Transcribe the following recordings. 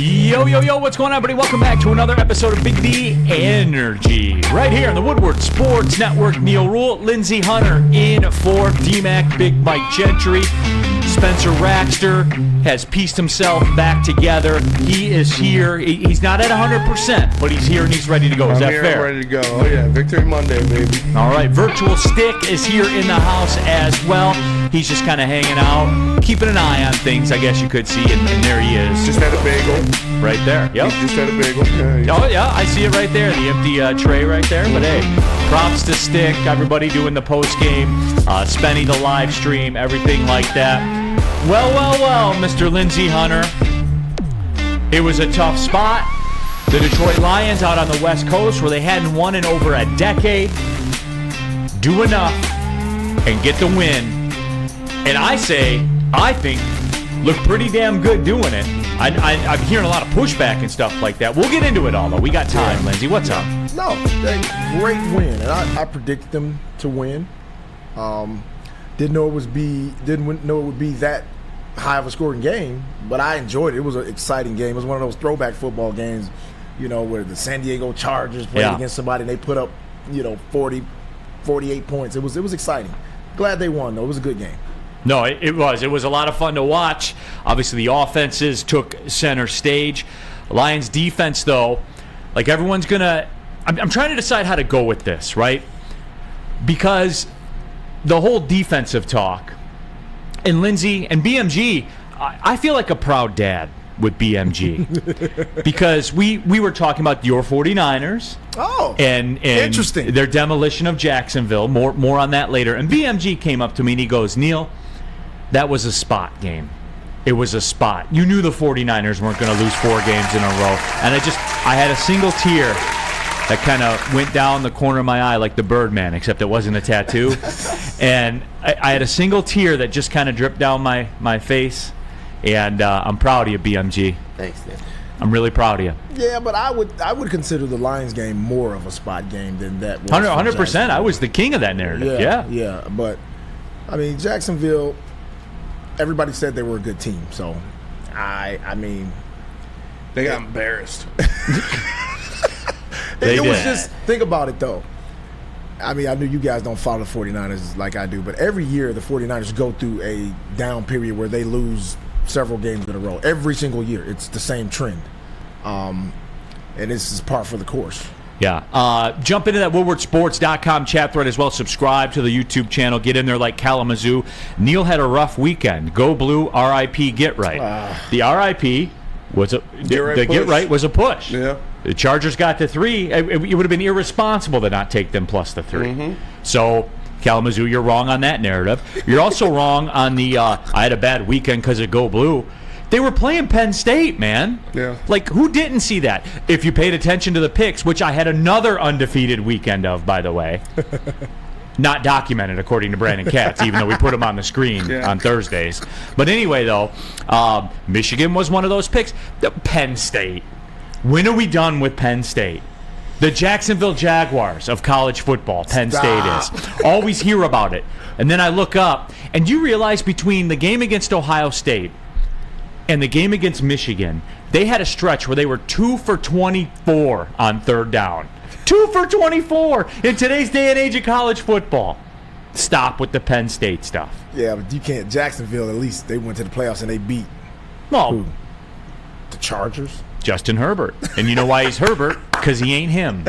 Yo, yo, yo, what's going on, everybody? Welcome back to another episode of Big D Energy. Right here on the Woodward Sports Network. Neal, Ruhl, Lindsey, Hunter in for D-Mac, Big Mike Gentry. Spencer Raxter has pieced himself back together. He is here. He's not at 100%, but he's here and he's ready to go. Is that fair? I'm ready to go. Oh, yeah. Victory Monday, baby. All right. Virtual Stick is here in the house as well. He's just kind of hanging out, keeping an eye on things, I guess you could see, and there he is. Just had a bagel. Right there. Yep. He just had a bagel. Yeah, oh, yeah. I see it right there. The empty tray right there. But, hey, props to Stick, everybody doing the post-game, Spenny the live stream, everything like that. Well, Mr. Lindsey Hunter. It was a tough spot. The Detroit Lions out on the West Coast where they hadn't won in over a decade. Do enough and get the win. And I think, look pretty damn good doing it. I'm hearing a lot of pushback and stuff like that. We'll get into it all, though. We got time, Lindsey. What's up? No, great win. And I predicted them to win. Didn't know it would be that high of a scoring game, but I enjoyed it. It was an exciting game. It was one of those throwback football games, where the San Diego Chargers played against somebody and they put up, 40, 48 points. It was exciting. Glad they won, though. It was a good game. No, it was. It was a lot of fun to watch. Obviously, the offenses took center stage. Lions defense, though, like everyone's going to – I'm trying to decide how to go with this, right? Because the whole defensive talk, and Lindsey and BMG, I feel like a proud dad with BMG. Because we were talking about your 49ers. Oh, and interesting. Their demolition of Jacksonville. More on that later. And BMG came up to me and he goes, Neal, that was a spot game. It was a spot. You knew the 49ers weren't going to lose 4 games in a row. And I had a single tear that kind of went down the corner of my eye like the Birdman, except it wasn't a tattoo. And I had a single tear that just kind of dripped down my face. And I'm proud of you, BMG. Thanks, man. I'm really proud of you. Yeah, but I would consider the Lions game more of a spot game than that was. 100%. I was the king of that narrative. Yeah. But, I mean, Jacksonville, everybody said they were a good team. So, I mean. They got embarrassed. It was just, think about it, though. I mean, I know you guys don't follow the 49ers like I do, but every year the 49ers go through a down period where they lose several games in a row. Every single year. It's the same trend. And this is par for the course. Yeah. Jump into that woodwardsports.com chat thread as well. Subscribe to the YouTube channel. Get in there like Kalamazoo. Neal had a rough weekend. Go Blue, RIP, get right. The RIP was get right was a push. Yeah. The Chargers got to 3. It would have been irresponsible to not take them plus the 3. Mm-hmm. So, Kalamazoo, you're wrong on that narrative. You're also wrong on the I had a bad weekend because of Go Blue. They were playing Penn State, man. Yeah. Like, who didn't see that? If you paid attention to the picks, which I had another undefeated weekend of, by the way. Not documented, according to Brandon Katz, even though we put him on the screen on Thursdays. But anyway, though, Michigan was one of those picks. Penn State. When are we done with Penn State? The Jacksonville Jaguars of college football, Penn State is. Always hear about it. And then I look up, and you realize between the game against Ohio State and the game against Michigan, they had a stretch where they were 2 for 24 on third down. 2 for 24 in today's day and age of college football. Stop with the Penn State stuff. Yeah, but you can't. Jacksonville, at least, they went to the playoffs and they beat the Chargers. Justin Herbert. And you know why he's Herbert? Because he ain't him.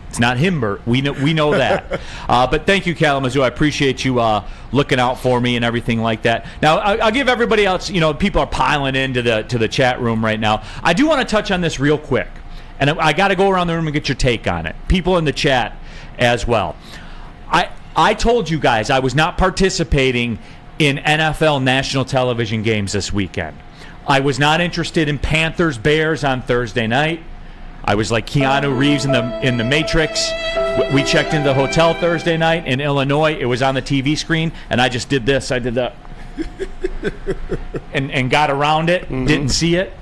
It's not Himbert. We know that. But thank you, Kalamazoo. I appreciate you looking out for me and everything like that. Now, I'll give everybody else, people are piling into the chat room right now. I do want to touch on this real quick. And I got to go around the room and get your take on it. People in the chat as well. I told you guys I was not participating in NFL national television games this weekend. I was not interested in Panthers-Bears on Thursday night. I was like Keanu Reeves in the Matrix. We checked into the hotel Thursday night in Illinois. It was on the TV screen, and I just did this. I did that and got around it. Mm-hmm. Didn't see it.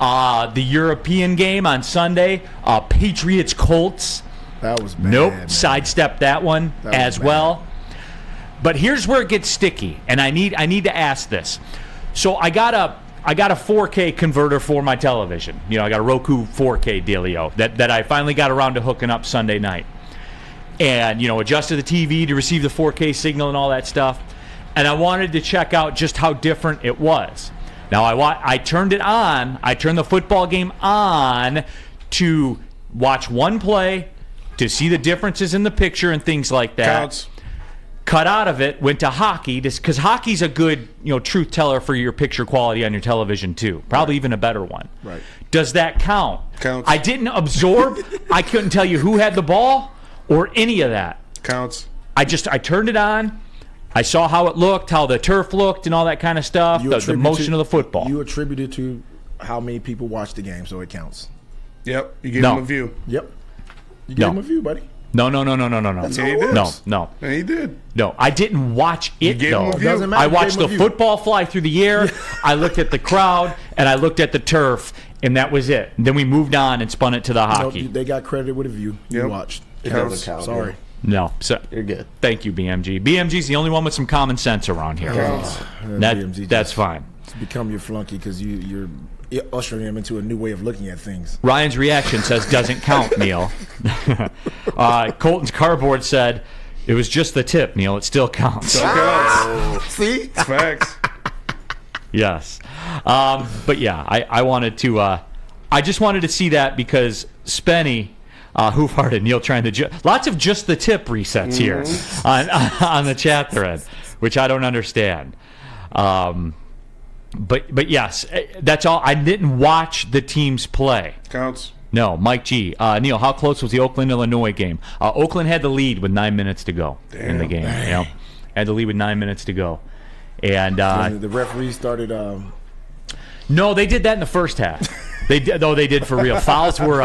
The European game on Sunday, Patriots-Colts. That was bad. Nope, man. Sidestepped that one as well. But here's where it gets sticky, and I need to ask this. So I got I got a 4K converter for my television. You know, I got a Roku 4K dealio that I finally got around to hooking up Sunday night. And, you know, adjusted the TV to receive the 4K signal and all that stuff. And I wanted to check out just how different it was. Now, I turned it on. I turned the football game on to watch one play, to see the differences in the picture and things like that. Counts. Cut out of it, went to hockey, because hockey's a good, you know, truth teller for your picture quality on your television too. Probably even a better one. Right. Does that count? Counts. I didn't absorb. I couldn't tell you who had the ball or any of that. Counts. I turned it on. I saw how it looked, how the turf looked, and all that kind of stuff. The motion of the football. You attributed to how many people watched the game, so it counts. Yep. You gave him a view. Yep. You gave him a view, buddy. No. That's how it works. No. And he did. No, I didn't watch it, gave though. him a view. Doesn't matter. I You watched gave him the a view. football fly through the air. I looked at the crowd, and I looked at the turf, and that was it. And then we moved on and spun it to the hockey. Nope, they got credited with a view. You Yep. watched. It doesn't count. Sorry. No. So, You're good. thank you, BMG. BMG's the only one with some common sense around here. BMG That's just fine. become your flunky because you're ushering him into a new way of looking at things. Ryan's reaction says doesn't count, Neal. Colton's cardboard said it was just the tip, Neal. It still counts. See? Facts. Yes. But yeah, I wanted to. I just wanted to see that because Spenny. Who farted? Neal trying to lots of just the tip resets here on the chat thread, which I don't understand. But yes, that's all. I didn't watch the teams play. Counts. No, Mike G. Neal, how close was the Oakland-Illinois game? Oakland had the lead with 9 minutes to go in the game. You know, had the lead with 9 minutes to go, and The referee started. no, they did that in the first half. They did for real. Fouls were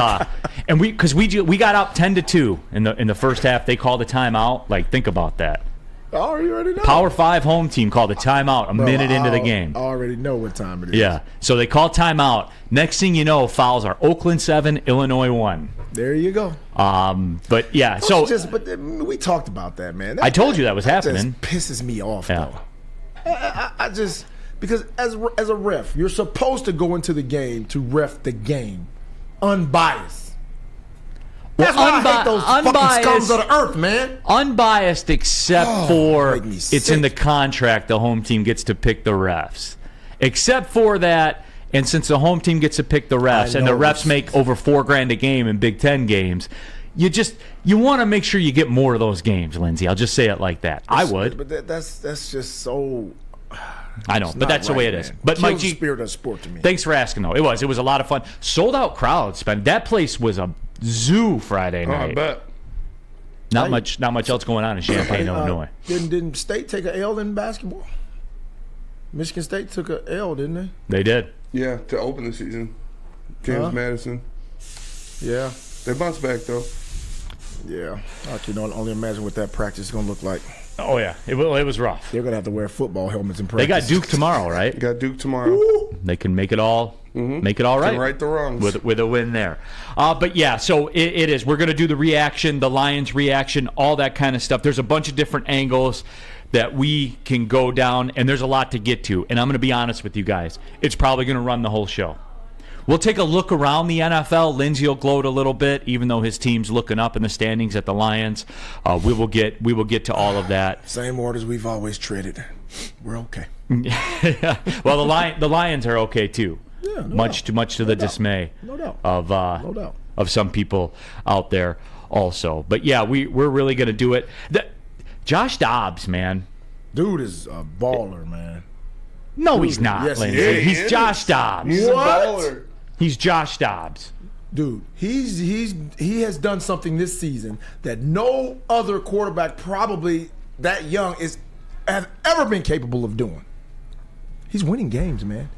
and we got up 10-2 in the first half. They called a timeout. Like, think about that. Oh, you already know. Power 5 home team called a timeout a minute into the game. I already know what time it is. Yeah. So they called timeout. Next thing you know, fouls are Oakland 7, Illinois 1. There you go. But yeah, But we talked about that, man. I told you that was happening. Just pisses me off, Yeah. though. I just because as a ref, you're supposed to go into the game to ref the game, unbiased. That's why I hate those fucking scums of the earth, man. Unbiased except for make me it's sick. in the contract the home team gets to pick the refs. Except for that, and since the home team gets to pick the refs, I and the know refs this. make over $4,000 a game in Big Ten games, you want to make sure you get more of those games, Lindsey. I'll just say it like that. I would. But that's just so. I know, but not that's the way right, it is. man. But Kills Mike the G, spirit of sport to me. thanks for asking, though. It was a lot of fun. Sold out crowds, man. That place was a zoo Friday Oh, I night. bet. Not much else going on in Champaign, Illinois. Didn't State take an L in basketball? Michigan State took an L, didn't they? They did. Yeah, to open the season. James Madison. Yeah. They bounced back, though. Yeah. I can only imagine what that practice is going to look like. Oh yeah, it was rough. They're going to have to wear football helmets in They practice. got Duke tomorrow, right? Got Duke tomorrow. They can make it all right. Can right the wrongs. with a win there. But yeah, so it is. We're going to do the reaction, the Lions reaction, all that kind of stuff. There's a bunch of different angles that we can go down, and there's a lot to get to. And I'm going to be honest with you guys. It's probably going to run the whole show. We'll take a look around the NFL. Lindsey will gloat a little bit, even though his team's looking up in the standings at the Lions. We will get to all of that. Same orders we've always treaded. We're okay. Well, the Lions are okay too. Yeah, no much to the dismay No doubt. of No doubt. of some people out there also. But yeah, we're really going to do it. Josh Dobbs, man. Dude is a baller, man. No, he's not. yes, he Lindsey. is. He's He Josh is. Dobbs. He's a What? baller. He's Josh Dobbs. Dude, he has done something this season that no other quarterback probably that young has ever been capable of doing. He's winning games, man.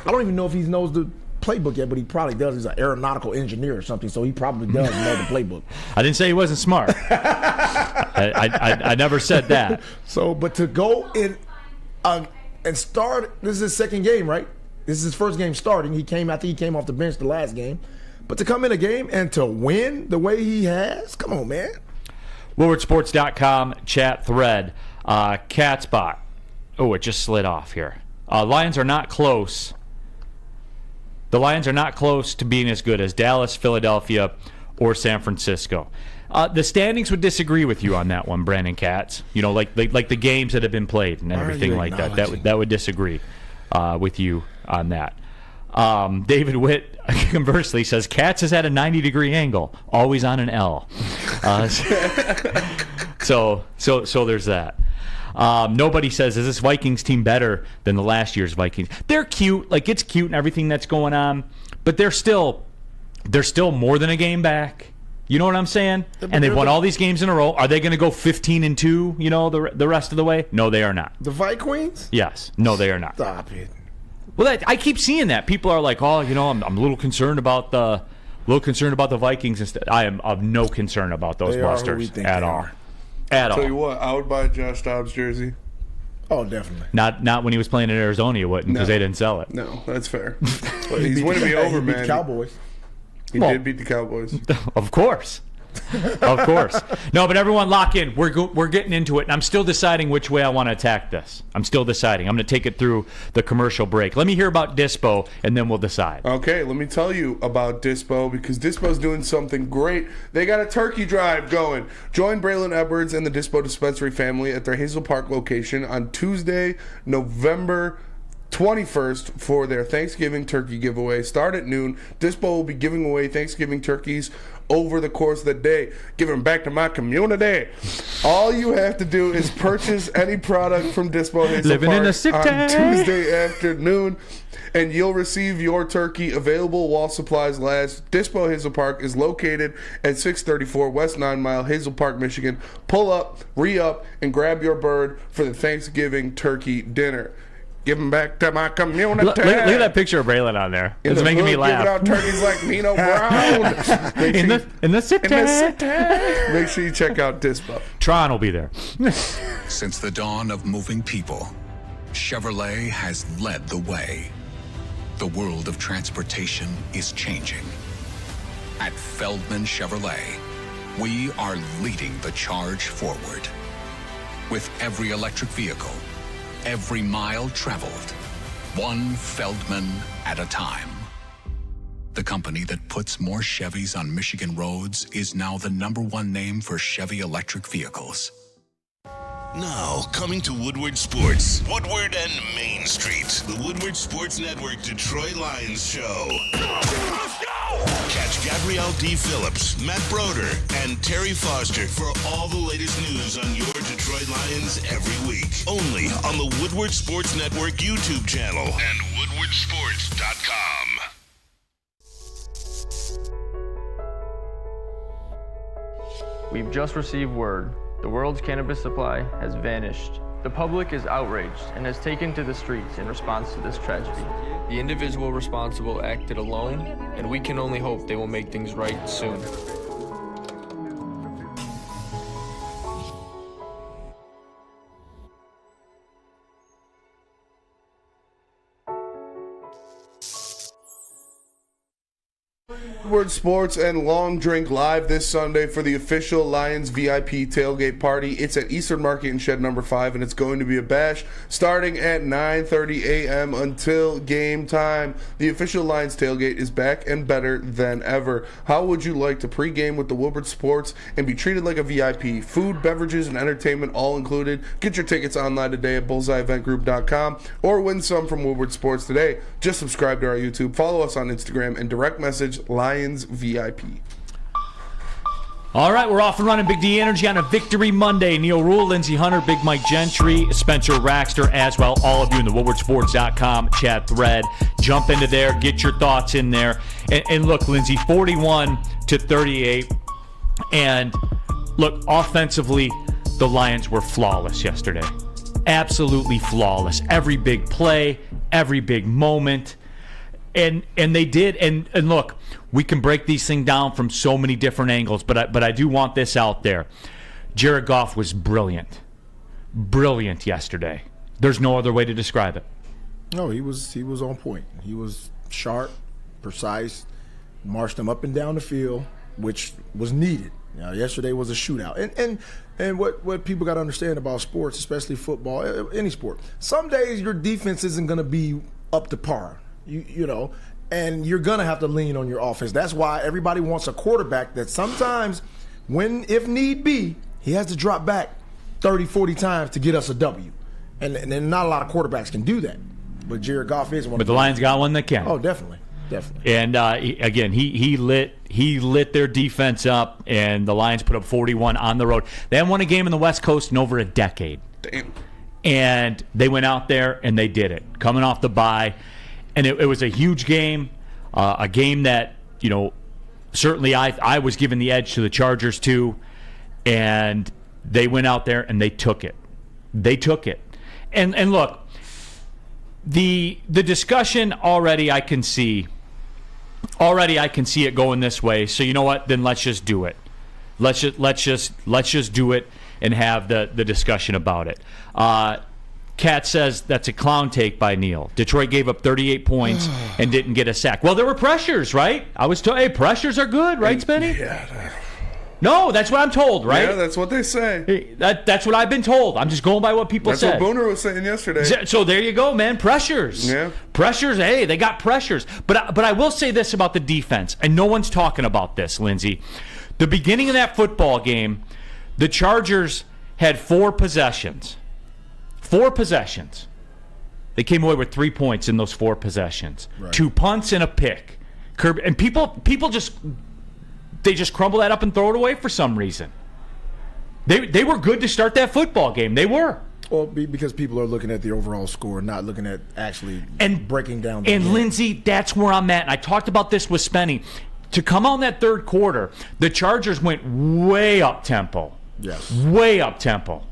I don't even know if he knows the playbook yet, but he probably does. He's an aeronautical engineer or something, so he probably does know the playbook. I didn't say he wasn't smart. I never said that. So, but to go in and start, this is his second game, right? This is his first game starting. I think he came off the bench the last game. But to come in a game and to win the way he has, come on, man. WoodwardSports.com chat thread. Cat spot. Oh, it just slid off here. Lions are not close The Lions are not close to being as good as Dallas, Philadelphia, or San Francisco. The standings would disagree with you on that one, Brandon Katz. Like the games that have been played and everything like that. That would disagree with you on that. David Witt, conversely, says Katz has had a 90-degree angle, always on an L. So there's that. Nobody says, is this Vikings team better than the last year's Vikings? They're cute. It's cute and everything that's going on, but they're still more than a game back. You know what I'm saying? And they've won all these games in a row. Are they going to go 15-2, the rest of the way? No, they are not. The Vikings? Yes. No, they are not. Stop it. Well, I keep seeing that. People are like, I'm a little concerned about the Vikings instead. I am of no concern about those busters at all. At all. Tell you what, I would buy a Josh Dobbs jersey. Oh, definitely. Not when he was playing in Arizona, you wouldn't, because they didn't sell it. No, that's fair. But he's winning me over, man. He beat the Cowboys. He did beat the Cowboys. Of course. Of course. No, but everyone lock in. We're getting into it, and I'm still deciding which way I want to attack this. I'm still deciding. I'm going to take it through the commercial break. Let me hear about Dispo, and then we'll decide. Okay, let me tell you about Dispo, because Dispo's doing something great. They got a turkey drive going. Join Braylon Edwards and the Dispo Dispensary family at their Hazel Park location on Tuesday, November 21st for their Thanksgiving turkey giveaway. Start at noon. Dispo will be giving away Thanksgiving turkeys over the course of the day. Give them back to my community. All you have to do is purchase any product from Dispo Hazel Living Park in a city on Tuesday afternoon, and you'll receive your turkey available while supplies last. Dispo Hazel Park is located at 634 West 9 Mile, Hazel Park, Michigan. Pull up, re-up, and grab your bird for the Thanksgiving turkey dinner. Give them back to my community. Look at that picture of Braylon on there. It's making me laugh. Giving out turkeys like Nino Brown. In the city. Make sure you check out Dispo. Tron will be there. Since the dawn of moving people, Chevrolet has led the way. The world of transportation is changing. At Feldman Chevrolet, we are leading the charge forward. With every electric vehicle, every mile traveled, one Feldman at a time. The company that puts more Chevys on Michigan roads is now the #1 name for Chevy electric vehicles. Now, coming to Woodward Sports, Woodward and Main Street, the Woodward Sports Network Detroit Lions show. Let's go! Catch Gabrielle D. Phillips, Matt Broder, and Terry Foster for all the latest news on your Detroit Lions every week. Only on the Woodward Sports Network YouTube channel and woodwardsports.com. We've just received word. The world's cannabis supply has vanished. The public is outraged and has taken to the streets in response to this tragedy. The individual responsible acted alone, and we can only hope they will make things right soon. Woodward Sports and Long Drink live this Sunday for the official Lions VIP tailgate party. It's at Eastern Market in Shed number 5, and it's going to be a bash starting at 9:30 a.m. until game time. The official Lions tailgate is back and better than ever. How would you like to pregame with the Woodward Sports and be treated like a VIP? Food, beverages, and entertainment all included. Get your tickets online today at bullseyeeventgroup.com or win some from Woodward Sports today. Just subscribe to our YouTube, follow us on Instagram, and direct message Lions VIP. All right, we're off and running. Big D Energy on a Victory Monday. Neal Ruhl, Lindsey Hunter, Big Mike Gentry, Spencer Raxter as well. All of you in the WoodwardSports.com chat thread. Jump into there. Get your thoughts in there. And look, Lindsey, 41-38. And look, offensively, the Lions were flawless yesterday. Absolutely flawless. Every big play, every big moment. And they did. And look, we can break these things down from so many different angles, but I do want this out there. Jared Goff was brilliant. Brilliant yesterday. There's no other way to describe it. No, he was on point. He was sharp, precise, marched them up and down the field, which was needed. Yesterday was a shootout. And what people got to understand about sports, especially football, any sport, some days your defense isn't going to be up to par. You know, and you're going to have to lean on your offense. That's why everybody wants a quarterback that sometimes, if need be, he has to drop back 30, 40 times to get us a W. And not a lot of quarterbacks can do that. But Jared Goff is one. But the Lions got one that can. Oh, definitely. And again, he lit their defense up, and the Lions put up 41 on the road. They haven't won a game in the West Coast in over a decade. Damn. And they went out there and they did it, coming off the bye. And it was a huge game, a game that, certainly I was giving the edge to the Chargers too. And they went out there and they took it. And look, the discussion already I can see it going this way. So you know what? Then let's just do it. Let's just do it and have the discussion about it. Kat says that's a clown take by Neal. Detroit gave up 38 points and didn't get a sack. Well, there were pressures, right? I was told, hey, pressures are good, right, Spenny? Yeah. No, that's what I'm told, right? Yeah, that's what they say. Hey, that's what I've been told. I'm just going by what people said. That's what Booner was saying yesterday. So there you go, man. Pressures. Yeah. Pressures, hey, they got pressures. But I will say this about the defense, and no one's talking about this, Lindsey. The beginning of that football game, the Chargers had 4 possessions. 4 possessions. They came away with 3 points in those 4 possessions. Right. 2 punts and a pick. And people just crumble that up and throw it away for some reason. They were good to start that football game. They were. Well, because people are looking at the overall score, not looking at actually breaking down the game. Lindsey, that's where I'm at. And I talked about this with Spenny. To come out in that third quarter, the Chargers went way up tempo. Yes. Way up tempo.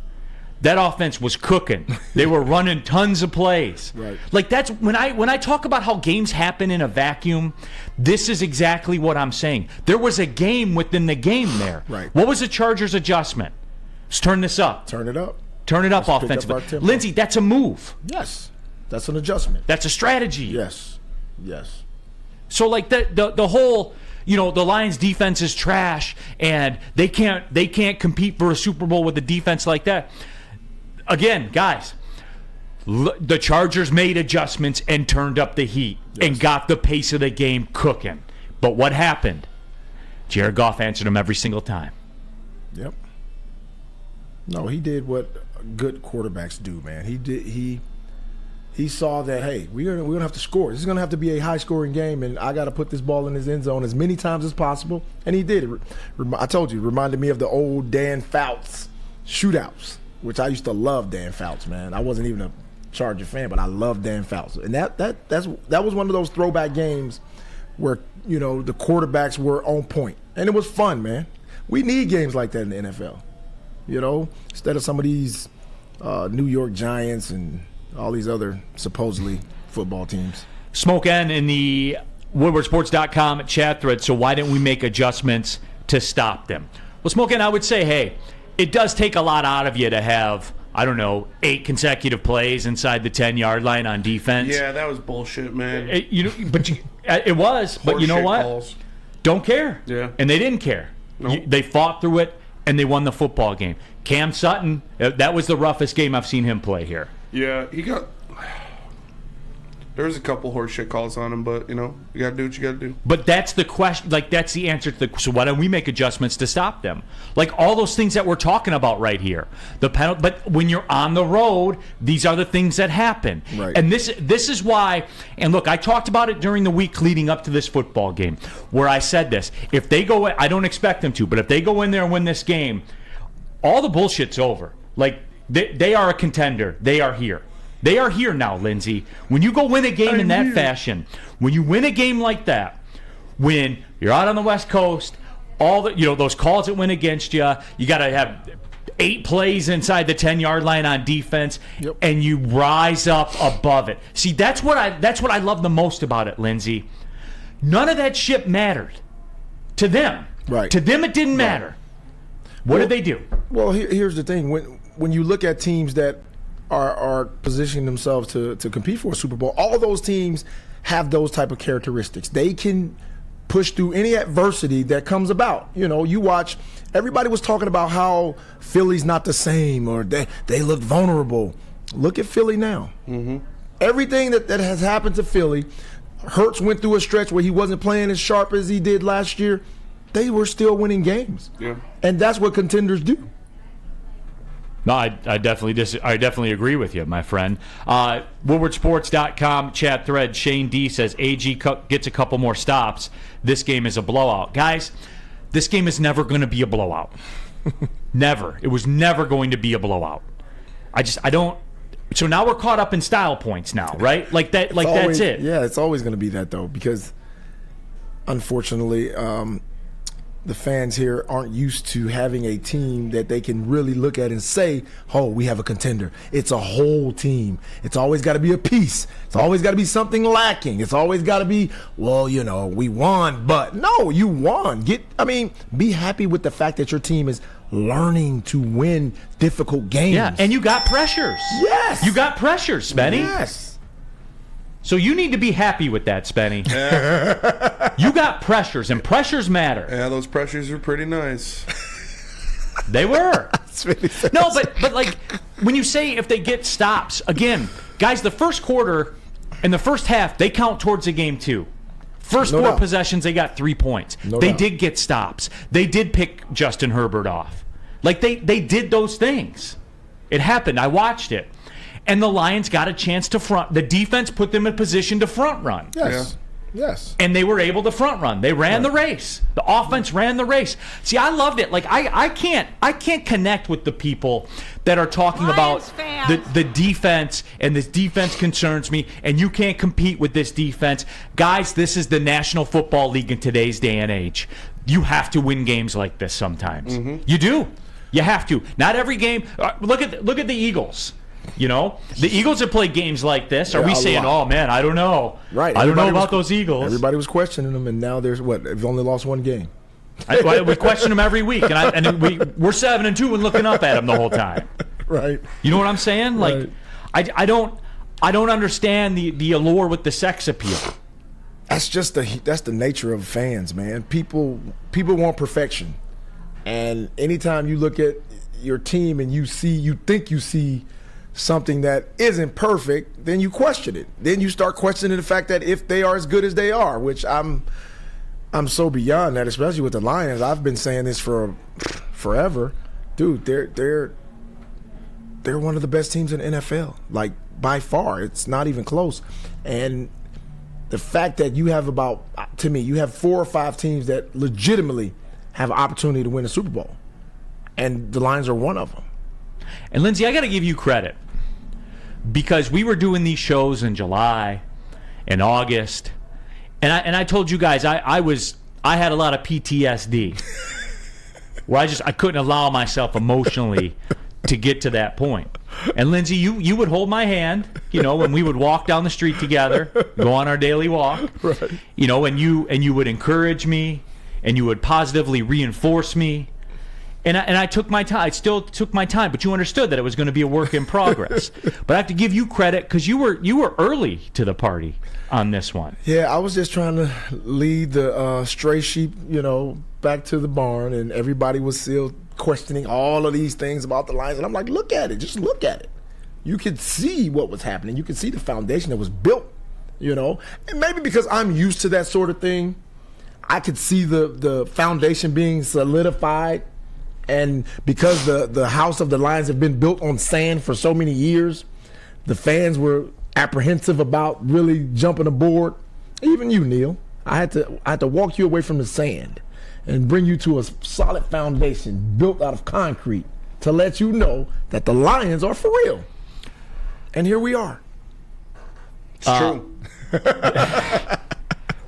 That offense was cooking. They were running tons of plays. Right. Like that's when I talk about how games happen in a vacuum, this is exactly what I'm saying. There was a game within the game there. Right. What was the Chargers' adjustment? Let's turn this up. Turn it up. Turn it up Let's offensively. Lindsey, that's a move. Yes. That's an adjustment. That's a strategy. Yes. So like the whole, the Lions defense is trash and they can't compete for a Super Bowl with a defense like that. Again, guys, the Chargers made adjustments and turned up the heat and got the pace of the game cooking. But what happened? Jared Goff answered them every single time. Yep. No, he did what good quarterbacks do, man. He saw that, hey, we're gonna have to score. This is gonna have to be a high-scoring game, and I got to put this ball in his end zone as many times as possible. And he did it. I told you, it reminded me of the old Dan Fouts shootouts, which I used to love Dan Fouts, man. I wasn't even a Charger fan, but I loved Dan Fouts. And that was one of those throwback games where, the quarterbacks were on point. And it was fun, man. We need games like that in the NFL. Instead of some of these New York Giants and all these other supposedly football teams. Smoke N in the WoodwardSports.com chat thread. So why didn't we make adjustments to stop them? Well, Smoke N, I would say, hey, it does take a lot out of you to have, 8 consecutive plays inside the 10-yard line on defense. Yeah, that was bullshit, man. It was. But you know what? Calls. Don't care. Yeah. And they didn't care. Nope. They fought through it, and they won the football game. Cam Sutton, that was the roughest game I've seen him play here. Yeah, there was a couple horseshit calls on him, but, you got to do what you got to do. But that's the question. Like, that's the answer to the. So why don't we make adjustments to stop them? Like all those things that we're talking about right here. The penalty. But when you're on the road, these are the things that happen. Right. And this is why. And look, I talked about it during the week leading up to this football game, where I said this: if they go, I don't expect them to, but if they go in there and win this game, all the bullshit's over. Like they are a contender. They are here. They are here now, Lindsey. When you go win a game in that fashion, when you win a game like that, when you're out on the West Coast, all the those calls that went against you, you got to have 8 plays inside the 10-yard line on defense, and you rise up above it. See, that's what I love the most about it, Lindsey. None of that shit mattered to them. Right. To them, it didn't matter. What did they do? Well, here's the thing: when you look at teams that are positioning themselves to compete for a Super Bowl, all those teams have those type of characteristics. They can push through any adversity that comes about. You watch, everybody was talking about how Philly's not the same or they look vulnerable. Look at Philly now. Mm-hmm. Everything that has happened to Philly, Hurts went through a stretch where he wasn't playing as sharp as he did last year, they were still winning games. Yeah. And that's what contenders do. No, I definitely agree with you, my friend. Woodwardsports.com chat thread. Shane D says AG gets a couple more stops. This game is a blowout. Guys, this game is never going to be a blowout. Never. It was never going to be a blowout. I don't. So now we're caught up in style points now, right? Like that. Like Always, that's it. Yeah, it's always going to be that though, because unfortunately, the fans here aren't used to having a team that they can really look at and say, "Oh, we have a contender." It's a whole team. It's always got to be a piece. It's always got to be something lacking. It's always got to be, well, we won, but no, you won. Be happy with the fact that your team is learning to win difficult games. Yeah, and you got pressures. Yes. You got pressures, Spenny. Yes. So you need to be happy with that, Spenny. Yeah. You got pressures, and pressures matter. Yeah, those pressures are pretty nice. They were. No, but like when you say if they get stops, again, guys, the first quarter and the first half, they count towards the game too. First No four doubt. possessions, they got 3 points. No They doubt. did get stops. They did pick Justin Herbert off. Like they did those things. It happened. I watched it. And the Lions got a chance to front. The defense put them in position to front run. Yes. Yes. And they were able to front run. They ran the race. The offense ran the race. See, I loved it. Like I can't connect with the people that are talking about the defense, and this defense concerns me, and you can't compete with this defense. Guys, this is the National Football League in today's day and age. You have to win games like this sometimes. Mm-hmm. You do. You have to. Not every game. Look at the Eagles. The Eagles have played games like this. Are we saying, "Oh man, I don't know"? Right. I don't know Everybody about those Eagles. Everybody was questioning them, and now they've only lost one game. We question them every week, and we're 7-2 and looking up at them the whole time. Right. You know what I'm saying? Like, Right. I don't understand the allure with the sex appeal. That's just that's the nature of fans, man. People want perfection, and anytime you look at your team and you think you see something that isn't perfect, then you question it. Then you start questioning the fact that if they are as good as they are, which I'm so beyond that, especially with the Lions. I've been saying this for forever. Dude, they're one of the best teams in the NFL, like by far. It's not even close. And the fact that you have you have 4 or 5 teams that legitimately have an opportunity to win a Super Bowl. And the Lions are one of them. And Lindsey, I got to give you credit, because we were doing these shows in July and August, and I told you guys I had a lot of PTSD where I couldn't allow myself emotionally to get to that point. And Lindsey, you would hold my hand, when we would walk down the street together, go on our daily walk, Right. and you would encourage me, and you would positively reinforce me. And I took my time. I still took my time, but you understood that it was going to be a work in progress. But I have to give you credit, because you were early to the party on this one. Yeah, I was just trying to lead the stray sheep, back to the barn, and everybody was still questioning all of these things about the Lions. And I'm like, look at it. Just look at it. You could see what was happening. You could see the foundation that was built, And maybe because I'm used to that sort of thing, I could see the foundation being solidified. And because the house of the Lions have been built on sand for so many years, the fans were apprehensive about really jumping aboard. Even you, Neal. I had to walk you away from the sand and bring you to a solid foundation built out of concrete to let you know that the Lions are for real. And here we are. It's true.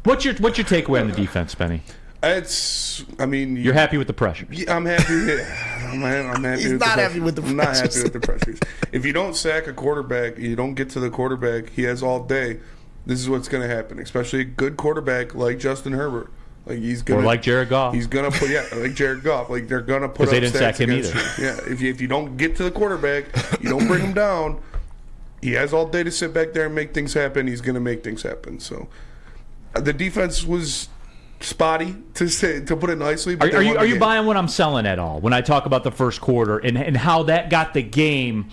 What's your takeaway on the defense, Benny? You're happy with the pressures. Yeah, I'm happy. I'm happy. He's with not the happy with the I'm not pressures. happy with the pressures. If you don't sack a quarterback, you don't get to the quarterback he has all day, this is what's going to happen. Especially a good quarterback like Justin Herbert. Like Or like Jared Goff. He's gonna put like Jared Goff. Like they're gonna put up they didn't stats sack him against either. you. Yeah, if you don't get to the quarterback, you don't bring him down. He has all day to sit back there and make things happen. He's gonna make things happen. So the defense was spotty, to put it nicely. But Are you buying what I'm selling at all when I talk about the first quarter and how that got the game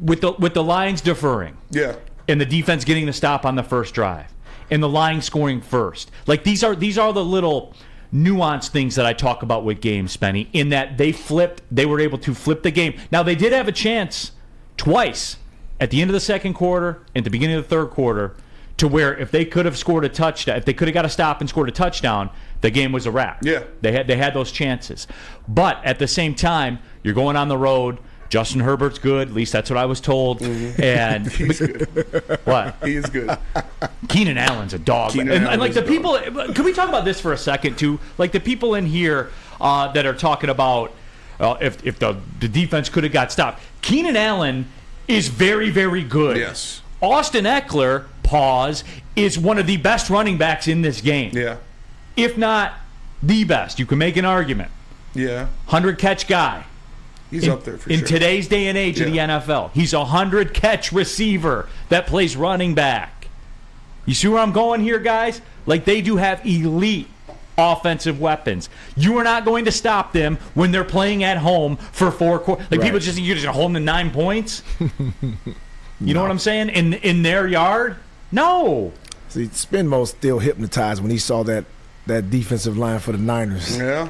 with the Lions deferring? Yeah. And the defense getting the stop on the first drive. and the line scoring first. Like these are the little nuanced things that I talk about with games, Spenny, in that they were able to flip the game. Now they did have a chance twice at the end of the second quarter, at the beginning of the third quarter, to where if they could have scored a touchdown, if they could have got a stop and scored a touchdown, the game was a wrap. Yeah. They had those chances. But at the same time, you're going on the road. Justin Herbert's good. At least that's what I was told. Mm-hmm. And He's good. What? He is good. Keenan Allen's a dog. And like the people, can we talk about this for a second too? Like the people in here that are talking about if the defense could have got stopped. Keenan Allen is very, very good. Yes. Austin Eckler, is one of the best running backs in this game. Yeah. If not the best. You can make an argument. Yeah. 100-catch guy. He's up there for sure. In today's day and age of the NFL. He's a 100-catch receiver that plays running back. You see where I'm going here, guys? Like, they do have elite offensive weapons. You are not going to stop them when they're playing at home for 4 quarters. Like, people just think you're just holding the 9 points. You know what I'm saying? In their yard? No. See, Spinmo's still hypnotized when he saw that defensive line for the Niners. Yeah.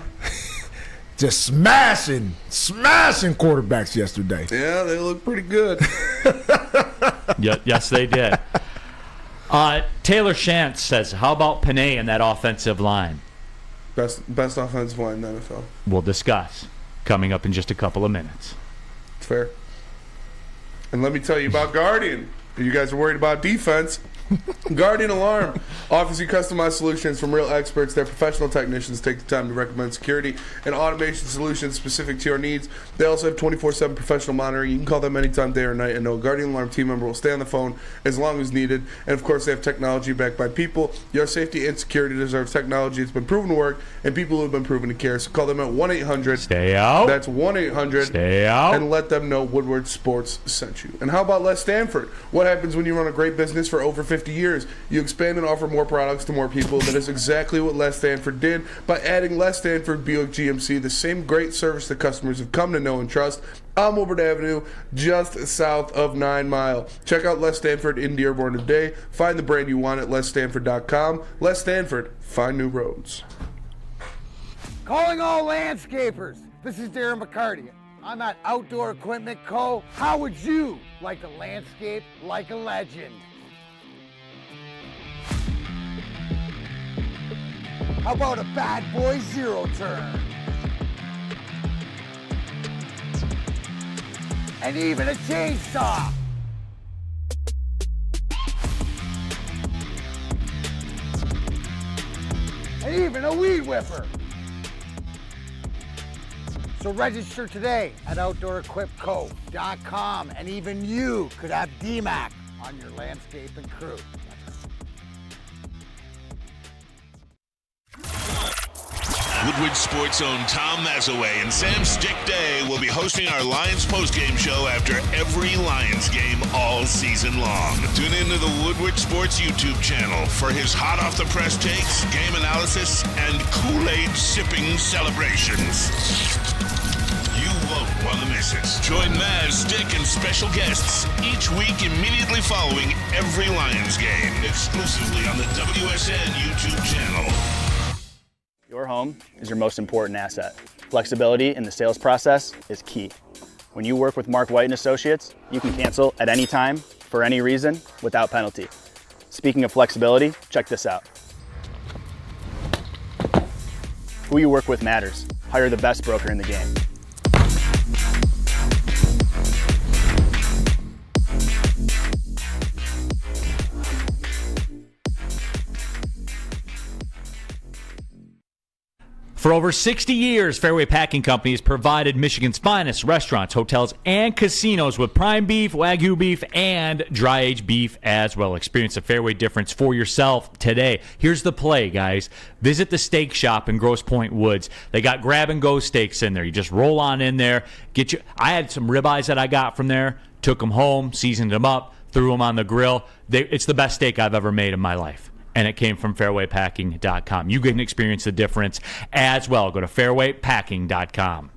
Just smashing quarterbacks yesterday. Yeah, they look pretty good. Yes, they did. Taylor Shantz says, how about Panay in that offensive line? Best offensive line in the NFL. We'll discuss coming up in just a couple of minutes. It's fair. And let me tell you about Guardian. If you guys are worried about defense, Guardian Alarm offers you customized solutions from real experts. Their professional technicians take the time to recommend security and automation solutions specific to your needs. They also have 24/7 professional monitoring. You can call them anytime, day or night, and know a Guardian Alarm team member will stay on the phone as long as needed. And of course, they have technology backed by people. Your safety and security deserves technology. It's been proven to work, and people who have been proven to care. So call them at 1-800. Stay out. That's 1-800. Stay out. And let them know Woodward Sports sent you. And how about Les Stanford? What happens when you run a great business for over 50 years? You expand and offer more products to more people. That is exactly what Les Stanford did by adding Les Stanford Buick GMC, the same great service that customers have come to know and trust on Woodward Avenue, just south of 9 Mile. Check out Les Stanford in Dearborn today. Find the brand you want at lesstanford.com. Les Stanford, find new roads. Calling all landscapers. This is Darren McCarty. I'm at Outdoor Equipment Co. How would you like to landscape like a legend? How about a bad boy zero turn? And even a chainsaw. And even a weed whipper. So register today at OutdoorEquipCo.com, and even you could have DMAC on your landscaping crew. Woodward Sports' own Tom Mazaway and Sam Stick Day will be hosting our Lions postgame show after every Lions game all season long. Tune into the Woodward Sports YouTube channel for his hot-off-the-press takes, game analysis, and Kool-Aid sipping celebrations. You won't want to miss it. Join Maz, Stick, and special guests each week immediately following every Lions game, exclusively on the WSN YouTube channel. Your home is your most important asset. Flexibility in the sales process is key. When you work with Mark White & Associates, you can cancel at any time, for any reason, without penalty. Speaking of flexibility, check this out. Who you work with matters. Hire the best broker in the game. For over 60 years, Fairway Packing Company has provided Michigan's finest restaurants, hotels, and casinos with prime beef, Wagyu beef, and dry-aged beef as well. Experience the Fairway difference for yourself today. Here's the play, guys. Visit the steak shop in Grosse Pointe Woods. They got grab-and-go steaks in there. You just roll on in there. I had some ribeyes that I got from there, took them home, seasoned them up, threw them on the grill. It's the best steak I've ever made in my life. And it came from fairwaypacking.com. You can experience the difference as well. Go to fairwaypacking.com.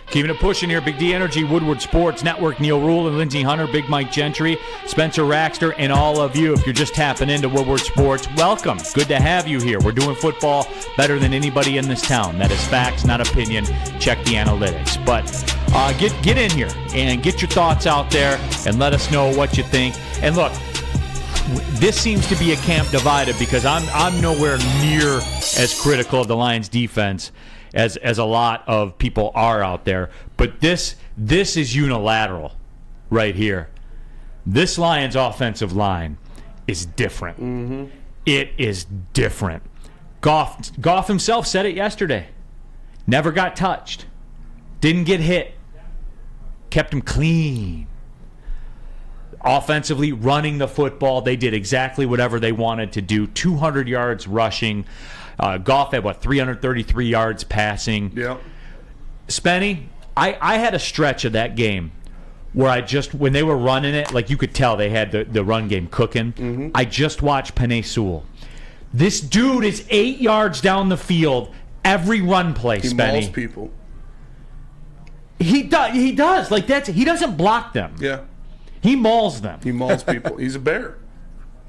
Keeping it pushing here. Big D Energy, Woodward Sports Network, Neal Ruhl and Lindsey Hunter, Big Mike Gentry, Spencer Raxter, and all of you. If you're just tapping into Woodward Sports, welcome. Good to have you here. We're doing football better than anybody in this town. That is facts, not opinion. Check the analytics. But get in here and get your thoughts out there and let us know what you think. And look, this seems to be a camp divided because I'm nowhere near as critical of the Lions defense as a lot of people are out there. But this is unilateral right here. This Lions offensive line is different. Mm-hmm. It is different. Goff himself said it yesterday. Never got touched. Didn't get hit. Kept him clean. Offensively, running the football, they did exactly whatever they wanted to do. 200 yards rushing. Goff had, 333 yards passing. Yep. Spenny, I had a stretch of that game where when they were running it, like you could tell they had the run game cooking. Mm-hmm. I just watched Penei Sewell. This dude is 8 yards down the field every run play, Spenny. He mauls people. He does. Like he doesn't block them. Yeah. He mauls them. He mauls people. He's a bear.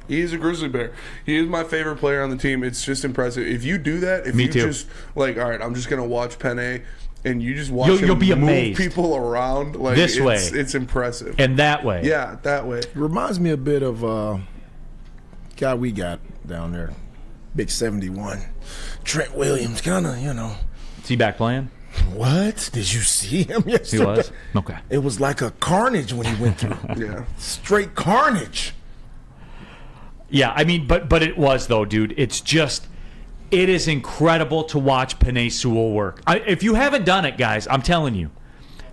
He is a grizzly bear. He is my favorite player on the team. It's just impressive. If you do that, just all right, I'm just gonna watch Penei, and you just watch him be move amazed. People around like this way. It's impressive. And that way. Yeah, that way. It reminds me a bit of guy we got down there, big 71, Trent Williams, kind of, Is he back playing? What? Did you see him yesterday? He was? Okay. It was like a carnage when he went through. Yeah. Straight carnage. Yeah, I mean, but it was, though, dude. It's just, it is incredible to watch Penei Sewell work. If you haven't done it, guys, I'm telling you,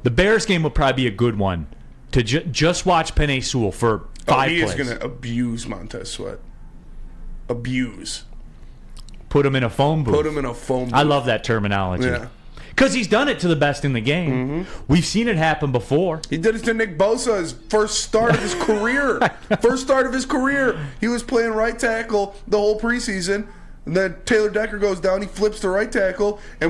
the Bears game will probably be a good one to just watch Penei Sewell for 5 plays. He is going to abuse Montez Sweat. Abuse. Put him in a phone booth. I love that terminology. Yeah. Because he's done it to the best in the game. Mm-hmm. We've seen it happen before. He did it to Nick Bosa, his first start of his career. He was playing right tackle the whole preseason. And then Taylor Decker goes down. He flips to right tackle to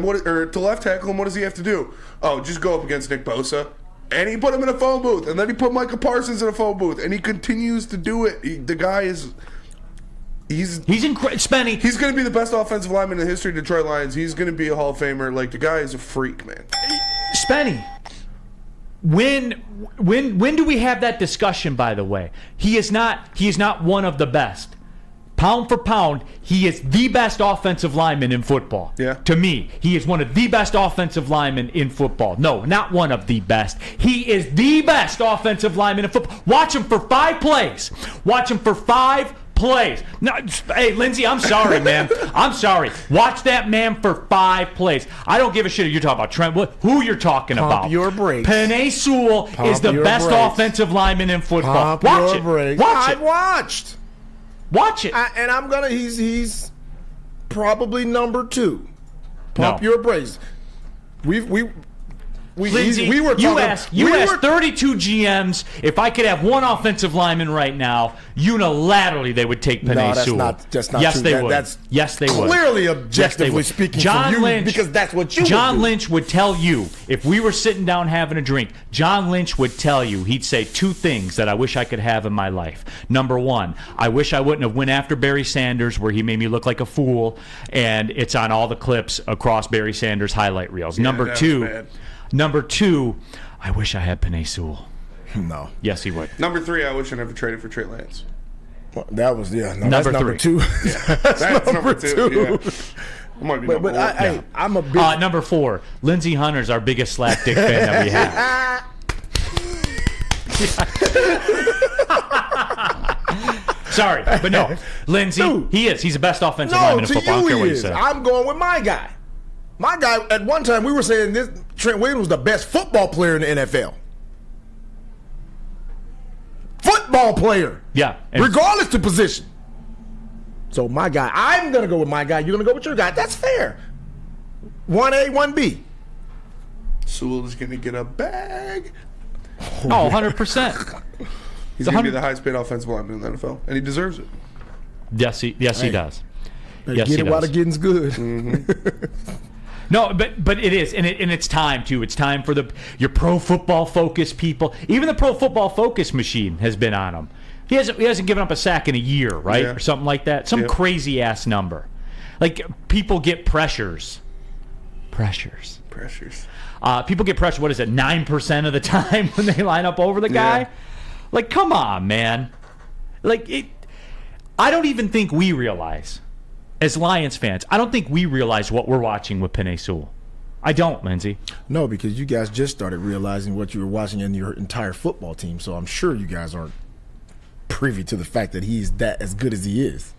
left tackle. And what does he have to do? Oh, just go up against Nick Bosa. And he put him in a phone booth. And then he put Micah Parsons in a phone booth. And he continues to do it. The guy is... He's incredible. Spenny. He's going to be the best offensive lineman in the history of the Detroit Lions. He's going to be a Hall of Famer. Like, the guy is a freak, man. Spenny. When do we have that discussion, by the way? He is not one of the best. Pound for pound, he is the best offensive lineman in football. Yeah. To me, he is one of the best offensive linemen in football. No, not one of the best. He is the best offensive lineman in football. Watch him for 5 plays. No, hey, Lindsey, I'm sorry, man. I'm sorry. Watch that man for 5 plays. I don't give a shit if you're talking about Trent. Who you're talking about. Your brakes. Penei Sewell is the best offensive lineman in football. Watch it. Watch it. Watched. Watch it. And I'm gonna. He's probably number 2. Pump No. your brakes. Lindsey, we were talking, you asked 32 GMs if I could have one offensive lineman right now, unilaterally they would take Penei Sewell. That's not yes, true. They would. That's yes, they would. Clearly, objectively speaking, John from you, Lynch, because that's what you John would do. Lynch would tell you, if we were sitting down having a drink, John Lynch would tell you, he'd say 2 things that I wish I could have in my life. Number 1, I wish I wouldn't have went after Barry Sanders where he made me look like a fool, and it's on all the clips across Barry Sanders' highlight reels. Yeah, Number two, I wish I had Penei Sewell. No. Yes, he would. Number 3, I wish I never traded for Trey Lance. Well, that was that's three. number 2. Yeah, that's number 2. Yeah. Might be But I'm a big. Number 4, Lindsey Hunter's our biggest slap dick fan that we have. Sorry, but no. Lindsey, Dude. he's the best offensive lineman in football. I don't care what you say. I'm going with my guy. My guy, at one time, we were saying this Trent Williams was the best football player in the NFL. Football player. Yeah. Regardless of position. So my guy, I'm going to go with my guy. You're going to go with your guy. That's fair. 1A, 1B. Sewell is going to get a bag. Oh, 100%. He's going to be the highest paid offensive lineman in the NFL, and he deserves it. Yes, he does. Get it while the getting's good. Mm-hmm. No, but it is, and it's time too. It's time for your Pro Football Focus people. Even the Pro Football Focus machine has been on him. He hasn't given up a sack in a year, right, or something like that. Some crazy ass number. Like people get pressures. People get pressure. What is it? 9% of the time when they line up over the guy. Yeah. Like, come on, man. Like I don't even think we realize, as Lions fans, I don't think we realize what we're watching with Penei Sewell. I don't, Lindsey. No, because you guys just started realizing what you were watching in your entire football team. So I'm sure you guys aren't privy to the fact that he's that as good as he is.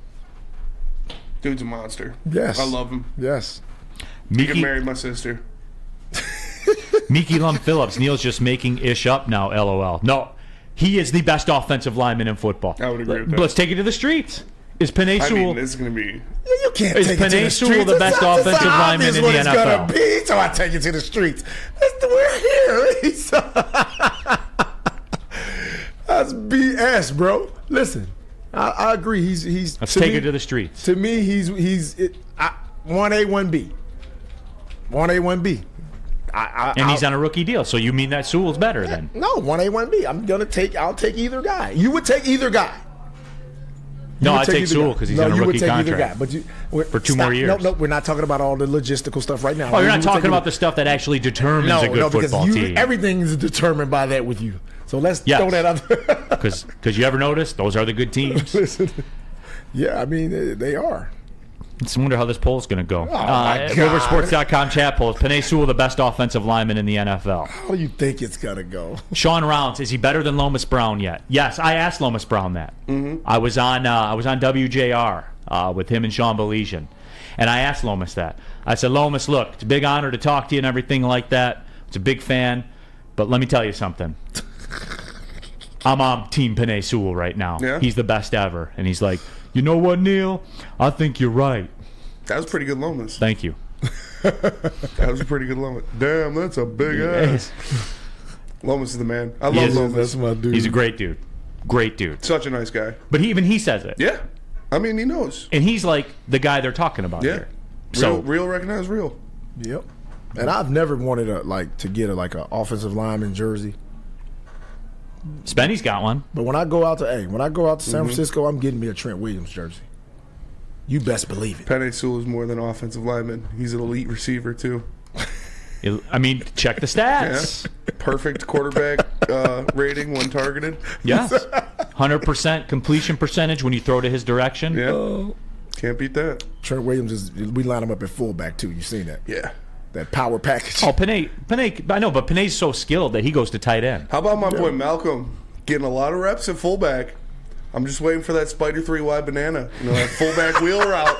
Dude's a monster. Yes. I love him. Yes. He can marry my sister. Miki Lum Phillips. Neal's just making ish up now, LOL. No, he is the best offensive lineman in football. I would agree with that. Let's take it to the streets. Is Penei Sewell... I mean, this is going to be... You can't is take it to Penei the Sewell streets. the best offensive lineman in the NFL? Gonna be, so I take it to the streets. We're here. That's BS, bro. Listen, I agree. He's. Let's take it to the streets. To me, he's 1A, 1B. 1A, 1B. And he's on a rookie deal, so you mean that Sewell's better then? No, 1A, 1B. I'll take either guy. You would take either guy. No, I take Sewell because he's on a rookie contract. For 2 more years. No, we're not talking about all the logistical stuff right now. Oh, you're not talking about the stuff that actually determines a good football team. Everything is determined by that with you. So let's throw that out there. Because you ever notice those are the good teams. Listen, yeah, I mean they are. Just wonder how this poll's going to go. WoodwardSports.com chat polls. Penei Sewell, the best offensive lineman in the NFL. How do you think it's going to go? Sean Rounds, is he better than Lomas Brown yet? Yes, I asked Lomas Brown that. Mm-hmm. I was on WJR with him and Sean Belizean, and I asked Lomas that. I said, Lomas, look, it's a big honor to talk to you and everything like that. It's a big fan, but let me tell you something. I'm on Team Penei Sewell right now. Yeah? He's the best ever. And he's like, you know what, Neal? I think you're right. That was pretty good Lomas. Thank you. That was a pretty good Lomas. Damn, that's a big ass. Lomas is the man. I love Lomas. That's my dude. He's a great dude. Great dude. Such a nice guy. But even he says it. Yeah. I mean, he knows. And he's like the guy they're talking about here. So real recognize real. Yep. And I've never wanted to get an offensive lineman jersey. Spenny's got one. But when I go out to San Francisco, I'm getting me a Trent Williams jersey. You best believe it. Penei Sewell is more than an offensive lineman. He's an elite receiver too. I mean, check the stats. Yeah. Perfect quarterback rating when targeted. Yes. 100% completion percentage when you throw to his direction. Yeah. Can't beat that. Trent Williams we line him up at fullback too. You seen that? Yeah. That power package. Oh, Penei, I know, but Penei's so skilled that he goes to tight end. How about my boy Malcolm getting a lot of reps at fullback? I'm just waiting for that spider 3 wide banana. You know, that fullback wheel route.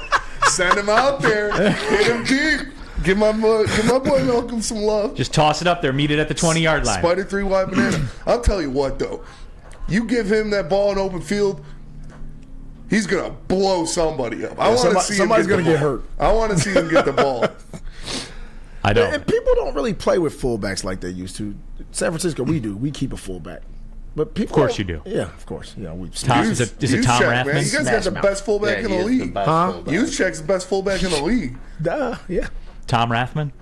Send him out there. Hit him deep. Give my boy Malcolm some love. Just toss it up there. Meet it at the 20-yard line. Spider 3 wide banana. I'll tell you what, though. You give him that ball in open field, he's going to blow somebody up. I want to see somebody's going to get hurt. I want to see him get the ball. I don't. And people don't really play with fullbacks like they used to. San Francisco, we do. We keep a fullback. But people, of course you do. Yeah, of course. Yeah, is it Tom Rathman? Man. You guys got the best fullback in the league. Juszczyk's the best fullback in the league. Yeah. Tom Rathman?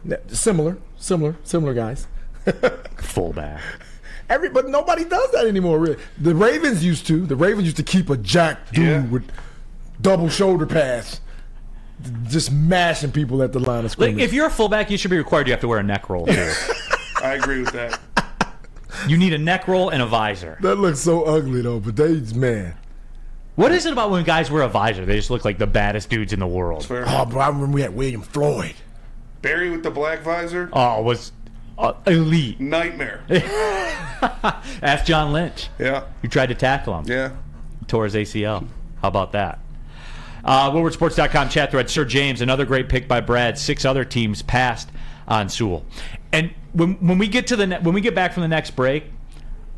Similar guys. Fullback. But nobody does that anymore, really. The Ravens used to. The Ravens used to keep a jack dude with double shoulder pads. Just mashing people at the line of scrimmage. Like, if you're a fullback, you should be required. You have to wear a neck roll too. I agree with that. You need a neck roll and a visor. That looks so ugly though. But man, what is it about when guys wear a visor? They just look like the baddest dudes in the world. Oh, bro, I remember we had William Floyd. Barry with the black visor. Oh, it was elite. Nightmare. Ask John Lynch. Yeah. You tried to tackle him. Yeah. Tore his ACL. How about that? WoodwardSports.com chat thread. Sir James, another great pick by Brad. 6 other teams passed on Sewell. And when we get back from the next break,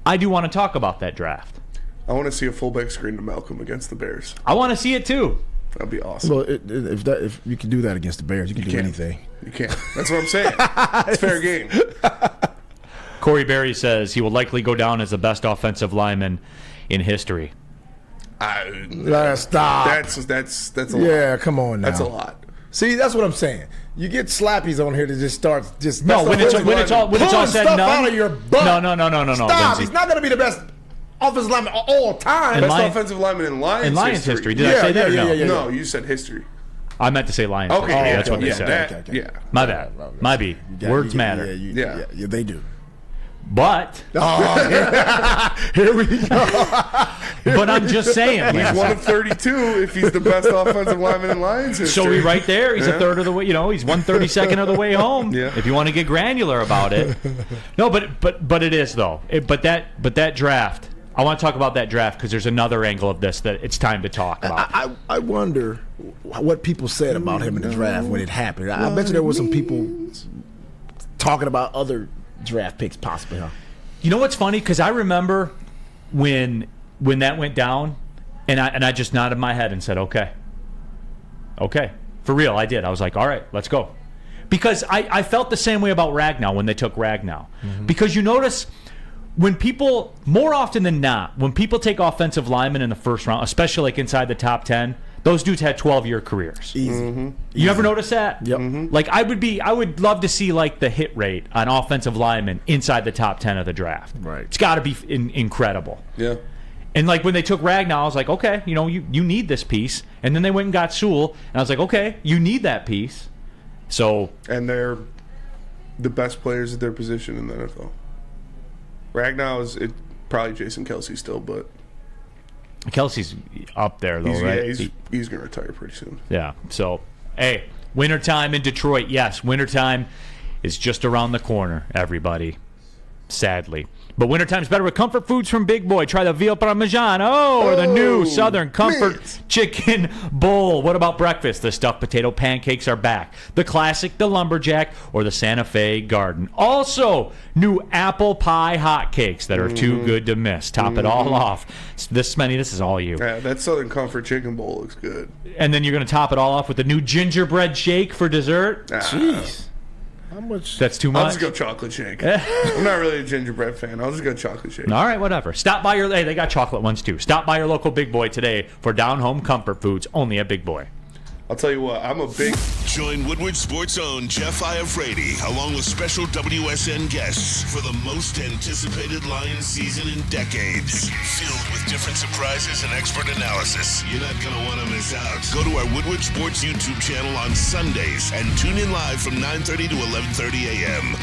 I do want to talk about that draft. I want to see a fullback screen to Malcolm against the Bears. I want to see it too. That'd be awesome. Well, if you can do that against the Bears, you can do anything. You can't. That's what I'm saying. It's fair game. Corey Berry says he will likely go down as the best offensive lineman in history. Stop. That's a lot. Yeah, come on now. That's a lot. See, that's what I'm saying. You get slappies on here to just start just No, when it's all said and done. Out of your butt. No. Stop. Lindsey. He's not going to be the best offensive lineman of all time. Best offensive lineman in Lions history. Did I say that? Yeah. No, you said history. I meant to say Lions. Okay, history. That's what they said. Okay. Yeah. My bad. My B. Words matter. Yeah, they do. But Here we go. but I'm just saying. He's one of 32 if he's the best offensive lineman in Lions history. So he's right there. He's a third of the way. He's 1/32 of the way home. Yeah. If you want to get granular about it. No, but it is though. But that draft. I want to talk about that draft because there's another angle of this that it's time to talk about. I wonder what people said about him in the draft when it happened. I bet you there were some people talking about other draft picks possibly, huh? You know what's funny? Because I remember when that went down, and I just nodded my head and said, okay, for real. I did. I was like, all right, let's go, because I felt the same way about Ragnow when they took Ragnow, because you notice when people, more often than not, when people take offensive linemen in the first round, especially like inside the top 10. Those dudes had 12-year careers. Easy. You ever notice that? Yep. Like I would love to see like the hit rate on offensive linemen inside the top 10 of the draft. Right. It's got to be incredible. Yeah. And like when they took Ragnow, I was like, okay, you need this piece. And then they went and got Sewell, and I was like, okay, you need that piece. So. And they're the best players at their position in the NFL. Ragnow is probably Jason Kelce still, but. Kelsey's up there, though, right? Yeah, he's going to retire pretty soon. Yeah. So, hey, wintertime in Detroit. Yes, wintertime is just around the corner, everybody. Sadly. But wintertime's better with comfort foods from Big Boy. Try the veal parmigiano or the new Southern Comfort Chicken Bowl. What about breakfast? The stuffed potato pancakes are back. The classic, the lumberjack, or the Santa Fe Garden. Also, new apple pie hotcakes that are too good to miss. Top it all off. This is all you. Yeah, that Southern Comfort Chicken Bowl looks good. And then you're going to top it all off with the new gingerbread shake for dessert. Jeez. How much? That's too much. I'll just go chocolate shake. I'm not really a gingerbread fan. I'll just go chocolate shake. All right, whatever. Stop by they got chocolate ones too. Stop by your local Big Boy today for down-home comfort foods, only at Big Boy. I'll tell you what, I'm a big... Join Woodward Sports' own Jeff Iafrate, along with special WSN guests for the most anticipated Lions season in decades. Filled with different surprises and expert analysis. You're not going to want to miss out. Go to our Woodward Sports YouTube channel on Sundays and tune in live from 9:30 to 11:30 a.m.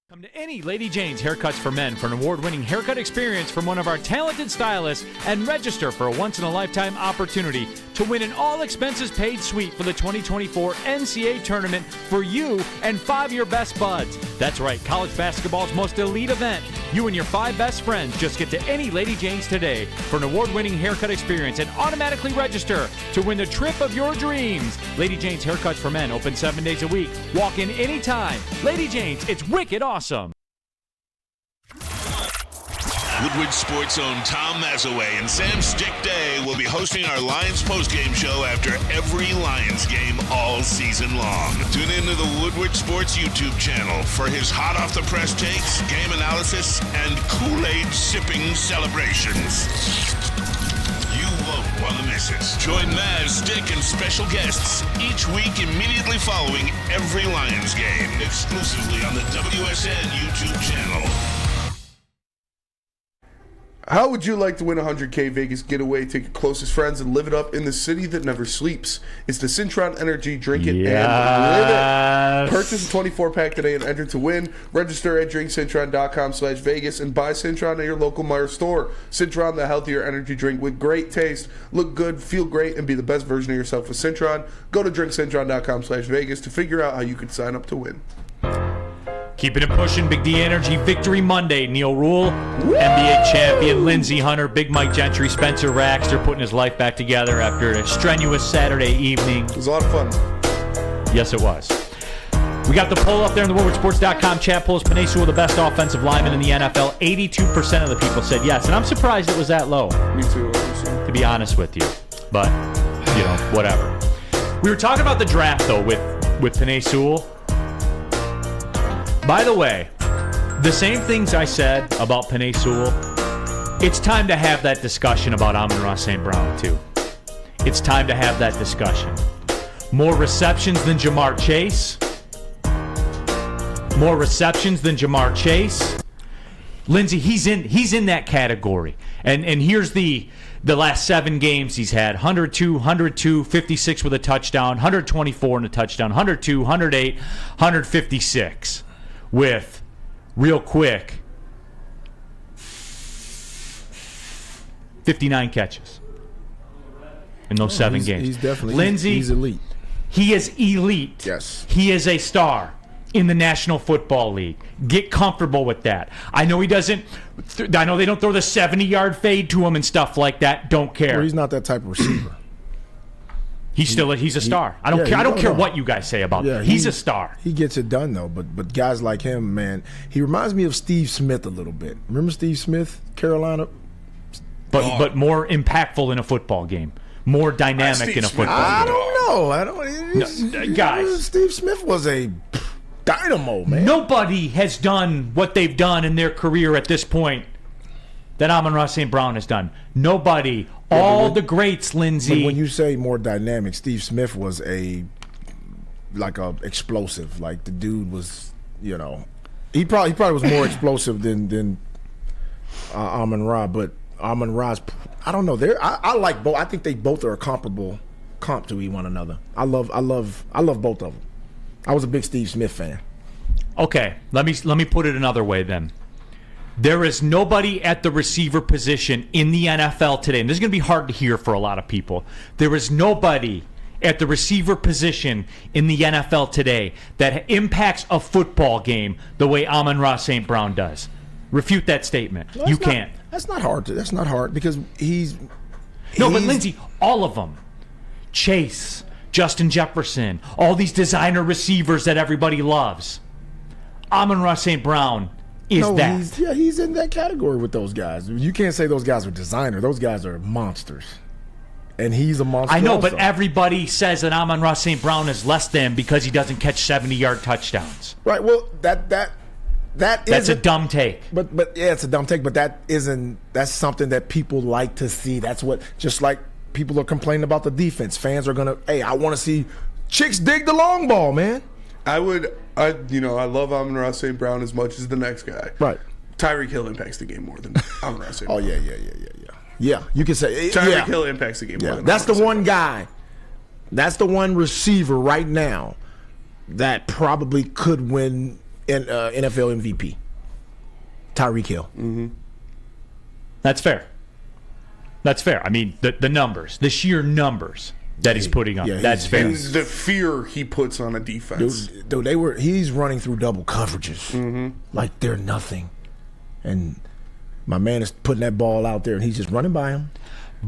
Come to any Lady Jane's Haircuts for Men for an award-winning haircut experience from one of our talented stylists and register for a once-in-a-lifetime opportunity to win an all-expenses-paid suite for the 2024 NCAA tournament for you and 5 of your best buds. That's right, college basketball's most elite event. You and your 5 best friends just get to any Lady Jane's today for an award-winning haircut experience and automatically register to win the trip of your dreams. Lady Jane's Haircuts for Men, open 7 days a week. Walk in anytime. Lady Jane's, it's wicked awesome. Woodward Sports' own Tom Mazaway and Sam Stick Day will be hosting our Lions postgame show after every Lions game all season long. Tune into the Woodward Sports YouTube channel for his hot-off-the-press takes, game analysis, and Kool-Aid sipping celebrations. You won't want to miss it. Join Maz, Stick, and special guests each week immediately following every Lions game, exclusively on the WSN YouTube channel. How would you like to win a $100K Vegas getaway? Take your closest friends and live it up in the city that never sleeps. It's the Cintron Energy. Drink it and live it. Purchase a 24-pack today and enter to win. Register at drinkcintron.com/Vegas and buy Cintron at your local Meijer store. Cintron, the healthier energy drink with great taste. Look good, feel great, and be the best version of yourself with Cintron. Go to drinkcintron.com/Vegas to figure out how you can sign up to win. Keeping it pushing, Big D Energy Victory Monday. Neal Ruhl, NBA champion, Lindsey Hunter, Big Mike Gentry, Spencer Raxter putting his life back together after a strenuous Saturday evening. It was a lot of fun. Yes, it was. We got the poll up there in the WoodwardSports.com chat poll. Is Penei Sewell the best offensive lineman in the NFL? 82% of the people said yes, and I'm surprised it was that low. Me too, honestly. To be honest with you. But, whatever. We were talking about the draft, though, with Penei Sewell. By the way, the same things I said about Penei Sewell, it's time to have that discussion about Amon-Ra St. Brown, too. it's time to have that discussion. More receptions than Jamar Chase. More receptions than Jamar Chase. Lindsey, he's in that category. And here's the last 7 games he's had. 102, 56 with a touchdown, 124 and a touchdown, 102, 108, 156 with, real quick, 59 catches in those 7 games. He's definitely Lindsey, he's elite. He is elite. Yes. He is a star in the National Football League. Get comfortable with that. I know he doesn't. I know they don't throw the 70-yard fade to him and stuff like that. Don't care. Well, he's not that type of receiver. He's a star. I don't care. I don't care what you guys say about him. He's a star. He gets it done though. But guys like him, man, he reminds me of Steve Smith a little bit. Remember Steve Smith, Carolina? But more impactful in a football game. More dynamic in a football I game. don't know. Guys, Steve Smith was a dynamo, man. Nobody has done what they've done in their career at this point that Amon-Ra St. Brown has done. Nobody. All the greats, Lindsey. But when you say more dynamic, Steve Smith was like a explosive. Like the dude was, he probably was more explosive than Amon-Ra. But Amon-Ra's, I don't know. I like both. I think they both are a comparable comp to one another. I love both of them. I was a big Steve Smith fan. Okay, let me put it another way then. There is nobody at the receiver position in the NFL today, and this is going to be hard to hear for a lot of people. There is nobody at the receiver position in the NFL today that impacts a football game the way Amon-Ra St. Brown does. Refute that statement. No, you can't. That's not hard. That's not hard because he's but Lindsey, all of them. Chase, Justin Jefferson, all these designer receivers that everybody loves. Amon-Ra St. Brown is that. He's in that category with those guys. You can't say those guys are designer. Those guys are monsters. And he's a monster. I know, also. but everybody says that Amon-Ra St. Brown is less than because he doesn't catch 70-yard touchdowns. Right. Well, that's a dumb take. But yeah, it's a dumb take. But that's something that people like to see. That's what, just like people are complaining about the defense. Fans are gonna, I want to see chicks dig the long ball, man. I love Amon-Ra St. Brown as much as the next guy. Right. Tyreek Hill impacts the game more than Amon-Ra St. Brown. Oh yeah. Yeah, you can say Tyreek Hill impacts the game more than that's the one guy. That's the one receiver right now that probably could win an NFL MVP. Tyreek Hill. Mm-hmm. That's fair. I mean, the numbers, the sheer numbers that he's putting up. That's fair. And the fear he puts on a defense. Dude, he's running through double coverages like they're nothing. And my man is putting that ball out there, and he's just running by him.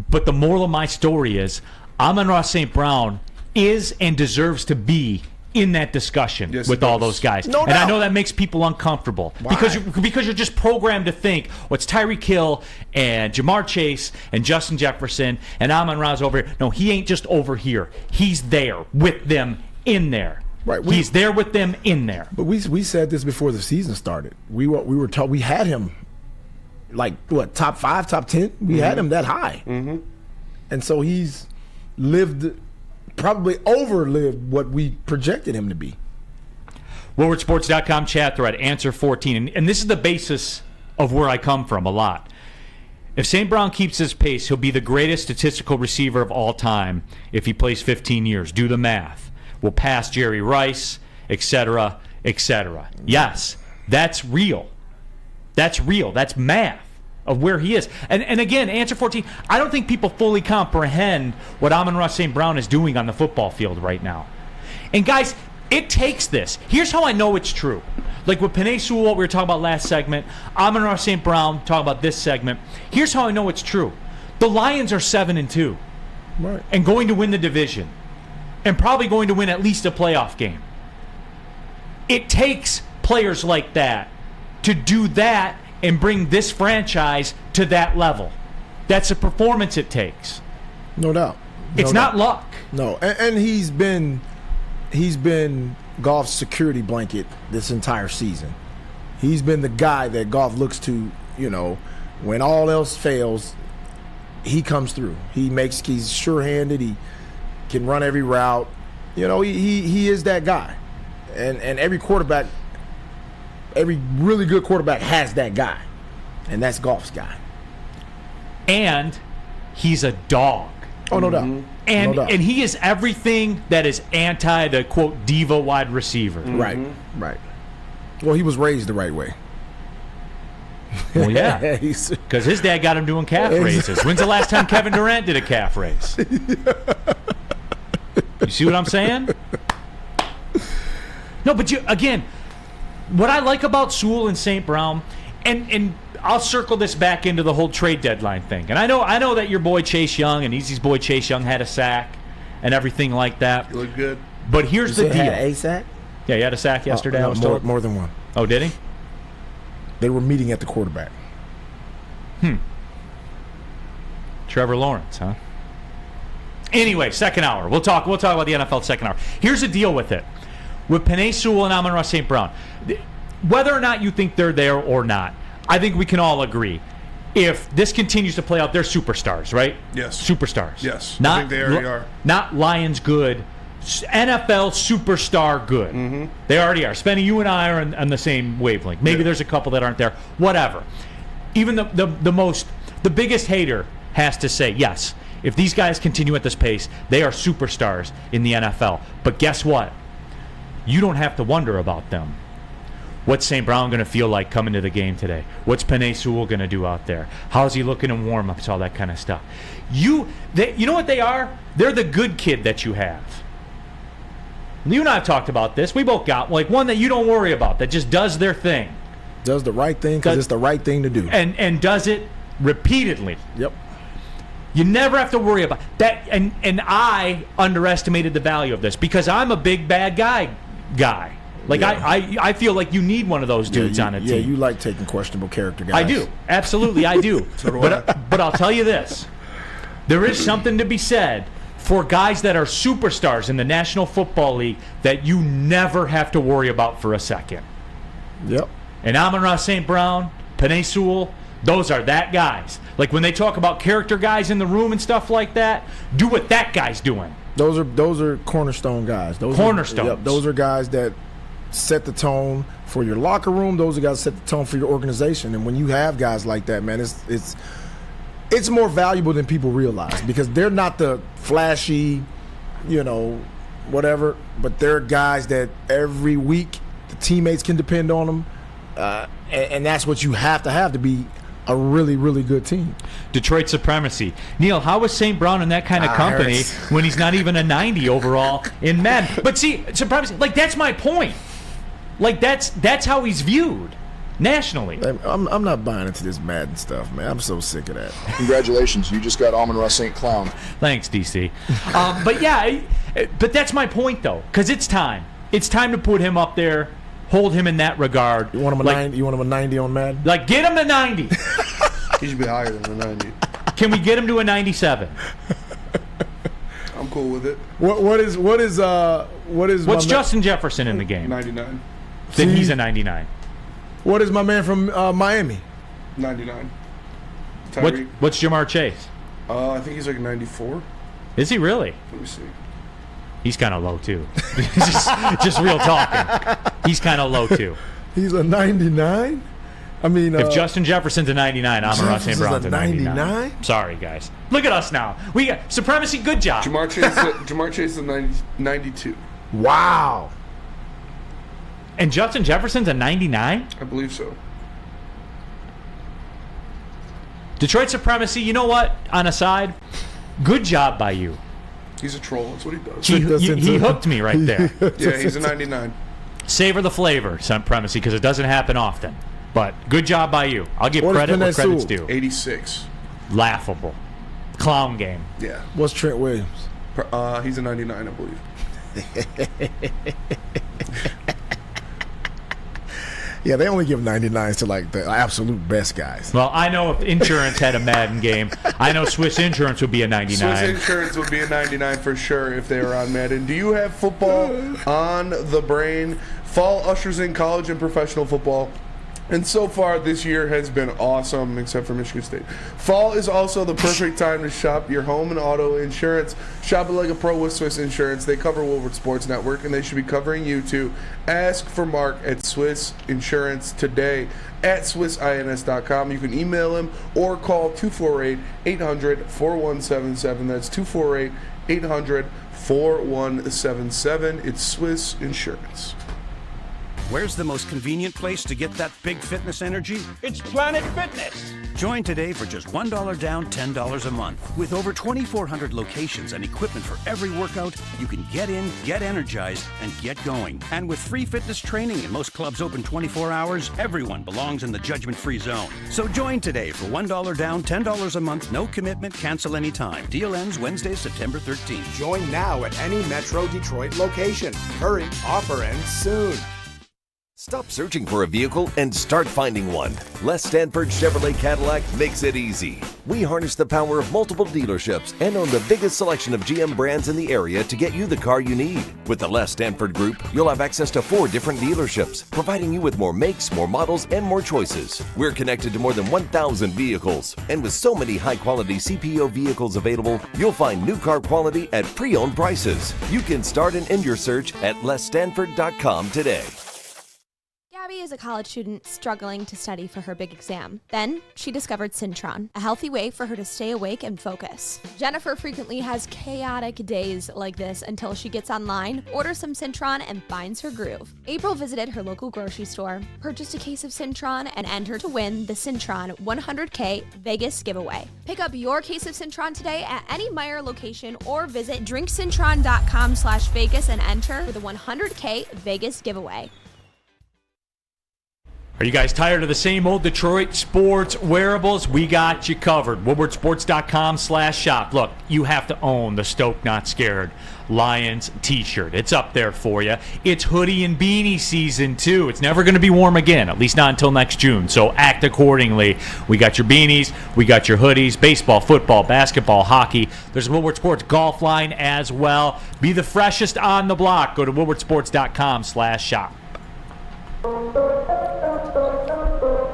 But the moral of my story is Amon-Ra St. Brown is and deserves to be in that discussion with all those guys. No and doubt. I know that makes people uncomfortable. Why? Because you're just programmed to think, it's Tyreek Hill and Jamar Chase and Justin Jefferson and Amon-Ra's over here. No, he ain't just over here. He's there with them in there. Right. He's there with them in there. But we said this before the season started. We were told we had him like top 5, top 10. We had him that high, and so he's probably overlived what we projected him to be. WoodwardSports.com chat thread, answer 14. And this is the basis of where I come from a lot. If St. Brown keeps his pace, he'll be the greatest statistical receiver of all time if he plays 15 years. Do the math. We'll pass Jerry Rice, etc., etc. Yes, that's real. That's real. That's math of where he is. And again, answer 14, I don't think people fully comprehend what Amon-Ra St. Brown is doing on the football field right now. And guys, it takes this. Here's how I know it's true. Like with Penei Sewell, what we were talking about last segment, Amon-Ra St. Brown, talking about this segment. Here's how I know it's true. The Lions are 7-2. Right. And going to win the division. And probably going to win at least a playoff game. It takes players like that to do that and bring this franchise to that level. That's a performance it takes. No doubt. It's not luck. No, and he's been Goff's security blanket this entire season. He's been the guy that Goff looks to, when all else fails. he comes through. He's sure-handed. He can run every route. You know, he is that guy. And every quarterback, every really good quarterback has that guy. And that's Goff's guy. And he's a dog. Oh, no doubt. And No doubt. and he is everything that is anti the, quote, diva wide receiver. Right. Well, he was raised the right way. Well, yeah, because his dad got him doing calf raises. When's the last time Kevin Durant did a calf raise? You see what I'm saying? No, but again, what I like about Sewell and St. Brown, and I'll circle this back into the whole trade deadline thing. And I know that your boy Chase Young and Easy's boy Chase Young had a sack and everything like that. You look good. But here's the deal. Had a sack? Yeah, he had a sack yesterday. No, I was told. more than one. Oh, did he? They were meeting at the quarterback. Trevor Lawrence, huh? Anyway, second hour. We'll talk about the NFL second hour. Here's the deal with it. With Penei Sewell and Amon-Ra St. Brown, whether or not you think they're there or not, I think we can all agree. If this continues to play out, they're superstars, right? Yes. Superstars. Yes. Not, I think they already are. Not Lions good. NFL superstar good. Mm-hmm. They already are. Spenny, you and I are on the same wavelength. Maybe there's a couple that aren't there. Whatever. Even the biggest hater has to say, yes, if these guys continue at this pace, they are superstars in the NFL. But guess what? You don't have to wonder about them. What's St. Brown going to feel like coming to the game today? What's Penei Sewell going to do out there? How's he looking in warm-ups, all that kind of stuff? You know what they are? They're the good kid that you have. You and I have talked about this. We both got like one that you don't worry about, that just does their thing. Does the right thing because it's the right thing to do. And does it repeatedly. Yep. You never have to worry about that. And I underestimated the value of this because I'm a big bad guy. Like, yeah. I feel like you need one of those dudes on a team. Yeah, you like taking questionable character guys. I do. Absolutely, I do. So do but I'll tell you this. There is something to be said for guys that are superstars in the National Football League that you never have to worry about for a second. Yep. And Amon-Ra St. Brown, Penei Sewell, those are that guys. Like when they talk about character guys in the room and stuff like that, do what that guy's doing. Those are cornerstone guys. Cornerstones. Those are guys that set the tone for your locker room. Those are guys that set the tone for your organization. And when you have guys like that, man, it's more valuable than people realize because they're not the flashy, whatever, but they're guys that every week the teammates can depend on them. And that's what you have to be a really, really good team. Detroit supremacy. Neal, how is St. Brown in that kind of company when he's not even a 90 overall in Madden? But see, supremacy, like that's my point. Like that's how he's viewed nationally. I'm not buying into this Madden stuff, man. I'm so sick of that. Congratulations, you just got Amon-Ra St. Clown. Thanks, DC. But yeah, but that's my point though, because it's time. It's time to put him up there. Hold him in that regard. You want him a 90? You want him a 90 on Madden? Like, get him to 90. He should be higher than a 90. Can we get him to a 97? I'm cool with it. What's Justin Jefferson in the game? 99. Then he's a 99. What is my man from Miami? 99. What's Jamar Chase? I think he's like 94. Is he really? Let me see. He's kind of low too. just real talking. He's kind of low too. He's a 99. I mean, if Justin Jefferson's a 99, Amon-Ra St. Brown's a 99. Sorry, guys. Look at us now. We got supremacy. Good job. Jamar Chase is 92. Wow. And Justin Jefferson's a 99? I believe so. Detroit supremacy. You know what? On a side, good job by you. He's a troll. That's what he does. He hooked me right there. Yeah, he's a 99. Savor the flavor, supremacy, because it doesn't happen often. But good job by you. I'll give credit where credit's due. 86. Laughable. Clown game. Yeah. What's Trent Williams? He's a 99, I believe. Yeah, they only give 99s to like the absolute best guys. Well, I know if insurance had a Madden game, I know Swiss Insurance would be a 99. Swiss Insurance would be a 99 for sure if they were on Madden. Do you have football on the brain? Fall ushers in college and professional football. And so far, this year has been awesome, except for Michigan State. Fall is also the perfect time to shop your home and auto insurance. Shop it like a pro with Swiss Insurance. They cover Woodward Sports Network, and they should be covering you too. Ask for Mark at Swiss Insurance today at SwissINS.com. You can email him or call 248-800-4177. That's 248-800-4177. It's Swiss Insurance. Where's the most convenient place to get that big fitness energy? It's Planet Fitness. Join today for just $1 down, $10 a month. With over 2,400 locations and equipment for every workout, you can get in, get energized, and get going. And with free fitness training and most clubs open 24 hours, everyone belongs in the judgment-free zone. So join today for $1 down, $10 a month, no commitment, cancel anytime. Deal ends Wednesday, September 13th. Join now at any Metro Detroit location. Hurry, offer ends soon. Stop searching for a vehicle and start finding one. Les Stanford Chevrolet Cadillac makes it easy. We harness the power of multiple dealerships and own the biggest selection of GM brands in the area to get you the car you need. With the Les Stanford Group, you'll have access to 4 different dealerships, providing you with more makes, more models, and more choices. We're connected to more than 1,000 vehicles. And with so many high-quality CPO vehicles available, you'll find new car quality at pre-owned prices. You can start and end your search at lesstanford.com today. Gabby is a college student struggling to study for her big exam. Then she discovered Syntron, a healthy way for her to stay awake and focus. Jennifer frequently has chaotic days like this until she gets online, orders some Syntron, and finds her groove. April visited her local grocery store, purchased a case of Syntron, and entered to win the Syntron 100K Vegas giveaway. Pick up your case of Syntron today at any Meijer location or visit drinksyntron.com/Vegas and enter for the 100K Vegas giveaway. Are you guys tired of the same old Detroit sports wearables? We got you covered. WoodwardSports.com/shop. Look, you have to own the Stoke Not Scared Lions t-shirt. It's up there for you. It's hoodie and beanie season, too. It's never going to be warm again, at least not until next June. So act accordingly. We got your beanies. We got your hoodies. Baseball, football, basketball, hockey. There's a Woodward Sports golf line as well. Be the freshest on the block. Go to WoodwardSports.com/shop.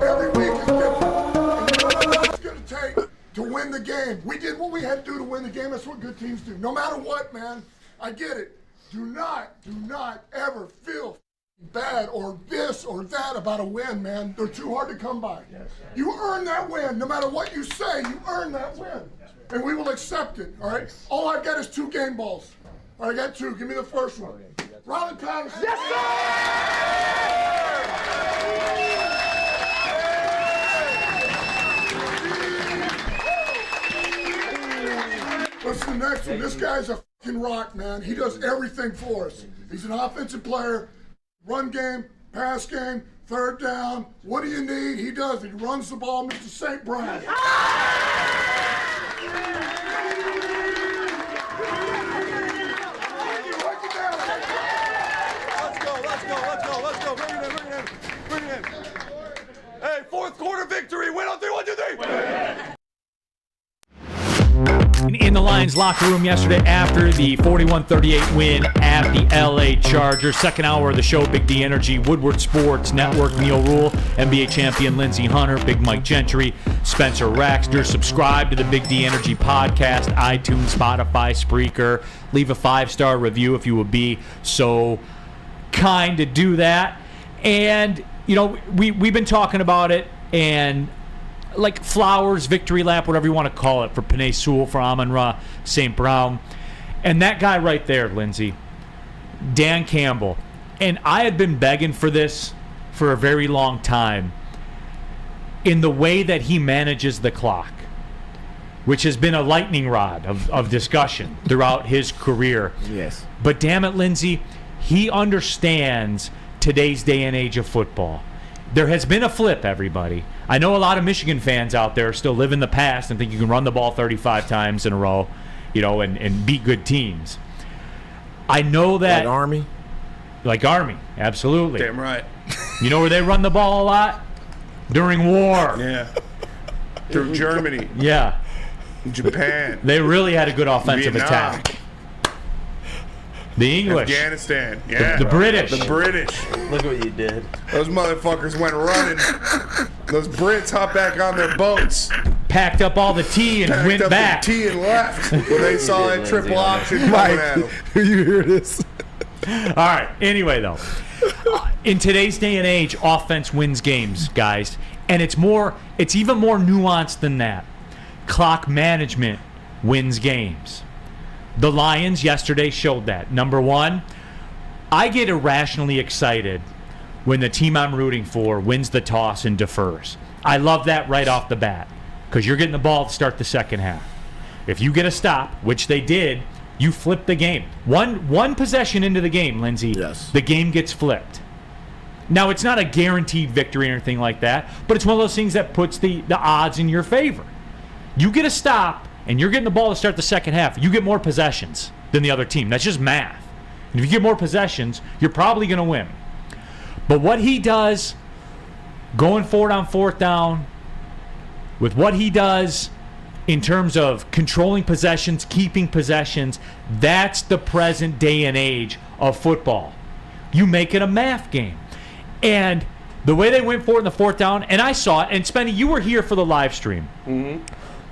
Every week is different. And you know what it's going to take to win the game. We did what we had to do to win the game. That's what good teams do. No matter what, man, I get it. Do not ever feel bad or this or that about a win, man. They're too hard to come by. You earn that win. No matter what you say, you earn that win. And we will accept it, all right? All I've got is 2 game balls. All right, I got 2. Give me the first one. Riley Patterson. Yes, What's the next one? This guy's a fucking rock, man. He does everything for us. He's an offensive player, run game, pass game, third down. What do you need? He does it. He runs the ball, Mr. St. Brian. Let's go. Bring it in. Hey, 4th quarter victory. Win on 3, 1, 2, 3. In the Lions locker room yesterday after the 41-38 win at the LA Chargers. Second hour of the show, Big D Energy, Woodward Sports Network, Neal Ruhl, NBA champion Lindsey Hunter, Big Mike Gentry, Spencer Raxter. Subscribe to the Big D Energy podcast, iTunes, Spotify, Spreaker. Leave a 5-star review if you would be so kind to do that. And, you know, we've been talking about it, and like Flowers, victory lap, whatever you want to call it, for Penei Sewell, for Amon-Ra St. Brown. And that guy right there, Lindsey, Dan Campbell. And I had been begging for this for a very long time, in the way that he manages the clock, which has been a lightning rod of discussion throughout his career. Yes. But damn it, Lindsey, he understands today's day and age of football. There has been a flip, everybody. I know a lot of Michigan fans out there still live in the past and think you can run the ball 35 times in a row, you know, and beat good teams. I know that. Like Army? Like Army, absolutely. Damn right. You know where they run the ball a lot? During war. Yeah. Through Germany. Yeah. Japan. They really had a good offensive Vietnam. attack. The English. Afghanistan. Yeah. The British. The British. Look what you did. Those motherfuckers went running. Those Brits hopped back on their boats. Packed up all the tea and went back. The tea and left when they saw that triple option coming at them. You hear this? All right. Anyway, though, in today's day and age, offense wins games, guys, and it's even more nuanced than that. Clock management wins games. The Lions yesterday showed that. Number one, I get irrationally excited when the team I'm rooting for wins the toss and defers. I love that right off the bat because you're getting the ball to start the second half. If you get a stop, which they did, you flip the game. One possession into the game, Lindsey, the game gets flipped. Now, it's not a guaranteed victory or anything like that, but it's one of those things that puts the odds in your favor. You get a stop, and you're getting the ball to start the second half, you get more possessions than the other team. That's just math. And if you get more possessions, you're probably going to win. But what he does going forward on fourth down, with what he does in terms of controlling possessions, keeping possessions, that's the present day and age of football. You make it a math game. And the way they went for it in the fourth down, and I saw it, and Spenny, you were here for the live stream. Mm-hmm.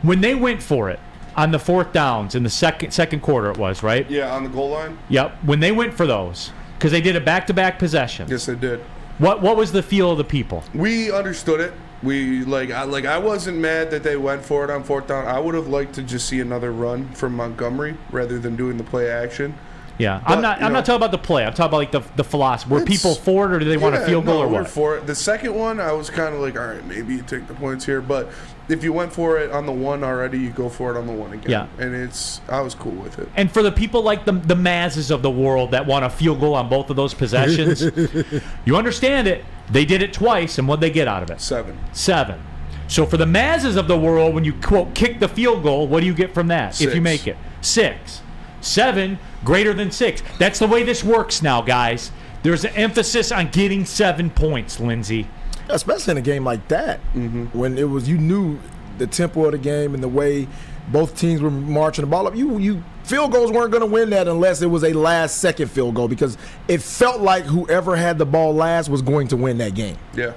When they went for it on the fourth downs in the second quarter, it was, right? Yeah, on the goal line? Yep. When they went for those, because they did a back-to-back possession. Yes, they did. What was the feel of the people? We understood it. I wasn't mad that they went for it on fourth down. I would have liked to just see another run from Montgomery rather than doing the play action. Yeah, but, I'm not talking about the play. I'm talking about the philosophy. Were people for it, or do they want a field goal, or what? We're for it. The second one, I was kind of like, all right, maybe you take the points here, but if you went for it on the one already, you go for it on the one again. Yeah, and I was cool with it. And for the people like the Mazes of the world that want a field goal on both of those possessions, you understand it. They did it twice, and what'd they get out of it? 7. So for the Mazes of the world, when you quote kick the field goal, what do you get from that? 6. If you make it 6, 7 greater than 6. That's the way this works now, guys. There's an emphasis on getting 7 points, Lindsey. Especially in a game like that, when it was, you knew the tempo of the game and the way both teams were marching the ball up. You field goals weren't going to win that unless it was a last-second field goal, because it felt like whoever had the ball last was going to win that game. Yeah,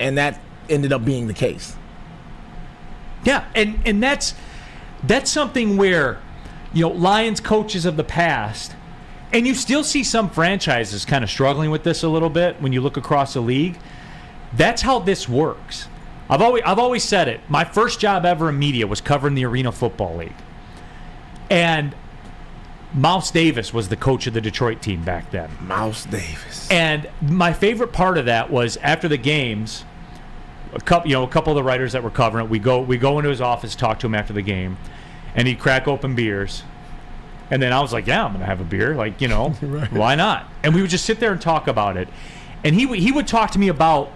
and that ended up being the case. Yeah, and that's something where, Lions coaches of the past, and you still see some franchises kind of struggling with this a little bit when you look across the league. That's how this works. I've always said it. My first job ever in media was covering the Arena Football League. And Mouse Davis was the coach of the Detroit team back then. Mouse Davis. And my favorite part of that was after the games, a couple of the writers that were covering it, we go into his office, talk to him after the game, and he'd crack open beers. And then I was like, yeah, I'm going to have a beer. Like, right. Why not? And we would just sit there and talk about it. And he would talk to me about,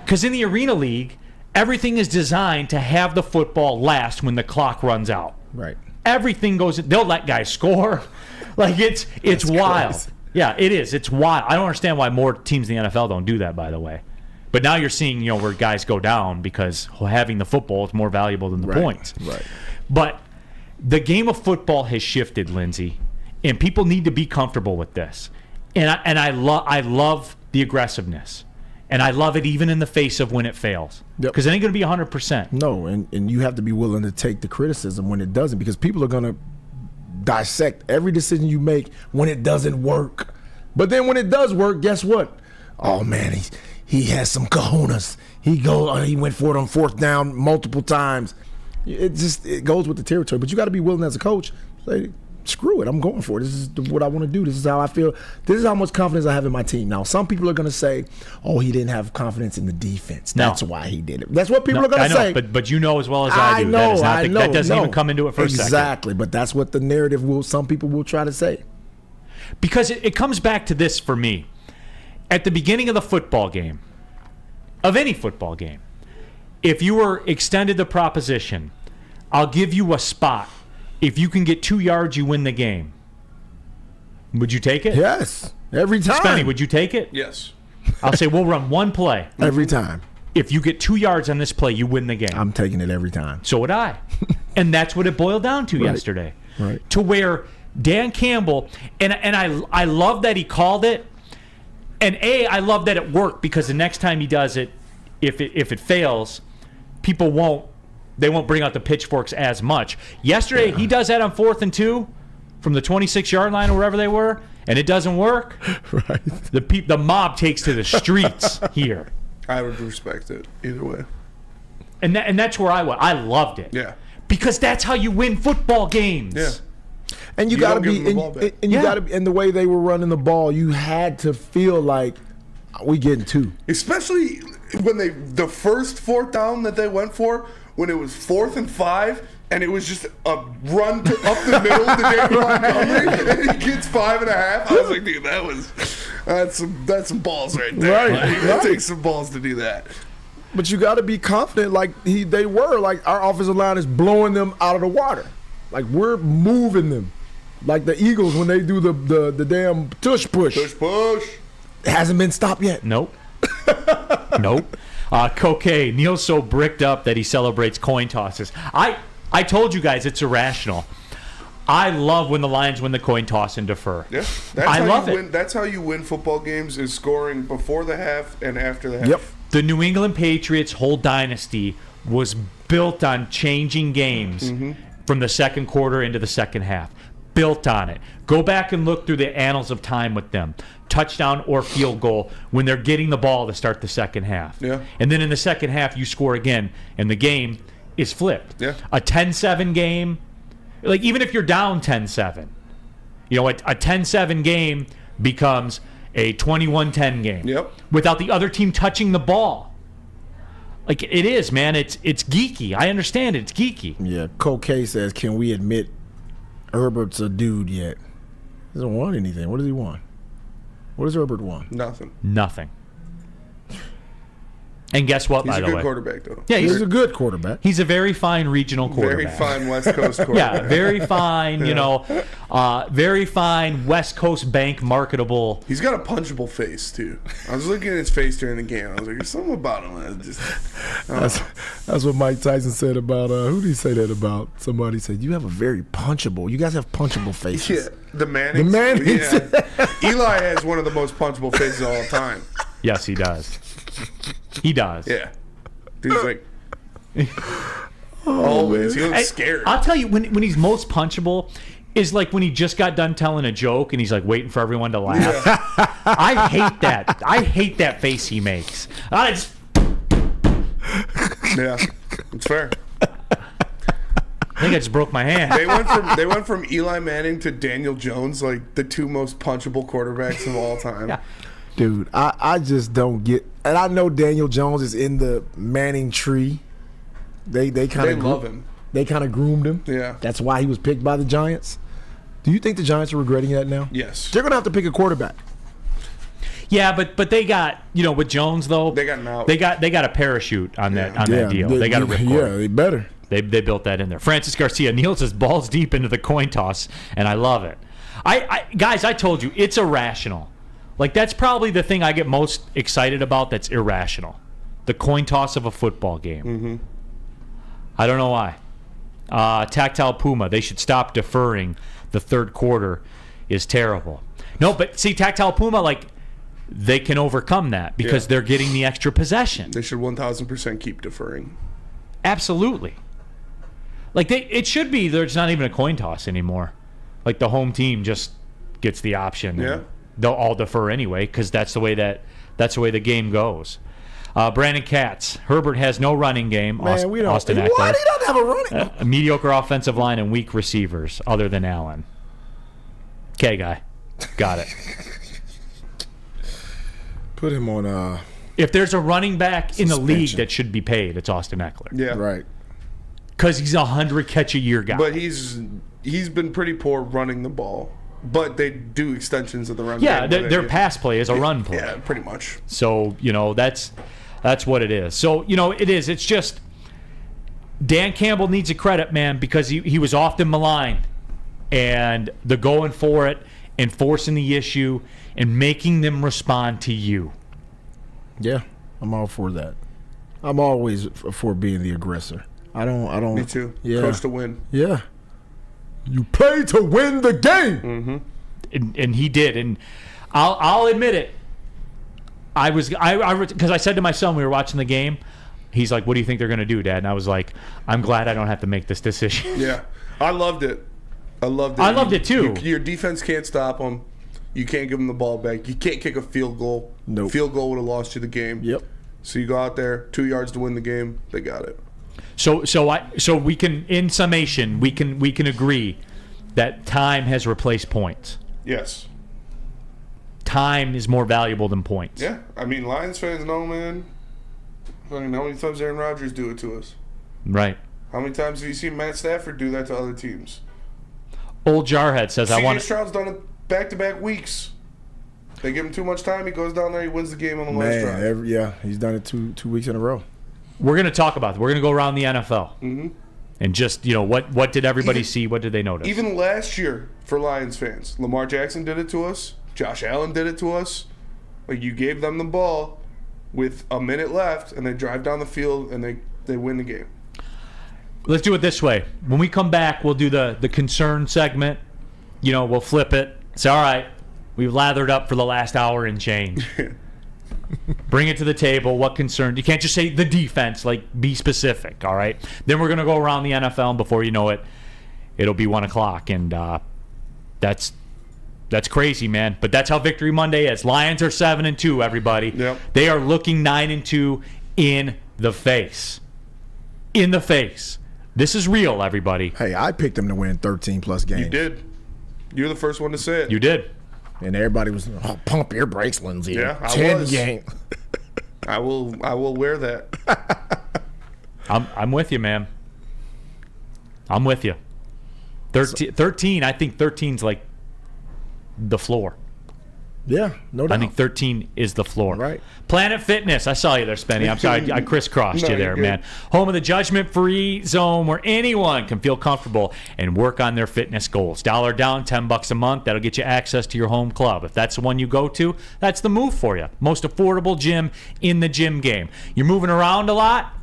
because in the Arena League, everything is designed to have the football last when the clock runs out. Right. Everything goes. They'll let guys score. Like it's wild. Crazy. Yeah, it is. It's wild. I don't understand why more teams in the NFL don't do that, by the way. But now you're seeing, where guys go down because having the football is more valuable than the points. Right. But the game of football has shifted, Lindsey, and people need to be comfortable with this. And I love the aggressiveness. And I love it even in the face of when it fails. Because it ain't going to be 100%. No, and you have to be willing to take the criticism when it doesn't, because people are going to dissect every decision you make when it doesn't work. But then when it does work, guess what? Oh, man, he has some cojones. He went for it on fourth down multiple times. It goes with the territory. But you got to be willing as a coach. Say, screw it, I'm going for it. This is what I want to do. This is how I feel. This is how much confidence I have in my team. Now, some people are going to say, oh, he didn't have confidence in the defense. That's why he did it. That's what people are going to say. But you know as well as I do. That doesn't even come into it for a second. Exactly, but that's what the narrative some people will try to say. Because it comes back to this for me. At the beginning of the football game, of any football game, if you were extended the proposition, I'll give you a spot. If you can get 2 yards, you win the game. Would you take it? Yes, every time. Spenny, would you take it? Yes. I'll say we'll run one play. Every time. If you get 2 yards on this play, you win the game. I'm taking it every time. So would I. And that's what it boiled down to yesterday. Right. To where Dan Campbell, and I love that he called it, and I love that it worked, because the next time he does it, if it fails, people won't bring out the pitchforks as much. Yesterday, he does that on 4th and 2 from the 26-yard line or wherever they were, and it doesn't work. Right. The mob takes to the streets here. I would respect it either way. And that's where I loved it. Yeah. Because that's how you win football games. Yeah. And you got to be, and the way they were running the ball, you had to feel like we getting 2. Especially when the first 4th down that they went for, when it was 4th and 5, and it was just a run up the middle to David Montgomery, and he gets 5.5. I was like, dude, that's some balls right there. Right. It takes some balls to do that. But you got to be confident, like they were. Like, our offensive line is blowing them out of the water. Like, we're moving them. Like the Eagles when they do the damn tush push. Tush push. It hasn't been stopped yet. Nope. Nope. Cocaine. Neal's so bricked up that he celebrates coin tosses. I told you guys it's irrational. I love when the Lions win the coin toss and defer. Yeah, I love it. That's how you win football games, is scoring before the half and after the half. Yep. The New England Patriots' whole dynasty was built on changing games from the second quarter into the second half. Built on it. Go back and look through the annals of time with them. Touchdown or field goal when they're getting the ball to start the second half. Yeah. And then in the second half, you score again, and the game is flipped. Yeah. A 10-7 game, like even if you're down 10-7, a 10-7 game becomes a 21-10 game. Yep. Without the other team touching the ball. Like, it is, man. It's geeky. I understand it. It's geeky. Yeah. Cocaine says, can we admit Herbert's a dude yet? He doesn't want anything. What does he want? What does Herbert want? Nothing. And guess what, He's by the a good way? quarterback, though. Yeah, he's a good quarterback. He's a very fine regional quarterback. Very fine West Coast quarterback. Yeah, very fine, very fine West Coast bank marketable. He's got a punchable face, too. I was looking at his face during the game. I was like, there's something about him. That's what Mike Tyson said about, who did he say that about? Somebody said, you have a very punchable, you guys have punchable faces. Yeah, the Mannings. Yeah. Eli has one of the most punchable faces of all time. Yes, he does. He does. Yeah. Dude's like, always. He looks scared. I'll tell you, when he's most punchable is like when he just got done telling a joke and he's like waiting for everyone to laugh. Yeah. I hate that. I hate that face he makes. Yeah, it's fair. I think I just broke my hand. They went from Eli Manning to Daniel Jones, like the 2 most punchable quarterbacks of all time. Yeah. Dude, I just don't get, and I know Daniel Jones is in the Manning tree. They kind of love him. They kind of groomed him. Yeah. That's why he was picked by the Giants. Do you think the Giants are regretting that now? Yes. They're going to have to pick a quarterback. Yeah, but they got, with Jones though. They got an out. They got a parachute on that deal. They got a ripcord. Yeah, they better. They built that in there. Francis Garcia, Neal says balls deep into the coin toss, and I love it. Guys, I told you it's irrational. Like, that's probably the thing I get most excited about that's irrational. The coin toss of a football game. Mm-hmm. I don't know why. Tactile Puma, they should stop deferring. The third quarter is terrible. No, but see, Tactile Puma, like, they can overcome that because they're getting the extra possession. They should 1,000% keep deferring. Absolutely. Like, it should be there's not even a coin toss anymore. Like, the home team just gets the option. Yeah. They'll all defer anyway because that's the way the game goes. Brandon Katz, Herbert has no running game. Man, we don't. Austin Why Eckler. he doesn't have a running? A mediocre offensive line and weak receivers other than Allen. Okay, guy. Got it. Put him on. If there's a running back suspension in the league that should be paid, it's Austin Eckler. Yeah. Right. Because he's a 100-catch-a-year guy. But he's been pretty poor running the ball. But they do extensions of the run. Yeah, their pass play is a run play. Yeah, pretty much. So, that's what it is. So, it is. It's just Dan Campbell needs a credit, man, because he was often maligned. And the going for it and forcing the issue and making them respond to you. Yeah, I'm all for that. I'm always for being the aggressor. I don't. Me too. Yeah. Coach to win. Yeah. You play to win the game. Mm-hmm. And he did. And I'll admit it. Because I said to my son, we were watching the game, he's like, what do you think they're going to do, Dad? And I was like, I'm glad I don't have to make this decision. Yeah. I loved it. I loved it too. Your defense can't stop them. You can't give them the ball back. You can't kick a field goal. Nope. Field goal would have lost you the game. Yep. So you go out there, 2 yards to win the game. They got it. So we can, in summation, we can agree that time has replaced points. Yes. Time is more valuable than points. Yeah. I mean, Lions fans know, man. I mean, how many times Aaron Rodgers do it to us? Right. How many times have you seen Matt Stafford do that to other teams? Old Jarhead says, I want. Stroud's done it back-to-back weeks. They give him too much time. He goes down there. He wins the game on the last drive. He's done it two weeks in a row. We're going to talk about it. We're going to go around the NFL. Mm-hmm. And just, what did everybody see? What did they notice? Even last year for Lions fans, Lamar Jackson did it to us. Josh Allen did it to us. Like, you gave them the ball with a minute left, and they drive down the field, and they win the game. Let's do it this way. When we come back, we'll do the concern segment. We'll flip it. It's all right. We've lathered up for the last hour and change. Bring it to the table. What concern? You can't just say the defense. Like, be specific, all right? Then we're going to go around the NFL, and before you know it, it'll be 1 o'clock. And that's crazy, man. But that's how Victory Monday is. Lions are 7-2, everybody. Yep. They are looking 9-2 in the face. In the face. This is real, everybody. Hey, I picked them to win 13-plus games. You did. You're the first one to say it. You did. And everybody was, pump your brakes, Lindsey. Yeah, I 10 was. game. I will wear that. I'm with you, man. I'm with you. 13, I think 13's like the floor. Yeah, no doubt. I think 13 is the floor. Right. Planet Fitness. I saw you there, Spenny. I'm sorry. I crisscrossed No, you there, you're good. man. Home of the judgment-free zone where anyone can feel comfortable and work on their fitness goals. $1 down, $10 a month. That'll get you access to your home club. If that's the one you go to, that's the move for you. Most affordable gym in the gym game. You're moving around a lot?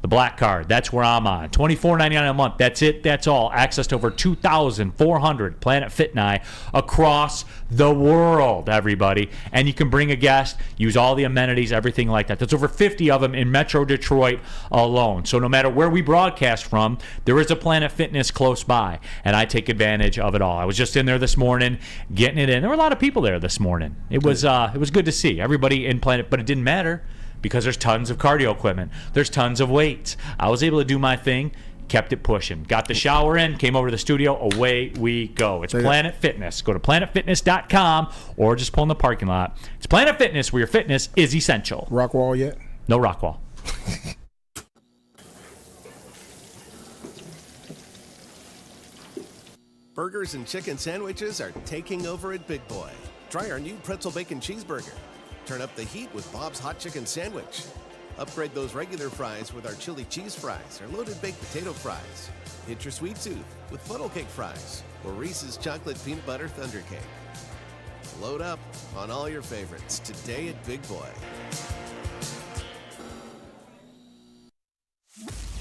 The Black Card. That's where I'm on. $24.99 a month. That's it. That's all. Access to over 2,400 Planet Fitni across the world, everybody. And you can bring a guest, use all the amenities, everything like that. There's over 50 of them in Metro Detroit alone. So no matter where we broadcast from, there is a Planet Fitness close by, and I take advantage of it all. I was just in there this morning getting it in. There were a lot of people there this morning. It was good to see everybody in Planet, but it didn't matter, because there's tons of cardio equipment. There's tons of weights. I was able to do my thing, kept it pushing. Got the shower in, came over to the studio, away we go. It's Planet Fitness. Go to planetfitness.com or just pull in the parking lot. It's Planet Fitness, where your fitness is essential. Rockwall yet? No Rockwall. Burgers and chicken sandwiches are taking over at Big Boy. Try our new pretzel bacon cheeseburger. Turn up the heat with Bob's Hot Chicken Sandwich. Upgrade those regular fries with our chili cheese fries or loaded baked potato fries. Hit your sweet tooth with funnel cake fries or Reese's chocolate peanut butter thunder cake. Load up on all your favorites today at Big Boy.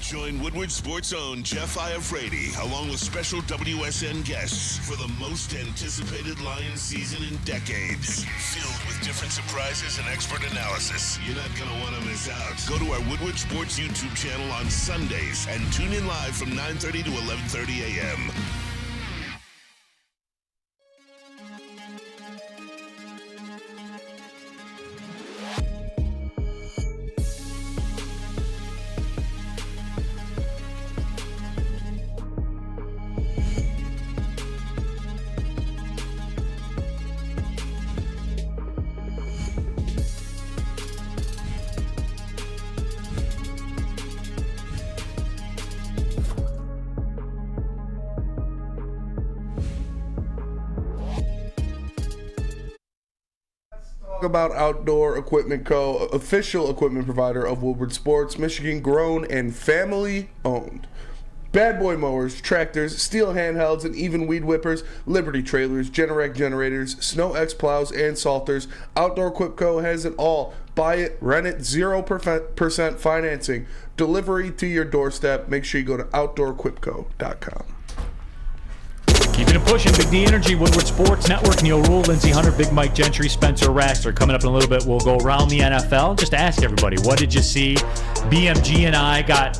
Join Woodward Sports' own Jeff Iafrate along with special WSN guests for the most anticipated Lions season in decades. Filled with different surprises and expert analysis. You're not going to want to miss out. Go to our Woodward Sports YouTube channel on Sundays and tune in live from 9:30 to 11:30 a.m. About Outdoor Equipment Co., official equipment provider of Woodward Sports, Michigan grown and family owned. Bad boy mowers, tractors, steel handhelds, and even weed whippers, Liberty trailers, Generac generators, Snow X plows, and salters. Outdoor Equip Co. has it all. Buy it, rent it, 0% financing. Delivery to your doorstep. Make sure you go to outdoorequipco.com. pushing. Big D Energy, Woodward Sports Network, Neal, Ruhl, Lindsey, Hunter, Big Mike Gentry, Spencer Raster. Coming up in a little bit, we'll go around the NFL. Just to ask everybody, what did you see? BMG and I got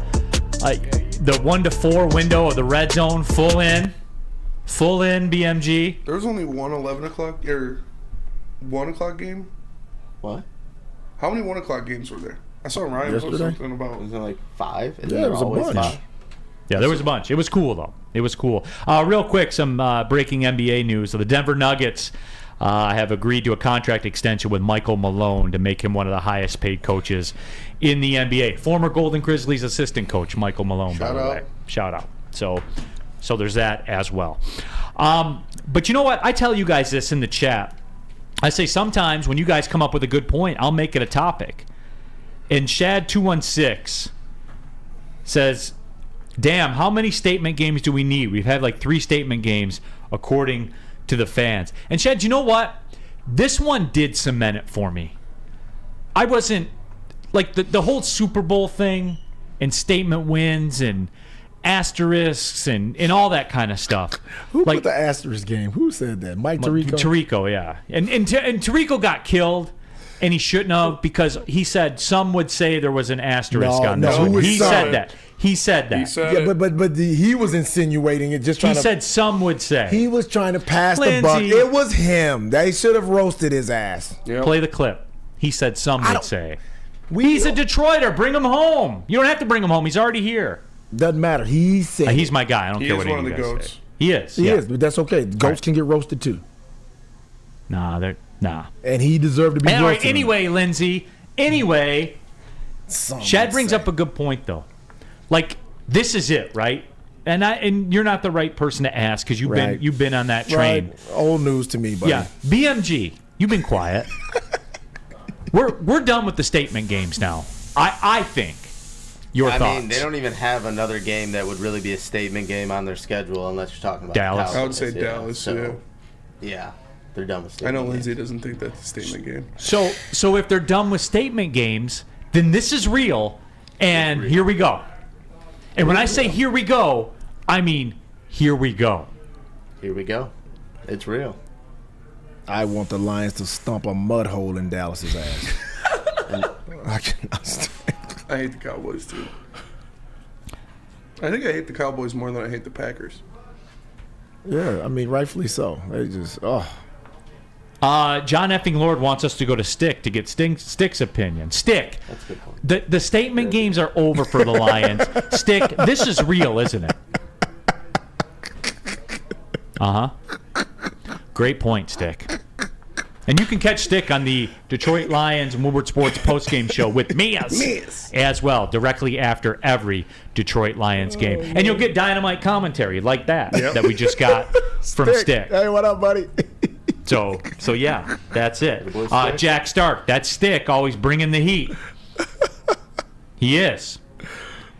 the 1 to 4 window of the red zone full in. Full in, BMG. There was only one 11 o'clock or 1 o'clock game. What? How many 1 o'clock games were there? I saw Ryan post something about. Was it like 5? Yeah, there was a bunch. 5? Yeah, there was a bunch. It was cool, though. It was cool. Real quick, some breaking NBA news. So the Denver Nuggets have agreed to a contract extension with Michael Malone to make him one of the highest paid coaches in the NBA. Former Golden Grizzlies assistant coach, Michael Malone, by the way. Shout out. So there's that as well. But you know what? I tell you guys this in the chat. I say sometimes when you guys come up with a good point, I'll make it a topic. And Shad216 says, damn, how many statement games do we need? We've had like 3 statement games according to the fans. And Shad, you know what? This one did cement it for me. I wasn't like the whole Super Bowl thing and statement wins and asterisks and all that kind of stuff. Who put the asterisk game? Who said that? Mike Tirico? Tirico, yeah. And Tirico got killed, and he shouldn't have, because he said some would say there was an asterisk on this one. He said that. He said that. But he was insinuating it. He said some would say. He was trying to pass the buck. It was him. They should have roasted his ass. Yep. Play the clip. He said some would say. He's a Detroiter. Bring him home. You don't have to bring him home. He's already here. Doesn't matter. He said he's my guy. I don't care what any of you guys say. He is. He is, but that's okay. Goats can get roasted too. Nah. And he deserved to be roasted. All right, anyway, Lindsey. Anyway, Shad brings up a good point, though. Like, this is it, right? And you're not the right person to ask because you've been on that train. Right. Old news to me, buddy. Yeah. BMG, you've been quiet. We're done with the statement games now. I think. Your thoughts? I mean, they don't even have another game that would really be a statement game on their schedule unless you're talking about Dallas. Cowboys, I would say Dallas, so, yeah. They're done with statement I know games. Lindsey doesn't think that's a statement game. So if they're done with statement games, then this is real, and here we go. And when I say here we go, I mean here we go. Here we go. It's real. I want the Lions to stomp a mud hole in Dallas's ass. I cannot stand. I hate the Cowboys, too. I think I hate the Cowboys more than I hate the Packers. Yeah, I mean, rightfully so. They just, John effing Lord wants us to go to Stick to get Stick's opinion. Stick. That's a good point. The statement games are over for the Lions. Stick, this is real, isn't it? Great point, Stick. And you can catch Stick on the Detroit Lions and Woodward Sports postgame show with Mias as well, directly after every Detroit Lions game. And you'll get dynamite commentary like that that we just got from Stick. Hey, what up, buddy? So yeah, that's it. Jack Stark, that's Stick, always bringing the heat. He is.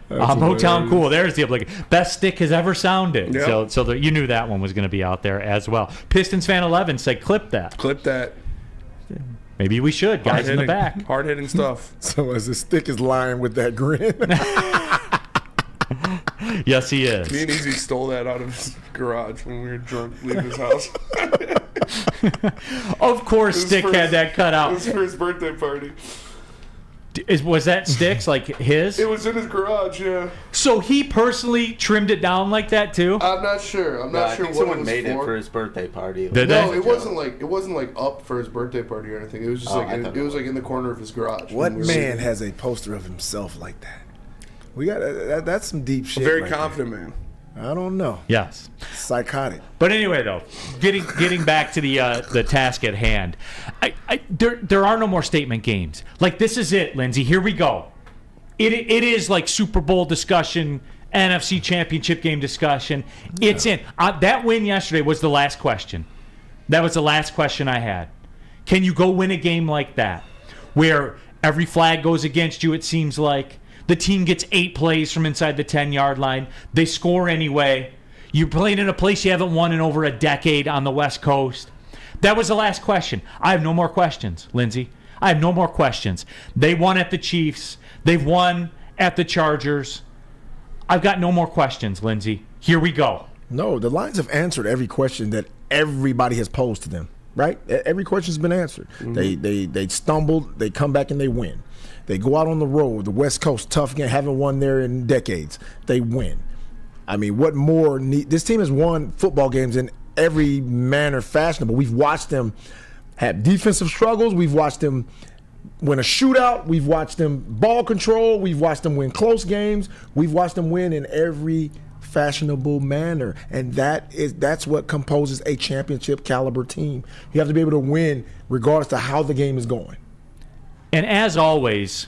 Motown Cool. There's the obligation. Best Stick has ever sounded. Yep. So you knew that one was going to be out there as well. Pistons fan 11 said, "Clip that." Clip that. Maybe we should, guys in the back. Hard hitting stuff. So as the Stick is lying with that grin. Yes, he is. Me and Easy stole that out of his garage when we were drunk leaving his house. Of course, Stick had that cut out. It was for his birthday party. Was that Stick's, like his? It was in his garage, yeah. So he personally trimmed it down like that too? I'm not sure. I'm not sure I think what someone it was made for. it for his birthday party. No, it wasn't like up for his birthday party or anything. It was just it was like in the corner of his garage. What man has a poster of himself like that? We got that's some deep shit. Very confident man. I don't know. Yes. Psychotic. But anyway, though, getting back to the task at hand, there are no more statement games. Like, this is it, Lindsey. Here we go. It is like Super Bowl discussion, NFC Championship game discussion. It's in. That win yesterday was the last question. That was the last question I had. Can you go win a game like that, where every flag goes against you, it seems like? The team gets 8 plays from inside the 10-yard line. They score anyway. You're playing in a place you haven't won in over a decade on the West Coast. That was the last question. I have no more questions, Lindsey. I have no more questions. They won at the Chiefs. They've won at the Chargers. I've got no more questions, Lindsey. Here we go. No, the Lions have answered every question that everybody has posed to them, right? Every question's been answered. They stumbled, they come back and they win. They go out on the road, the West Coast, tough game, haven't won there in decades. They win. I mean, what more this team has won football games in every manner fashionable. We've watched them have defensive struggles. We've watched them win a shootout. We've watched them ball control. We've watched them win close games. We've watched them win in every fashionable manner. And that's what composes a championship caliber team. You have to be able to win regardless of how the game is going. And as always,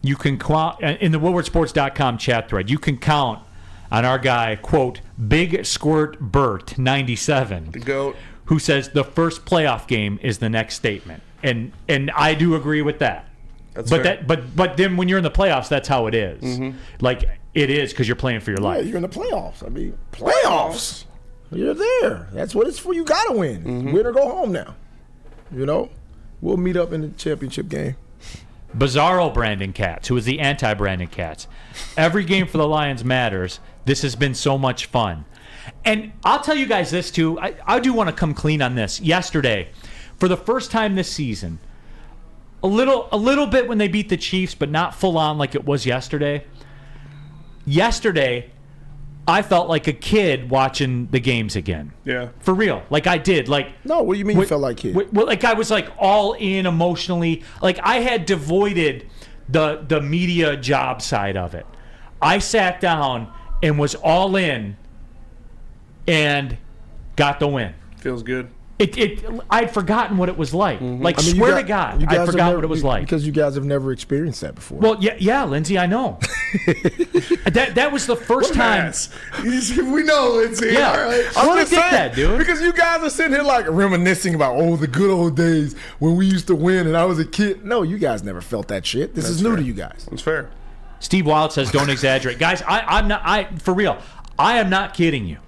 you can count in the WoodwardSports.com chat thread, you can count on our guy, quote, Big Squirt Burt 97, the GOAT, who says the first playoff game is the next statement. And I do agree with that. That's but fair. but then when you're in the playoffs, that's how it is. Like it is because you're playing for your life. Yeah, you're in the playoffs. I mean, playoffs. You're there. That's what it's for. You got to win. Win or go home now. You know, we'll meet up in the championship game. Bizarro Brandon Katz, who is the anti-Brandon Katz. Every game for the Lions matters. This has been so much fun. And I'll tell you guys this, too. I do want to come clean on this. Yesterday, for the first time this season, a little bit when they beat the Chiefs, but not full on like it was yesterday. Yesterday, I felt like a kid watching the games again. Yeah. For real. Like I did. Like no, what do you mean you felt like a kid? Well, like I was like all in emotionally. Like I had devoided the media job side of it. I sat down and was all in and got the win. Feels good. I'd forgotten what it was like. Like, swear to God, I forgot what it was like. Because you guys have never experienced that before. Well, yeah, Lindsey, I know. that was the first time. We know, Lindsey. Yeah. All right. I'm What just a saying, dickhead, dude. Because you guys are sitting here like reminiscing about, the good old days when we used to win and I was a kid. No, you guys never felt that shit. This is new to you guys. That's fair. Steve Wild says, don't exaggerate. Guys, I'm not, for real, I am not kidding you.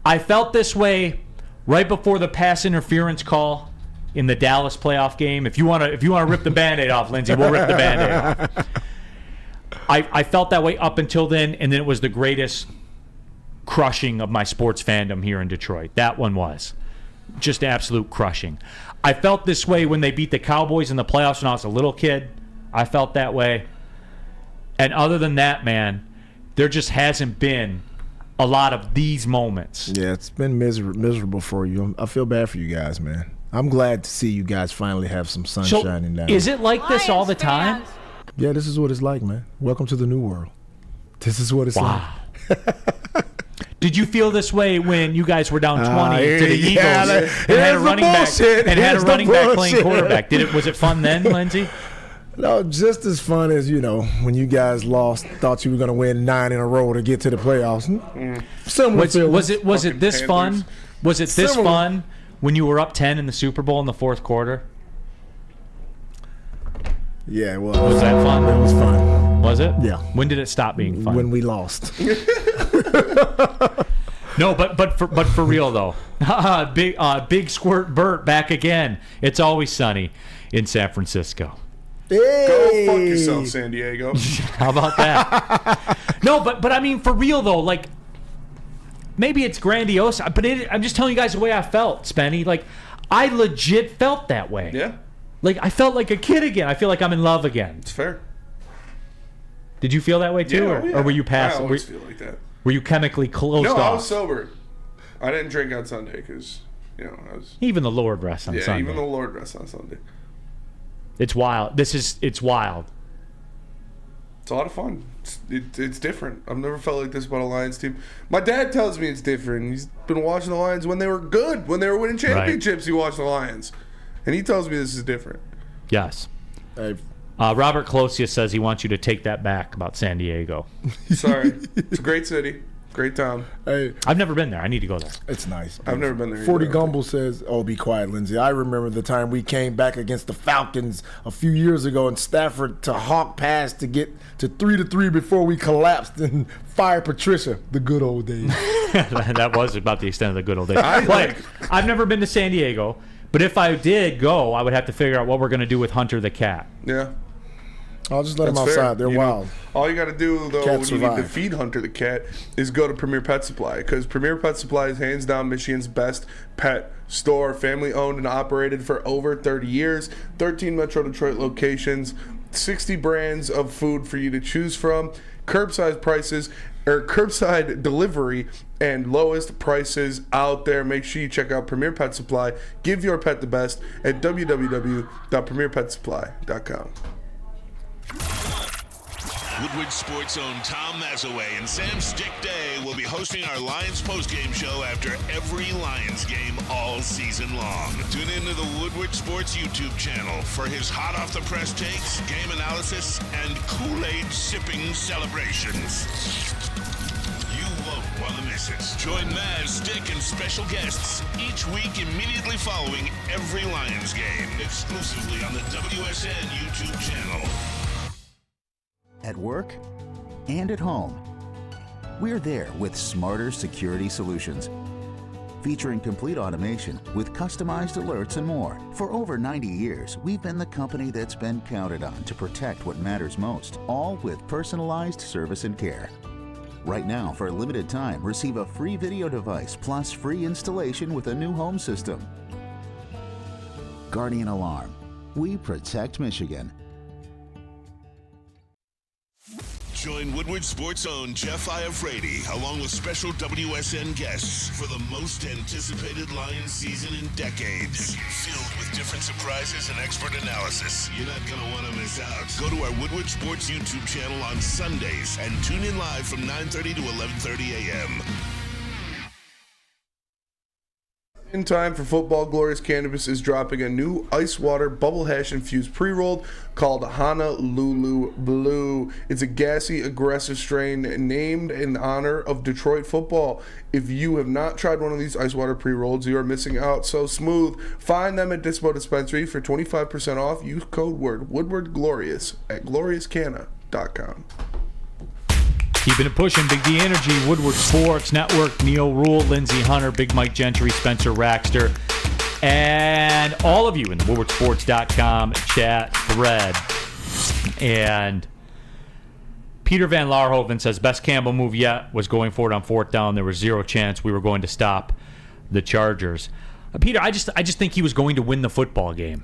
I felt this way right before the pass interference call in the Dallas playoff game. If you want to rip the Band-Aid off, Lindsey, we'll rip the Band-Aid off. I felt that way up until then, and then it was the greatest crushing of my sports fandom here in Detroit. That one was just absolute crushing. I felt this way when they beat the Cowboys in the playoffs when I was a little kid. I felt that way. And other than that, man, there just hasn't been a lot of these moments. Yeah, it's been miserable for you. I feel bad for you guys, man. I'm glad to see you guys finally have some sun shining down. Is it like this all the time? Yeah, this is what it's like, man. Welcome to the new world. This is what it's like. Did you feel this way when you guys were down 20 to the Eagles and had a running back playing quarterback? Was it fun then, Lindsey? No, just as fun as, when you guys lost, thought you were going to win 9 in a row to get to the playoffs. Similar. Was it this fun? Was it this fun when you were up 10 in the Super Bowl in the fourth quarter? Yeah, it was. Was that fun? It was fun. Was it? Yeah. When did it stop being fun? When we lost. No, but for real though, Big Squirt Burt back again. It's always sunny in San Francisco. Hey. Go fuck yourself, San Diego. How about that? No, but I mean, for real though, like maybe it's grandiose, but I'm just telling you guys the way I felt, Spenny. Like I legit felt that way. Yeah. Like I felt like a kid again. I feel like I'm in love again. It's fair. Did you feel that way too, or were you passive? I always feel like that. Were you chemically closed off? No, I was sober. I didn't drink on Sunday because I was. Even the Lord rests on Sunday. Yeah, even the Lord rests on Sunday. It's wild. It's wild. It's a lot of fun. It's different. I've never felt like this about a Lions team. My dad tells me it's different. He's been watching the Lions when they were good. When they were winning championships, He watched the Lions. And he tells me this is different. Yes. Robert Closius says he wants you to take that back about San Diego. Sorry. It's a great city. Great town. Hey, I've never been there. I need to go there. It's nice. I've never been there. 40 Gumble says, be quiet, Lindsey. I remember the time we came back against the Falcons a few years ago in Stafford to hawk pass to get to 3-3 before we collapsed and fired Patricia. The good old days. That was about the extent of the good old days. I've never been to San Diego, but if I did go, I would have to figure out what we're going to do with Hunter the cat. Yeah. I'll just let them That's outside. fair. They're You know, wild. all you got to do, though, Cats when you need to survive. feed Hunter the cat, is go to Premier Pet Supply. Because Premier Pet Supply is hands down Michigan's best pet store. Family owned and operated for over 30 years. 13 Metro Detroit locations. 60 brands of food for you to choose from. Curbside prices, or curbside delivery, and lowest prices out there. Make sure you check out Premier Pet Supply. Give your pet the best at www.premierpetsupply.com. Woodward Sports' own Tom Mazaway and Sam Stick Day will be hosting our Lions postgame show after every Lions game all season long. Tune into the Woodward Sports YouTube channel for his hot-off-the-press takes, game analysis, and Kool-Aid sipping celebrations. You won't want to miss it. Join Maz, Stick, and special guests each week immediately following every Lions game, exclusively on the WSN YouTube channel. At work and at home, we're there with smarter security solutions. Featuring complete automation with customized alerts and more. For over 90 years, we've been the company that's been counted on to protect what matters most, all with personalized service and care. Right now, for a limited time, receive a free video device plus free installation with a new home system. Guardian Alarm. We protect Michigan. Join Woodward Sports' own Jeff Iafrate, along with special WSN guests for the most anticipated Lions season in decades. Filled with different surprises and expert analysis. You're not going to want to miss out. Go to our Woodward Sports YouTube channel on Sundays and tune in live from 9:30 to 11:30 a.m. In time for football, Glorious Cannabis is dropping a new ice water bubble hash infused pre-rolled called Honolulu Blue. It's a gassy, aggressive strain named in honor of Detroit football. If you have not tried one of these ice water pre-rolls, you are missing out. So smooth. Find them at Dispo Dispensary for 25% off. Use code word Woodward Glorious at gloriouscanna.com. Keeping it pushing, Big D Energy, Woodward Sports Network, Neal, Ruhl, Lindsey, Hunter, Big Mike Gentry, Spencer Raxter, and all of you in the WoodwardSports.com chat thread. And Peter Van Laarhoven says, best Campbell move yet was going for it on fourth down. There was zero chance we were going to stop the Chargers. Peter, I just think he was going to win the football game.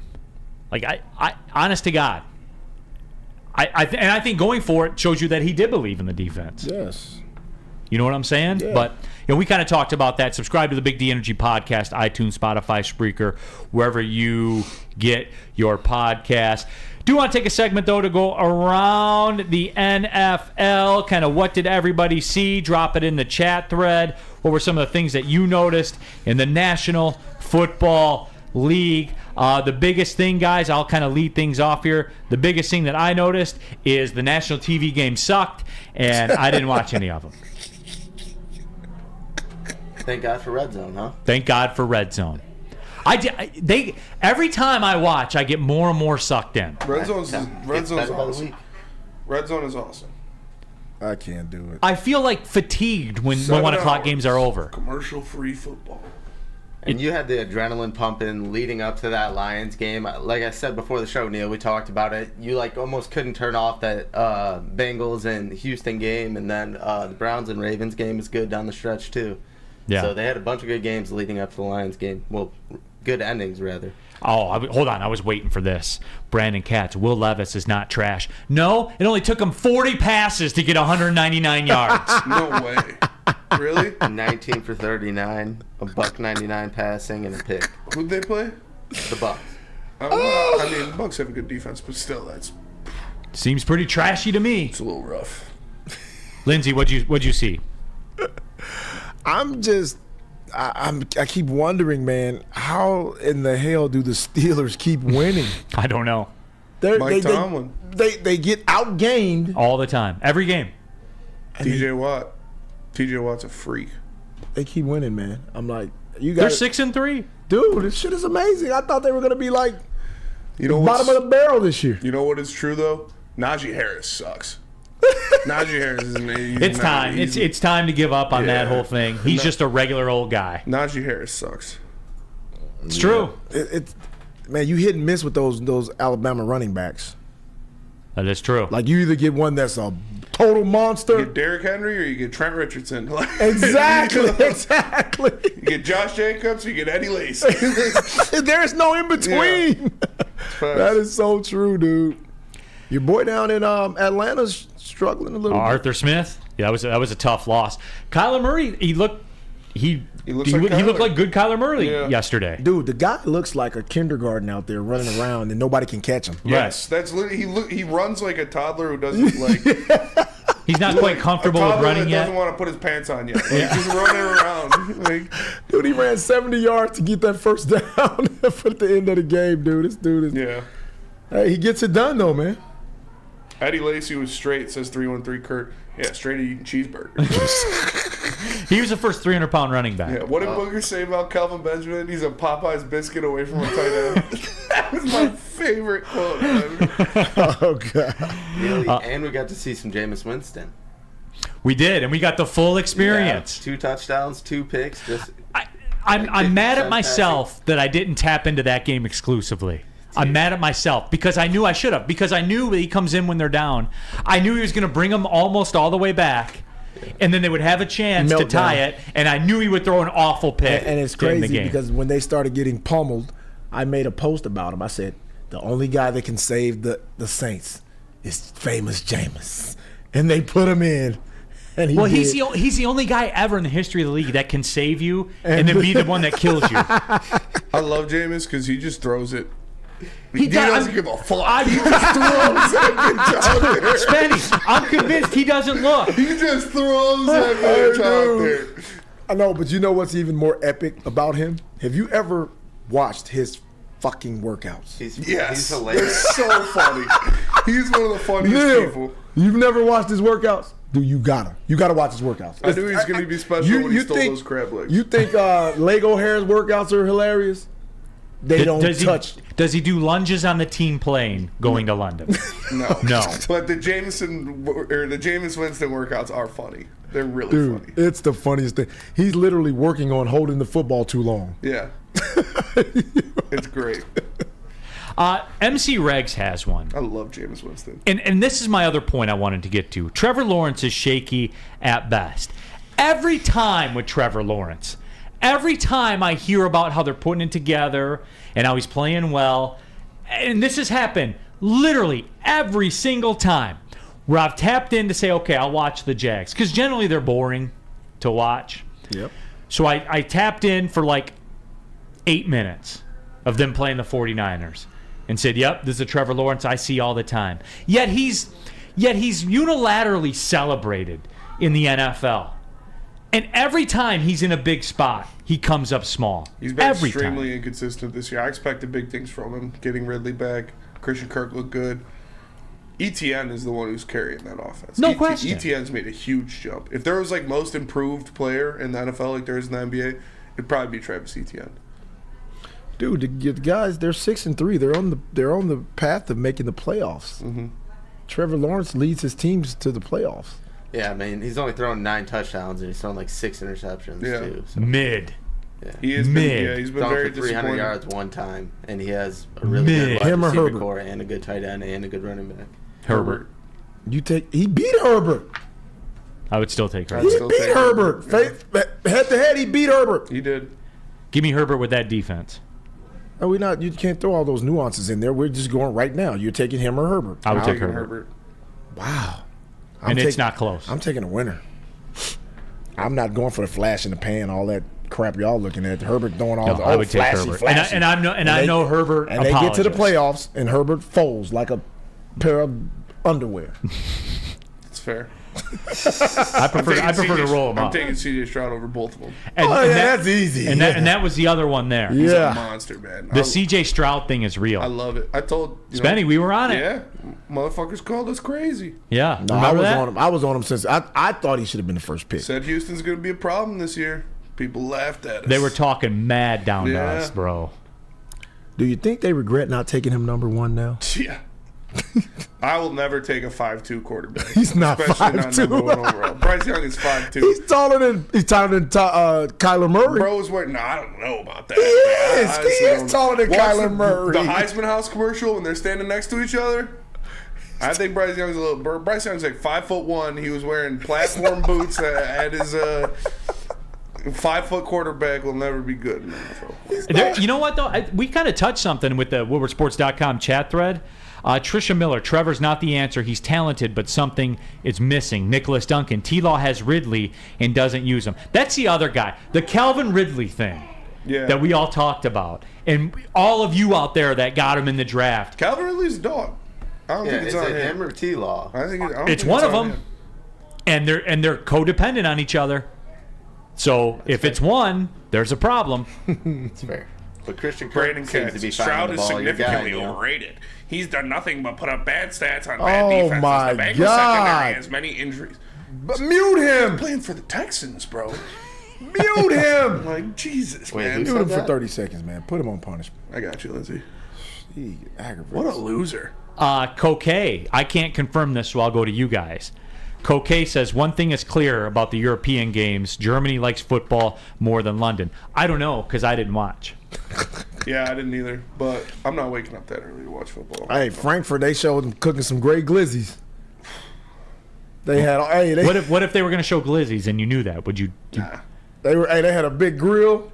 Like, I honest to God. I think going for it shows you that he did believe in the defense. Yes. You know what I'm saying? Yeah. But we kind of talked about that. Subscribe to the Big D Energy Podcast, iTunes, Spotify, Spreaker, wherever you get your podcast. Do want to take a segment, though, to go around the NFL. Kind of what did everybody see? Drop it in the chat thread. What were some of the things that you noticed in the National Football League? The biggest thing, guys, I'll kind of lead things off here. The biggest thing that I noticed is the national TV game sucked, and I didn't watch any of them. Thank God for Red Zone, huh? Thank God for Red Zone. Every time I watch, I get more and more sucked in. Red Zone's awesome. Red Zone is awesome. I can't do it. I feel like fatigued when 1 o'clock games are over. Commercial-free football. And you had the adrenaline pumping leading up to that Lions game. Like I said before the show, Neal, we talked about it. You almost couldn't turn off that Bengals and Houston game, and then the Browns and Ravens game is good down the stretch too. Yeah. So they had a bunch of good games leading up to the Lions game. Well, good endings rather. Oh, hold on. I was waiting for this. Brandon Katz, Will Levis is not trash. No, it only took him 40 passes to get 199 yards. No way. Really? 19 for 39, a $199 passing, and a pick. Who'd they play? The Bucs. I mean, the Bucs have a good defense, but still, that's seems pretty trashy to me. It's a little rough. Lindsey, what'd you see? I keep wondering, man, how in the hell do the Steelers keep winning? I don't know. Mike Tomlin. They get outgained all the time, every game. TJ Watt's a freak. They keep winning, man. I'm like, they're 6-3, dude. This shit is amazing. I thought they were gonna be like, bottom of the barrel this year. You know what is true though? Najee Harris sucks. Najee Harris is It's time. It's time to give up on that whole thing. He's just a regular old guy. Najee Harris sucks. It's true. Man, you hit and miss with those Alabama running backs. That is true. Like, you either get one that's a total monster. You get Derrick Henry or you get Trent Richardson. Exactly. You get Josh Jacobs or you get Eddie Lacy. There's no in between. Yeah. That is so true, dude. Your boy down in Atlanta's struggling a little bit. Arthur Smith. Yeah, that was a tough loss. Kyler Murray, he looked like good Kyler Murray yesterday. Dude, the guy looks like a kindergarten out there running around and nobody can catch him. Yes, that's literally he runs like a toddler who doesn't like. He's not quite comfortable with running yet. Doesn't want to put his pants on yet. Like, he's running around. Dude, he ran 70 yards to get that first down for the end of the game, dude. This dude is. Hey, he gets it done though, man. Eddie Lacy was straight. Says 313 Kurt. Yeah, straight eating cheeseburgers. He was the first 300-pound running back. Yeah, what did Booger say about Kelvin Benjamin? He's a Popeye's biscuit away from a tight end. That was my favorite quote, man. Oh, God. And we got to see some Jameis Winston. We did, and we got the full experience. Yeah, 2 touchdowns, 2 picks. I'm mad at myself that I didn't tap into that game exclusively. I'm mad at myself because I knew I should have. Because I knew he comes in when they're down. I knew he was going to bring them almost all the way back, and then they would have a chance to tie it. And I knew he would throw an awful pick. And it's crazy because when they started getting pummeled, I made a post about him. I said the only guy that can save the Saints is famous Jameis, and they put him in. And he's the only guy ever in the history of the league that can save you and then be the one that kills you. I love Jameis because he just throws it. He doesn't give a fuck. He just throws that bitch out there. Spenny, I'm convinced he doesn't look. He just throws that bitch out there. I know, but you know what's even more epic about him? Have you ever watched his fucking workouts? He's hilarious. They're so funny. He's one of the funniest Neal, people. You've never watched his workouts? Dude, you gotta watch his workouts. I knew he was going to be special when he stole those crab legs. You think Lego Hair's workouts are hilarious? They don't touch. Does he do lunges on the team plane going to London? No. But the Jameis Winston workouts are funny. They're really funny. It's the funniest thing. He's literally working on holding the football too long. Yeah. It's great. MC Regs has one. I love Jameis Winston. And this is my other point I wanted to get to. Trevor Lawrence is shaky at best. Every time with Trevor Lawrence, every time I hear about how they're putting it together and how he's playing well, and this has happened literally every single time where I've tapped in to say, okay, I'll watch the Jags, because generally they're boring to watch. Yep. So I tapped in for like 8 minutes of them playing the 49ers and said, yep, this is a Trevor Lawrence I see all the time. Yet he's unilaterally celebrated in the NFL. And every time he's in a big spot, he comes up small. He's been extremely inconsistent this year. I expected big things from him. Getting Ridley back. Christian Kirk looked good. ETN is the one who's carrying that offense. No question. ETN's made a huge jump. If there was like most improved player in the NFL like there is in the NBA, it'd probably be Travis Etienne. Dude, the guys, they're 6-3. They're on the path of making the playoffs. Mm-hmm. Trevor Lawrence leads his teams to the playoffs. Yeah, I mean, he's only thrown 9 touchdowns and he's thrown like 6 interceptions too. So. Mid. Yeah. He is mid. He's been very for 300 disappointing. yards one time, and he has a really good wide receiver core and a good tight end and a good running back. Herbert. He beat Herbert. I would still take Herbert. He beat Herbert. Head to head, he beat Herbert. He did. Give me Herbert with that defense. No, you can't throw all those nuances in there. We're just going right now. You're taking him or Herbert? I would take Herbert. Wow. It's not close. I'm taking a winner. I'm not going for the flash in the pan, all that crap y'all looking at. Herbert throwing all the I would take flashy, Herbert. flashy. I know Herbert and they get to the playoffs, and Herbert folds like a pair of underwear. It's fair. I prefer to roll him up. I'm taking CJ Stroud over both of them. That's easy. And that was the other one there. He's a monster, man. The CJ Stroud thing is real. I love it. I told Spenny, we were on it. Yeah, motherfuckers called us crazy. Yeah, no, I was on him since I thought he should have been the first pick. Said Houston's going to be a problem this year. People laughed at us. They were talking mad down to us, bro. Do you think they regret not taking him number 1 now? Yeah. I will never take a 5'2" quarterback. He's not 5'2". Number 1 overall. Bryce Young is 5'2". He's taller than Kyler Murray. Bro's wearing. No, I don't know about that. He is taller than Kyler Murray. The Heisman House commercial when they're standing next to each other. I think Bryce Young's Bryce Young's like 5'1". He was wearing platform boots at his 5-foot quarterback will never be good in the NFL. You know what, though? We kind of touched something with the WoodwardSports.com chat thread. Trisha Miller, Trevor's not the answer. He's talented, but something is missing. Nicholas Duncan, T-Law has Ridley and doesn't use him. That's the other guy. The Calvin Ridley thing that we all talked about. And all of you out there that got him in the draft. Calvin Ridley's a dog. I don't think it's on him or T-Law. I think it's one of them. And they're codependent on each other. So if it's one, there's a problem. It's fair. But Christian Brandon seems to be Stroud finding is the ball. significantly overrated. He's done nothing but put up bad stats on bad defenses. My the Bengals God. secondary has many injuries. But mute him. He's playing for the Texans, bro. Mute him. Like, Jesus, Wait, man. mute him for 30 seconds, man. Put him on punishment. I got you, Lindsey. He aggravates. What a loser. Coquet, I can't confirm this, so I'll go to you guys. Coquet says, one thing is clear about the European games. Germany likes football more than London. I don't know, because I didn't watch. Yeah, I didn't either. But I'm not waking up that early to watch football. Hey, Frankfurt, they showed them cooking some great glizzies. They had. What if they were going to show glizzies and you knew that? Would you? Nah. They had a big grill.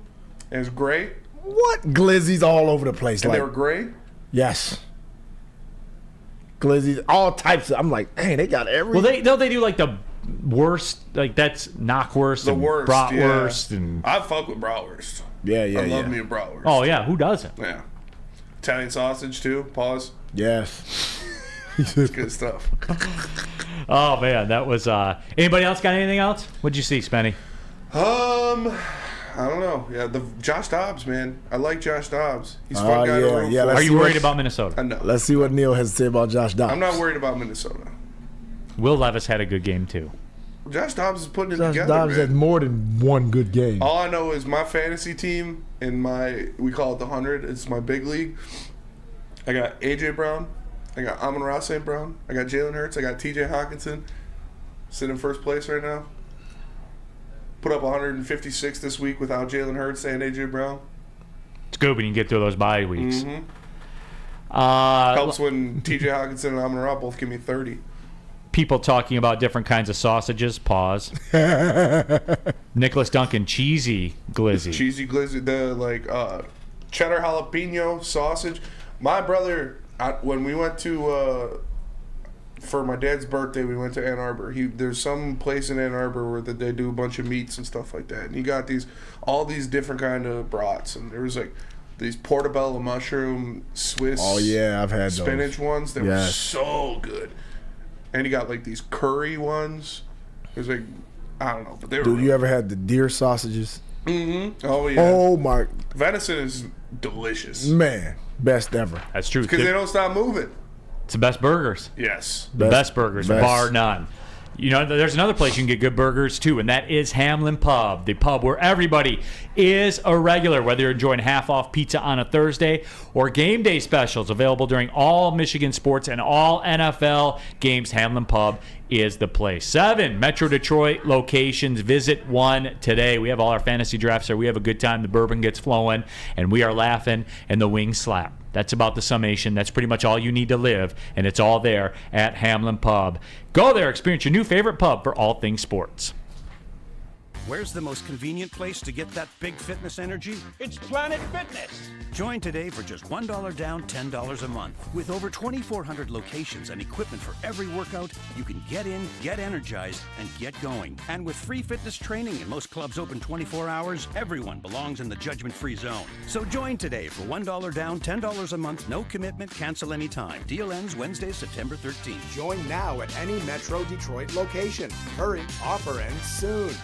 It was great. What glizzies all over the place? And they were great. Yes. Glizzies, all types of. I'm like, dang, they got every. Well, they do like the worst, like that's knockwurst, The and worst, bratwurst, and I fuck with bratwurst. Yeah, I love me a bratwurst. oh yeah, who doesn't? Yeah. Italian sausage too. Pause. Yes. It's good stuff. Oh man, that was. Anybody else got anything else? What'd you see, Spenny? I don't know. Yeah, the Josh Dobbs, man. I like Josh Dobbs. He's a fun guy to root for. Are you worried about Minnesota? No. Let's see what Neal has to say about Josh Dobbs. I'm not worried about Minnesota. Will Levis had a good game too. Josh Dobbs is putting it Josh together. Dobbs man. had more than one good game. All I know is my fantasy team and we call it the 100. It's my big league. I got A.J. Brown. I got Amon-Ra St. Brown. I got Jalen Hurts. I got T.J. Hawkinson. Sitting in first place right now. Put up 156 this week without Jalen Hurts and A.J. Brown. It's good when you get through those bye weeks. Mm-hmm. Helps when T.J. Hawkinson and Amon-Ra both give me 30. People talking about different kinds of sausages. Pause. Nicholas Duncan, cheesy glizzy. Cheesy glizzy, the cheddar jalapeno sausage. My brother, when we went to for my dad's birthday, we went to Ann Arbor. There's some place in Ann Arbor where they do a bunch of meats and stuff like that. And he got all these different kind of brats, and there was like these portobello mushroom Swiss. Oh yeah, I've had spinach those. ones. They were so good. And he got like these curry ones. It was like, I don't know, but they were. Dude, you ever had the deer sausages? Mm-hmm. Oh yeah. Oh my. Venison is delicious. Man, best ever. That's true. Because they don't stop moving. It's the best burgers. Yes. The best burgers, bar none. You know, there's another place you can get good burgers, too, and that is Hamlin Pub, the pub where everybody is a regular, whether you're enjoying half-off pizza on a Thursday or game day specials available during all Michigan sports and all NFL games. Hamlin Pub is the place. 7 Metro Detroit locations. Visit one today. We have all our fantasy drafts there. We have a good time. The bourbon gets flowing, and we are laughing, and the wings slap. That's about the summation. That's pretty much all you need to live, and it's all there at Hamlin Pub. Go there, experience your new favorite pub for all things sports. Where's the most convenient place to get that big fitness energy? It's Planet Fitness. Join today for just $1 down, $10 a month. With over 2,400 locations and equipment for every workout, you can get in, get energized, and get going. And with free fitness training and most clubs open 24 hours, everyone belongs in the judgment-free zone. So join today for $1 down, $10 a month, no commitment, cancel anytime. Deal ends Wednesday, September 13th. Join now at any Metro Detroit location. Hurry, offer ends soon.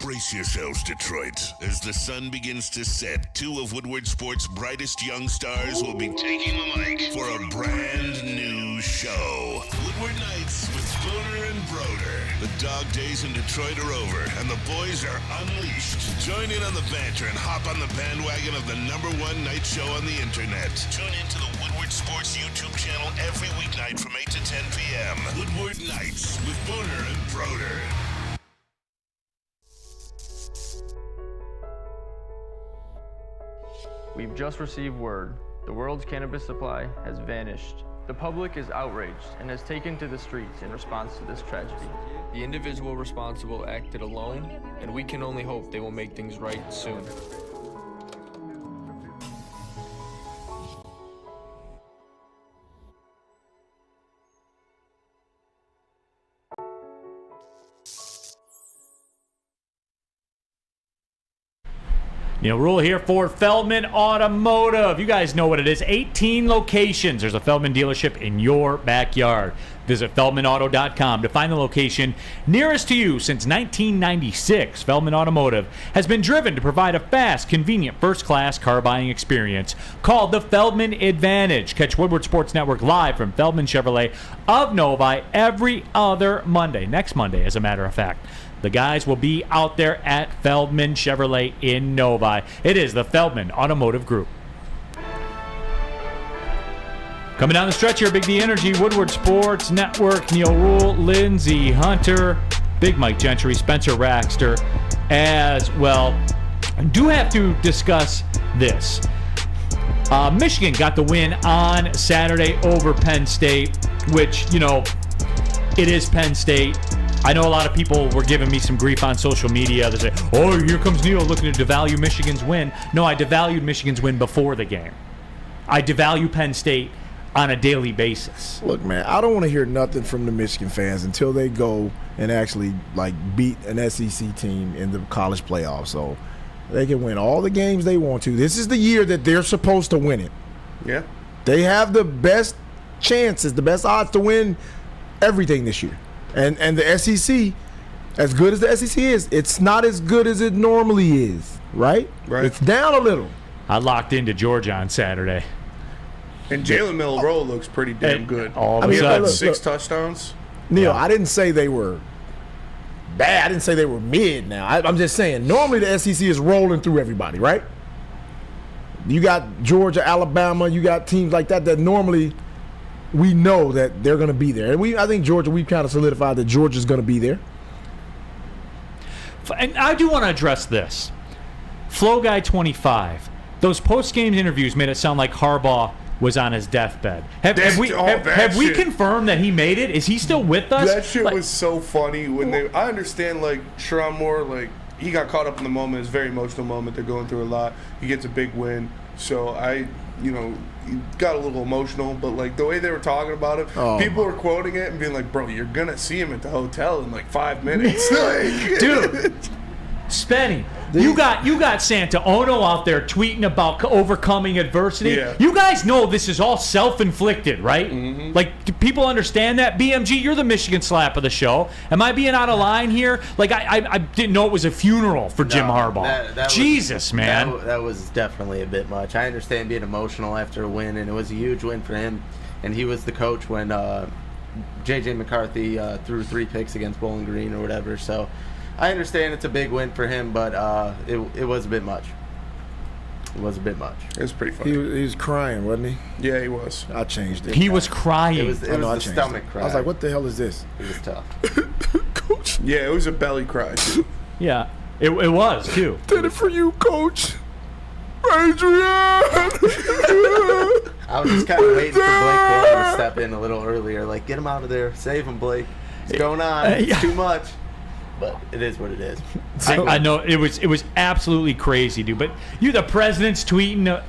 Brace yourselves, Detroit. As the sun begins to set, 2 of Woodward Sports' brightest young stars will be taking the mic for a brand new show. Woodward Nights with Spooner and Broder. The dog days in Detroit are over, and the boys are unleashed. Join in on the banter and hop on the bandwagon of the #1 night show on the internet. Tune into the Woodward Sports YouTube channel every weeknight from 8 to 10 p.m. Woodward Nights with Spooner and Broder. We've just received word. The world's cannabis supply has vanished. The public is outraged and has taken to the streets in response to this tragedy. The individual responsible acted alone, and we can only hope they will make things right soon. Neal Ruhl here for Feldman Automotive. You guys know what it is. 18 locations. There's a Feldman dealership in your backyard. Visit feldmanauto.com to find the location nearest to you. Since 1996, Feldman Automotive has been driven to provide a fast, convenient, first-class car buying experience called the Feldman Advantage. Catch Woodward Sports Network live from Feldman Chevrolet of Novi every other Monday. Next Monday, as a matter of fact. The guys will be out there at Feldman Chevrolet in Novi. It is the Feldman Automotive Group. Coming down the stretch here, Big D Energy, Woodward Sports Network, Neal Ruhl, Lindsey Hunter, Big Mike Gentry, Spencer Raxter as well. I do have to discuss this. Michigan got the win on Saturday over Penn State, which, you know, it is Penn State. I know a lot of people were giving me some grief on social media. They say, oh, here comes Neal looking to devalue Michigan's win. No, I devalued Michigan's win before the game. I devalue Penn State on a daily basis. Look, man, I don't want to hear nothing from the Michigan fans until they go and actually, like, beat an SEC team in the college playoffs. So they can win all the games they want to. This is the year that they're supposed to win it. Yeah. They have the best chances, the best odds to win everything this year. And the SEC, as good as the SEC is, it's not as good as it normally is, right? Right. It's down a little. I locked into Georgia on Saturday. And Jalen Milroe looks pretty damn good. All of a sudden, look, 6 touchdowns. Neal, I didn't say they were bad. I didn't say they were mid now. I'm just saying, normally the SEC is rolling through everybody, right? You got Georgia, Alabama, you got teams like that normally – we know that they're going to be there. And I think Georgia, we've kind of solidified that Georgia's going to be there. And I do want to address this. Flow Guy 25. Those post-game interviews made it sound like Harbaugh was on his deathbed. Have we confirmed that he made it? Is he still with us? That shit was so funny. I understand, like, Sherrod Moore, like, he got caught up in the moment. It's a very emotional moment. They're going through a lot. He gets a big win. So he got a little emotional, but like the way they were talking about it, people were quoting it and being like, bro, you're gonna see him at the hotel in like 5 minutes. Like, dude, Spenny, you got Santa Ono out there tweeting about overcoming adversity. Yeah. You guys know this is all self-inflicted, right? Mm-hmm. Like, do people understand that? BMG, you're the Michigan slap of the show. Am I being out of line here? Like, I didn't know it was a funeral for Jim Harbaugh. Jesus, man. That was definitely a bit much. I understand being emotional after a win, and it was a huge win for him. And he was the coach when J.J. McCarthy threw 3 picks against Bowling Green or whatever. So I understand it's a big win for him, but it was a bit much. It was a bit much. It was pretty funny. He was crying, wasn't he? Yeah, he was. I changed it. He was crying. It was the stomach cry. I was like, what the hell is this? It was tough. Coach. Yeah, it was a belly cry, too. Yeah, it was, too. Did it for you, Coach. Adrian! I was just kind of waiting for Blake Bortles to step in a little earlier. Like, get him out of there. Save him, Blake. What's going on? It's too much. But it is what it is. I know it was absolutely crazy, dude. But the president's tweeting.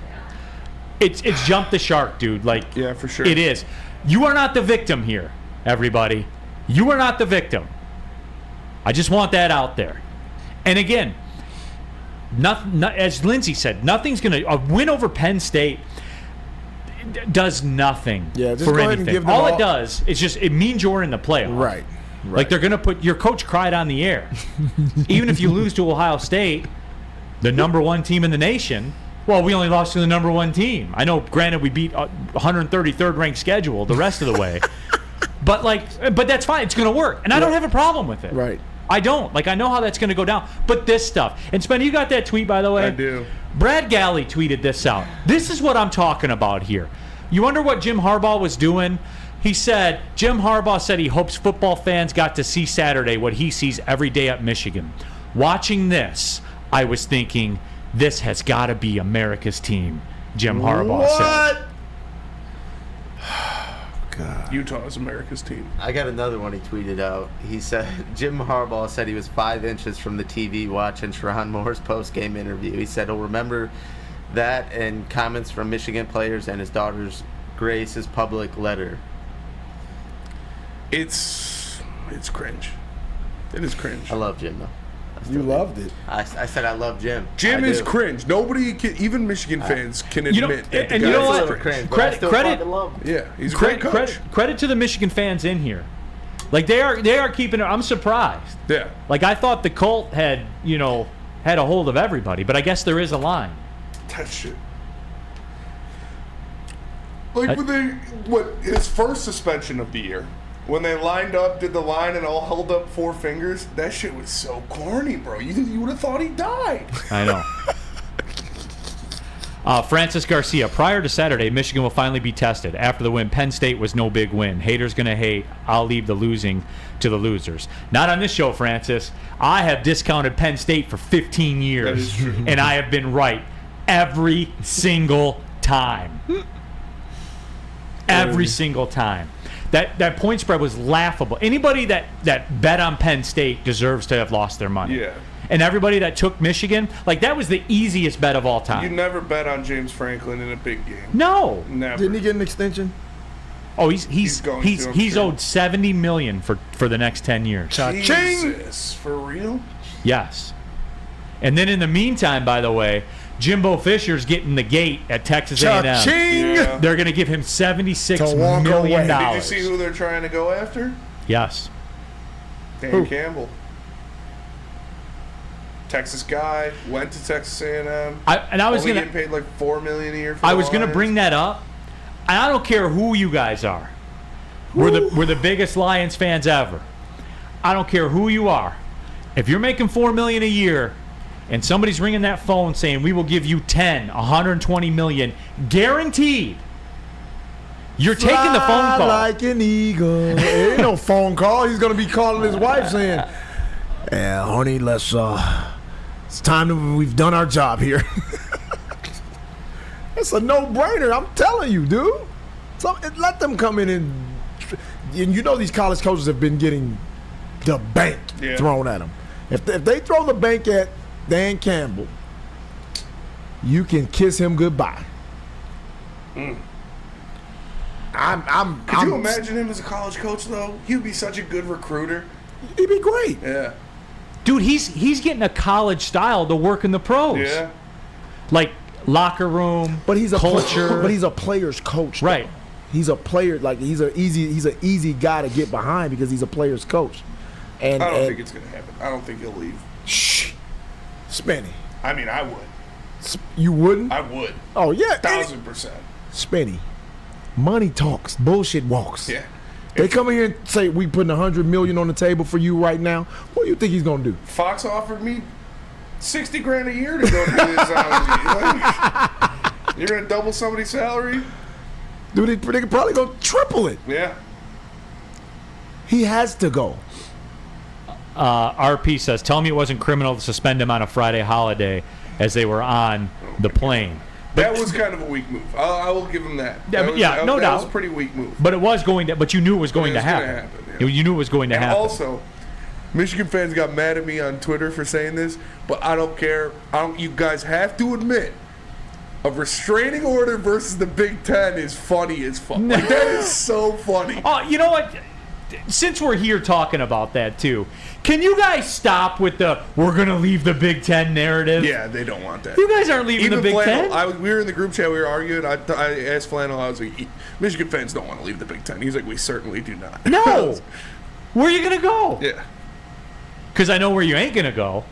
It's jumped the shark, dude. Like, yeah, for sure. It is. You are not the victim here, everybody. You are not the victim. I just want that out there. And again, as Lindsey said, nothing's gonna. A win over Penn State does nothing for anything. All it does is just it means you're in the playoffs. Right. Like they're going to put your coach cried on the air. Even if you lose to Ohio State, the number 1 team in the nation, well, we only lost to the number 1 team. I know, granted, we beat 133rd ranked schedule the rest of the way. But that's fine. It's going to work. And I don't have a problem with it. Right. I don't. Like, I know how that's going to go down. But this stuff. And Spenny, you got that tweet, by the way? I do. Brad Galley tweeted this out. This is what I'm talking about here. You wonder what Jim Harbaugh was doing? He said, Jim Harbaugh said he hopes football fans got to see Saturday what he sees every day at Michigan. Watching this, I was thinking, this has got to be America's team, Jim Harbaugh said. Utah is America's team. I got another one he tweeted out. He said Jim Harbaugh said he was 5 inches from the TV watching Sherrone Moore's post-game interview. He said he'll remember that and comments from Michigan players and his daughter's Grace's public letter. It's cringe. It is cringe. I love Jim, though. You loved it. I said I love Jim. Jim is cringe. Nobody, even Michigan fans, can admit that the and guy you know is what? cringe. Credit. Yeah, he's a great coach. Credit to the Michigan fans in here. Like they are keeping it. I'm surprised. Yeah. Like I thought the cult had a hold of everybody, but I guess there is a line. That shit. Like his first suspension of the year, when they lined up, did the line, and all held up 4 fingers. That shit was so corny, bro. You would have thought he died. I know. Francis Garcia, prior to Saturday, Michigan will finally be tested. After the win, Penn State was no big win. Haters going to hate. I'll leave the losing to the losers. Not on this show, Francis. I have discounted Penn State for 15 years. That is true. And I have been right every single time. Every single time. That point spread was laughable. Anybody that bet on Penn State deserves to have lost their money. Yeah. And everybody that took Michigan, like that was the easiest bet of all time. You never bet on James Franklin in a big game. No. Never. Didn't he get an extension? Oh, he's owed $70 million for the next 10 years. Jesus, for real? Yes. And then in the meantime, by the way, Jimbo Fisher's getting the gate at Texas A&M. Yeah. They're going to give him $76 million. Did you see who they're trying to go after? Yes. Dan Campbell. Texas guy, went to Texas A&M. I was getting paid like $4 million a year. For I was going to bring that up. And I don't care who you guys are. We're the biggest Lions fans ever. I don't care who you are. If you're making $4 million a year, and somebody's ringing that phone saying we will give you $120 million guaranteed, you're taking the phone call. Like an eagle. Ain't no phone call. He's gonna be calling his wife saying, "Yeah, honey, let's. It's time we've done our job here." It's a no-brainer. I'm telling you, dude. So let them come in and these college coaches have been getting the bank thrown at them. If they throw the bank at Dan Campbell, you can kiss him goodbye. Could you imagine him as a college coach, though? He'd be such a good recruiter. He'd be great. Yeah. Dude, he's getting a college style to work in the pros. Yeah. Like locker room, but he's a culture. But he's a player's coach. Though. Right. He's a player. Like he's an easy guy to get behind because he's a player's coach. And I don't think it's going to happen. I don't think he'll leave. Shh. Spenny. I mean, I would. You wouldn't? I would. Oh, yeah. 1,000%. Spenny. Money talks. Bullshit walks. Yeah. They come in here and say, we putting $100 million on the table for you right now. What do you think he's going to do? Fox offered me $60,000 a year to go to this. You're going to double somebody's salary? Dude, they could probably go triple it. Yeah. He has to go. RP says, tell me it wasn't criminal to suspend him on a Friday holiday as they were on the plane. That was kind of a weak move. I will give him that. No doubt. That was a pretty weak move. But it was going to. But you knew it was going to happen. You knew it was going to happen. Also, Michigan fans got mad at me on Twitter for saying this, but I don't care. You guys have to admit, a restraining order versus the Big Ten is funny as fuck. Like, that is so funny. Oh, you know what? Since we're here talking about that too, can you guys stop with the "we're going to leave the Big Ten" narrative? Yeah, they don't want that. You guys aren't leaving Even the Big Flannel, Ten. We were in the group chat. We were arguing. I asked Flannel. I was like, "Michigan fans don't want to leave the Big Ten." He's like, "We certainly do not." No. Where are you going to go? Yeah. Because I know where you ain't going to go.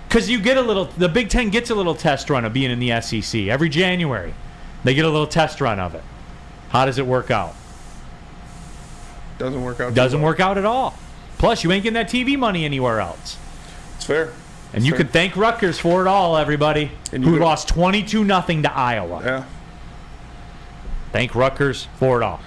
Because the Big Ten gets a little test run of being in the SEC every January. They get a little test run of it. How does it work out? Doesn't work out. Doesn't work out at all. Plus, you ain't getting that TV money anywhere else. It's fair. And you can thank Rutgers for it all, everybody, who lost 22-0 to Iowa. Yeah. Thank Rutgers for it all.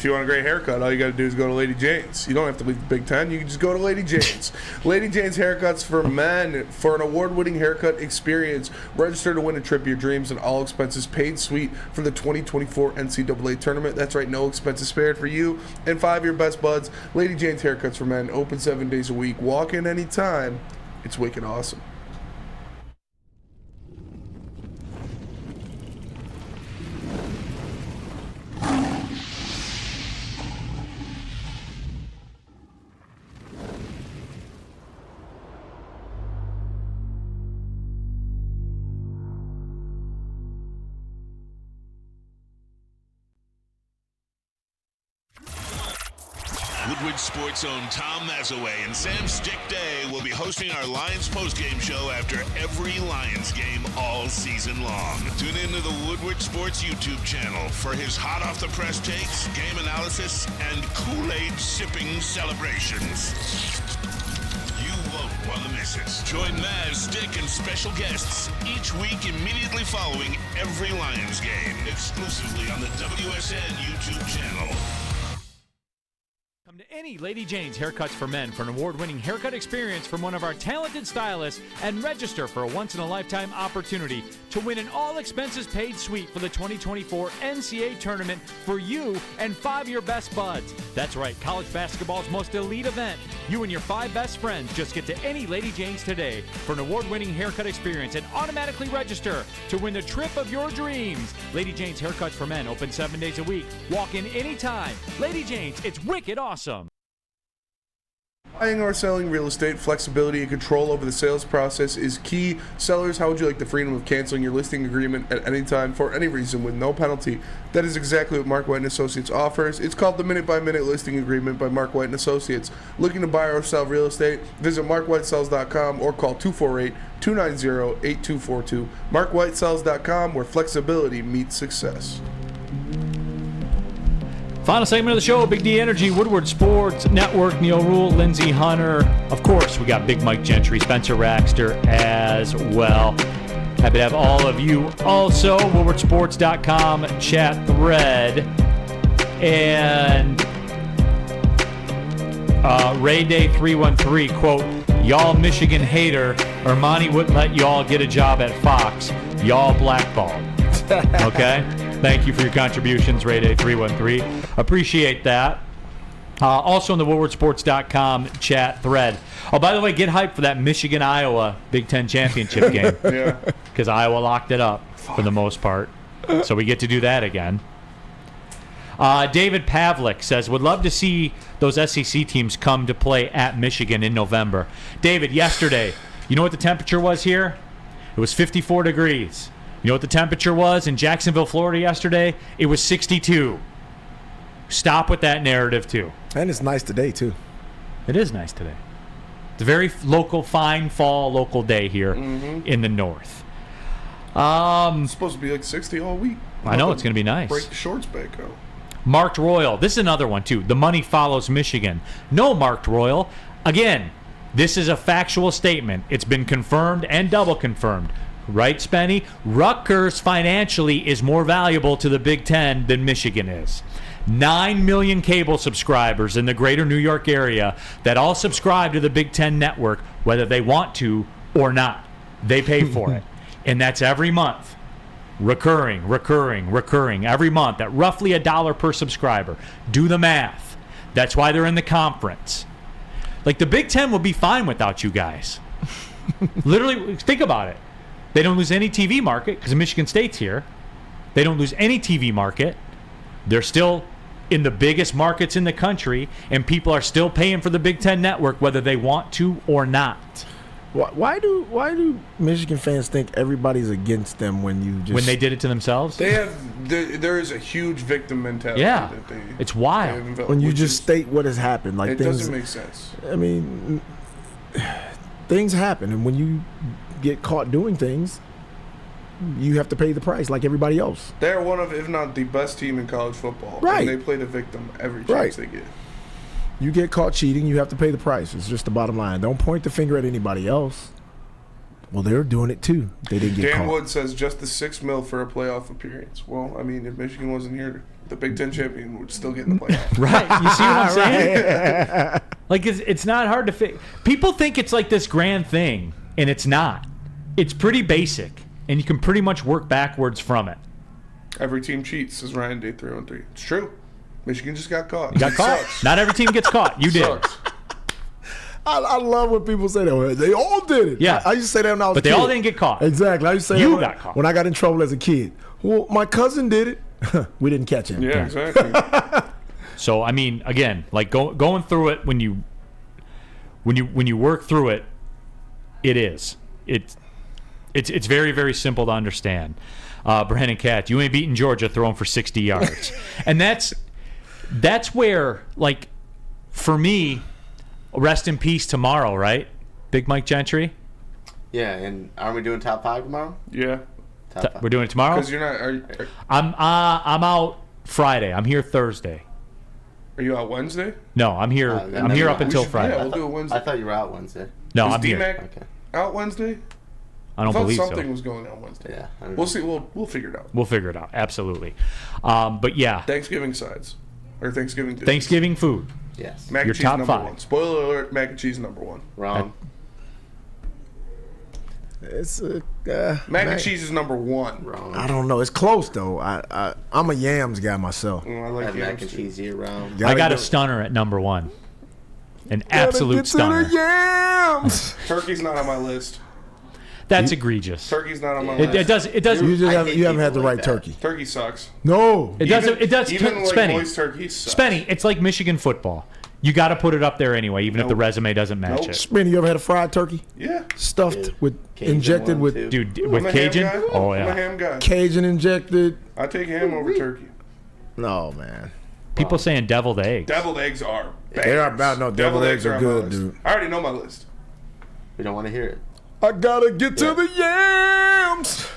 If you want a great haircut, all you got to do is go to Lady Jane's. You don't have to leave the Big Ten. You can just go to Lady Jane's. Lady Jane's Haircuts for Men. For an award-winning haircut experience, register to win a trip of your dreams and all expenses paid suite for the 2024 NCAA tournament. That's right, no expenses spared for you and 5 of your best buds. Lady Jane's Haircuts for Men, open 7 days a week. Walk in anytime. It's wicked awesome. Woodward Sports' own Tom Mazaway and Sam Stick Day will be hosting our Lions postgame show after every Lions game all season long. Tune into the Woodward Sports YouTube channel for his hot-off-the-press takes, game analysis, and Kool-Aid sipping celebrations. You won't want to miss it. Join Maz, Stick, and special guests each week immediately following every Lions game, exclusively on the WSN YouTube channel. Come to any Lady Jane's Haircuts for Men for an award-winning haircut experience from one of our talented stylists and register for a once-in-a-lifetime opportunity to win an all-expenses-paid suite for the 2024 NCAA tournament for you and 5 of your best buds. That's right, college basketball's most elite event. You and your 5 best friends just get to any Lady Jane's today for an award-winning haircut experience and automatically register to win the trip of your dreams. Lady Jane's Haircuts for Men, open 7 days a week. Walk in anytime. Lady Jane's, it's wicked awesome. Buying or selling real estate, flexibility and control over the sales process is key. Sellers, how would you like the freedom of canceling your listing agreement at any time for any reason with no penalty? That is exactly what Mark White & Associates offers. It's called the Minute-by-Minute Listing Agreement by Mark White & Associates. Looking to buy or sell real estate? Visit markwhitesells.com or call 248-290-8242. markwhitesells.com, where flexibility meets success. Final segment of the show, Big D Energy, Woodward Sports Network, Neal, Ruhl, Lindsey, Hunter. Of course, we got Big Mike Gentry, Spencer Raxter as well. Happy to have all of you. Also, woodwardsports.com chat thread. And Ray Day 313, quote, y'all Michigan hater, Ermanni wouldn't let y'all get a job at Fox. Y'all blackballed. Okay? Thank you for your contributions, Ray Day 313. Appreciate that. Also in the woodwardsports.com chat thread. Oh, by the way, get hyped for that Michigan-Iowa Big Ten championship game. Yeah. Because Iowa locked it up for the most part. So we get to do that again. David Pavlik says, would love to see those SEC teams come to play at Michigan in November. David, yesterday, you know what the temperature was here? It was 54 degrees. You know what the temperature was in Jacksonville, Florida yesterday? It was 62. Stop with that narrative, too. And it's nice today, too. It is nice today. It's a very local, fine fall local day here in the north. It's supposed to be like 60 all week. I know, it's going to be nice. Break the shorts back out. Marked Royal. This is another one, too. The money follows Michigan. No, Marked Royal. Again, this is a factual statement. It's been confirmed and double confirmed. Right, Spenny? Rutgers financially is more valuable to the Big Ten than Michigan is. 9 million cable subscribers in the greater New York area that all subscribe to the Big Ten network, whether they want to or not. They pay for it. And that's every month. Recurring every month at roughly $1 per subscriber. Do the math. That's why they're in the conference. Like, the Big Ten would be fine without you guys. Literally, think about it. They don't lose any TV market because Michigan State's here. They don't lose any TV market. They're still in the biggest markets in the country, and people are still paying for the Big Ten network whether they want to or not. Why do Michigan fans think everybody's against them when they did it to themselves? There is a huge victim mentality. Yeah, that it's wild. When you just state what has happened, like it things doesn't make sense. I mean, things happen, and when you get caught doing things, you have to pay the price like everybody else. They're one of, if not the best team in college football. Right. And they play the victim every chance they get. You get caught cheating, you have to pay the price. It's just the bottom line. Don't point the finger at anybody else. Well, they're doing it too. They didn't get Dan caught. Wood says just the $6 million for a playoff appearance. Well, I mean, if Michigan wasn't here, the Big Ten champion would still get in the playoff. Right. You see what I'm saying? Like, it's not hard to fix. People think it's like this grand thing, and it's not. It's pretty basic, and you can pretty much work backwards from it. Every team cheats, says Ryan Day 313. It's true. Michigan just got caught. You got caught. Sucks. Not every team gets caught. You did. Sucks. I love when people say that. They all did it. Yeah. I used to say that when I was But a they kid. all didn't get caught. Exactly. I used to say You that got caught. when I got in trouble as a kid. Well, my cousin did it. We didn't catch him. Yeah, exactly. So I mean, again, like going through it when you work through it, it's very, very simple to understand. Brandon Katz, you ain't beating Georgia throwing for 60 yards, and that's where, like, for me, rest in peace tomorrow, right? Big Mike Gentry. Yeah, and are we doing top 5 tomorrow? Yeah. Top 5. We're doing it tomorrow. Because you're not. I'm out Friday. I'm here Thursday. Are you out Wednesday? No, I'm here. I'm here up until Friday. Yeah, we'll do it Wednesday. I thought you were out Wednesday. No, Is I'm here. D-Mac Okay. out Wednesday? I don't thought believe something so. was going on Wednesday. Yeah. I don't We'll know. see. We'll figure it out. We'll figure it out. Absolutely. But yeah, Thanksgiving sides or Thanksgiving dishes. Thanksgiving food. Yes. Mac Your and cheese top number 5. 1. Spoiler alert: mac and cheese number 1. Wrong. It's Mac and cheese is number 1. Wrong. I don't know. It's close though. I'm a yams guy myself. I I like have mac and yams, too. cheese year round. I got a stunner at number 1. An absolute stunner. Yams. Turkey's not on my list. That's egregious. Turkey's not on my It list. does. It does. You just hate haven't had the people right like that. turkey. Turkey sucks. No. It does. It does. Even like Spenny. moist turkey sucks. Spenny. It's like Michigan football. You got to put it up there anyway, even if the resume doesn't match Nope. it. Spenny, you ever had a fried turkey? Yeah. Stuffed Yeah. with Cajun injected one, with too. Dude, I'm with a Cajun. ham guy. Oh I'm a yeah. ham guy. Cajun injected. I take ham over turkey. No man. People saying deviled eggs. Deviled eggs are bangers. They are bad. No, deviled eggs are on my good, list. dude. I already know my list. We don't want to hear it. I gotta get to the yams.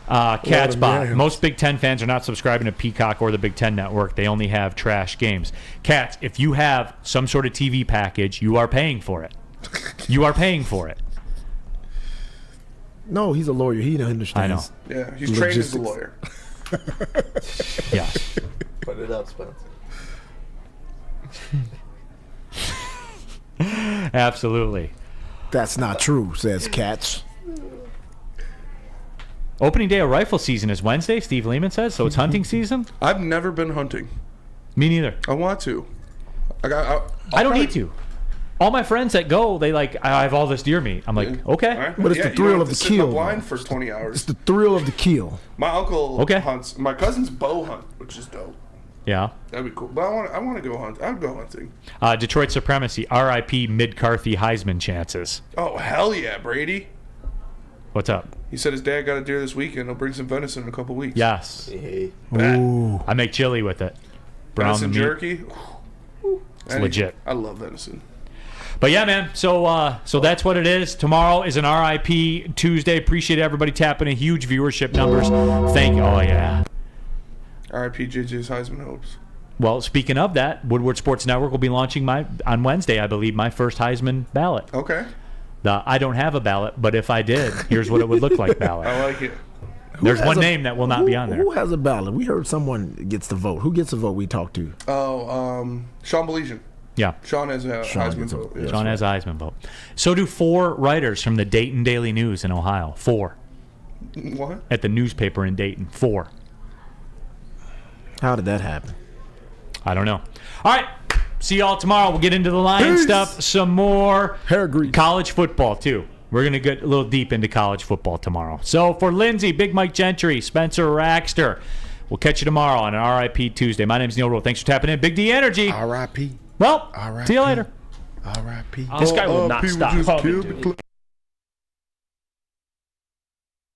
Cat's Lord Bot. of yams. Most Big Ten fans are not subscribing to Peacock or the Big Ten Network. They only have trash games. Cats, if you have some sort of TV package, you are paying for it. You are paying for it. No, he's a lawyer. He understands. I know. Yeah, he's trained as a Logistics. lawyer. Yes. Put it up, Spencer. Absolutely. That's not true, says Katz. Opening day of rifle season is Wednesday, Steve Lehman says, so it's hunting season? I've never been hunting. Me neither. I want to. I don't need to. All my friends that go, they like, I have all this deer meat. I'm like, okay. All right. But it's Yeah, the you thrill don't of have the to sit in kill, blind though. for 20 hours. It's the thrill of the kill. My uncle Okay. hunts. My cousin's bow hunt, which is dope. Yeah. That'd be cool. But I want to go hunt. I'd go hunting. Detroit Supremacy, RIP Mid-Carthy Heisman chances. Oh, hell yeah, Brady. What's up? He said his dad got a deer this weekend. He'll bring some venison in a couple weeks. Yes. Hey. Ooh. I make chili with it. Brown Venison the meat. jerky. It's legit. I love venison. But yeah, man. So that's what it is. Tomorrow is an RIP Tuesday. Appreciate everybody tapping in. Huge viewership numbers. Thank you. Oh yeah. R.I.P. JJ's Heisman hopes. Well, speaking of that, Woodward Sports Network will be launching on Wednesday, I believe, my first Heisman ballot. Okay. I don't have a ballot, but if I did, here's what it would look like ballot. I like it. There's one name that will not be on there. Who has a ballot? We heard someone gets the vote. Who gets the vote we talked to? Oh, Sean Belizean. Yeah. Sean has a Heisman gets a vote. vote. Yeah. Sean has a Heisman vote. So do 4 writers from the Dayton Daily News in Ohio. 4. What? At the newspaper in Dayton. 4. How did that happen? I don't know. All right. See y'all tomorrow. We'll get into the Lions stuff some more. Hair grease. College football, too. We're going to get a little deep into college football tomorrow. So for Lindsey, Big Mike Gentry, Spencer Raxter, we'll catch you tomorrow on an RIP Tuesday. My name's Neal Ruhl. Thanks for tapping in. Big D Energy. R.I.P. Well, R.I.P. see you later. R.I.P. This guy will not people stop. just calling me, killed the dude. cl-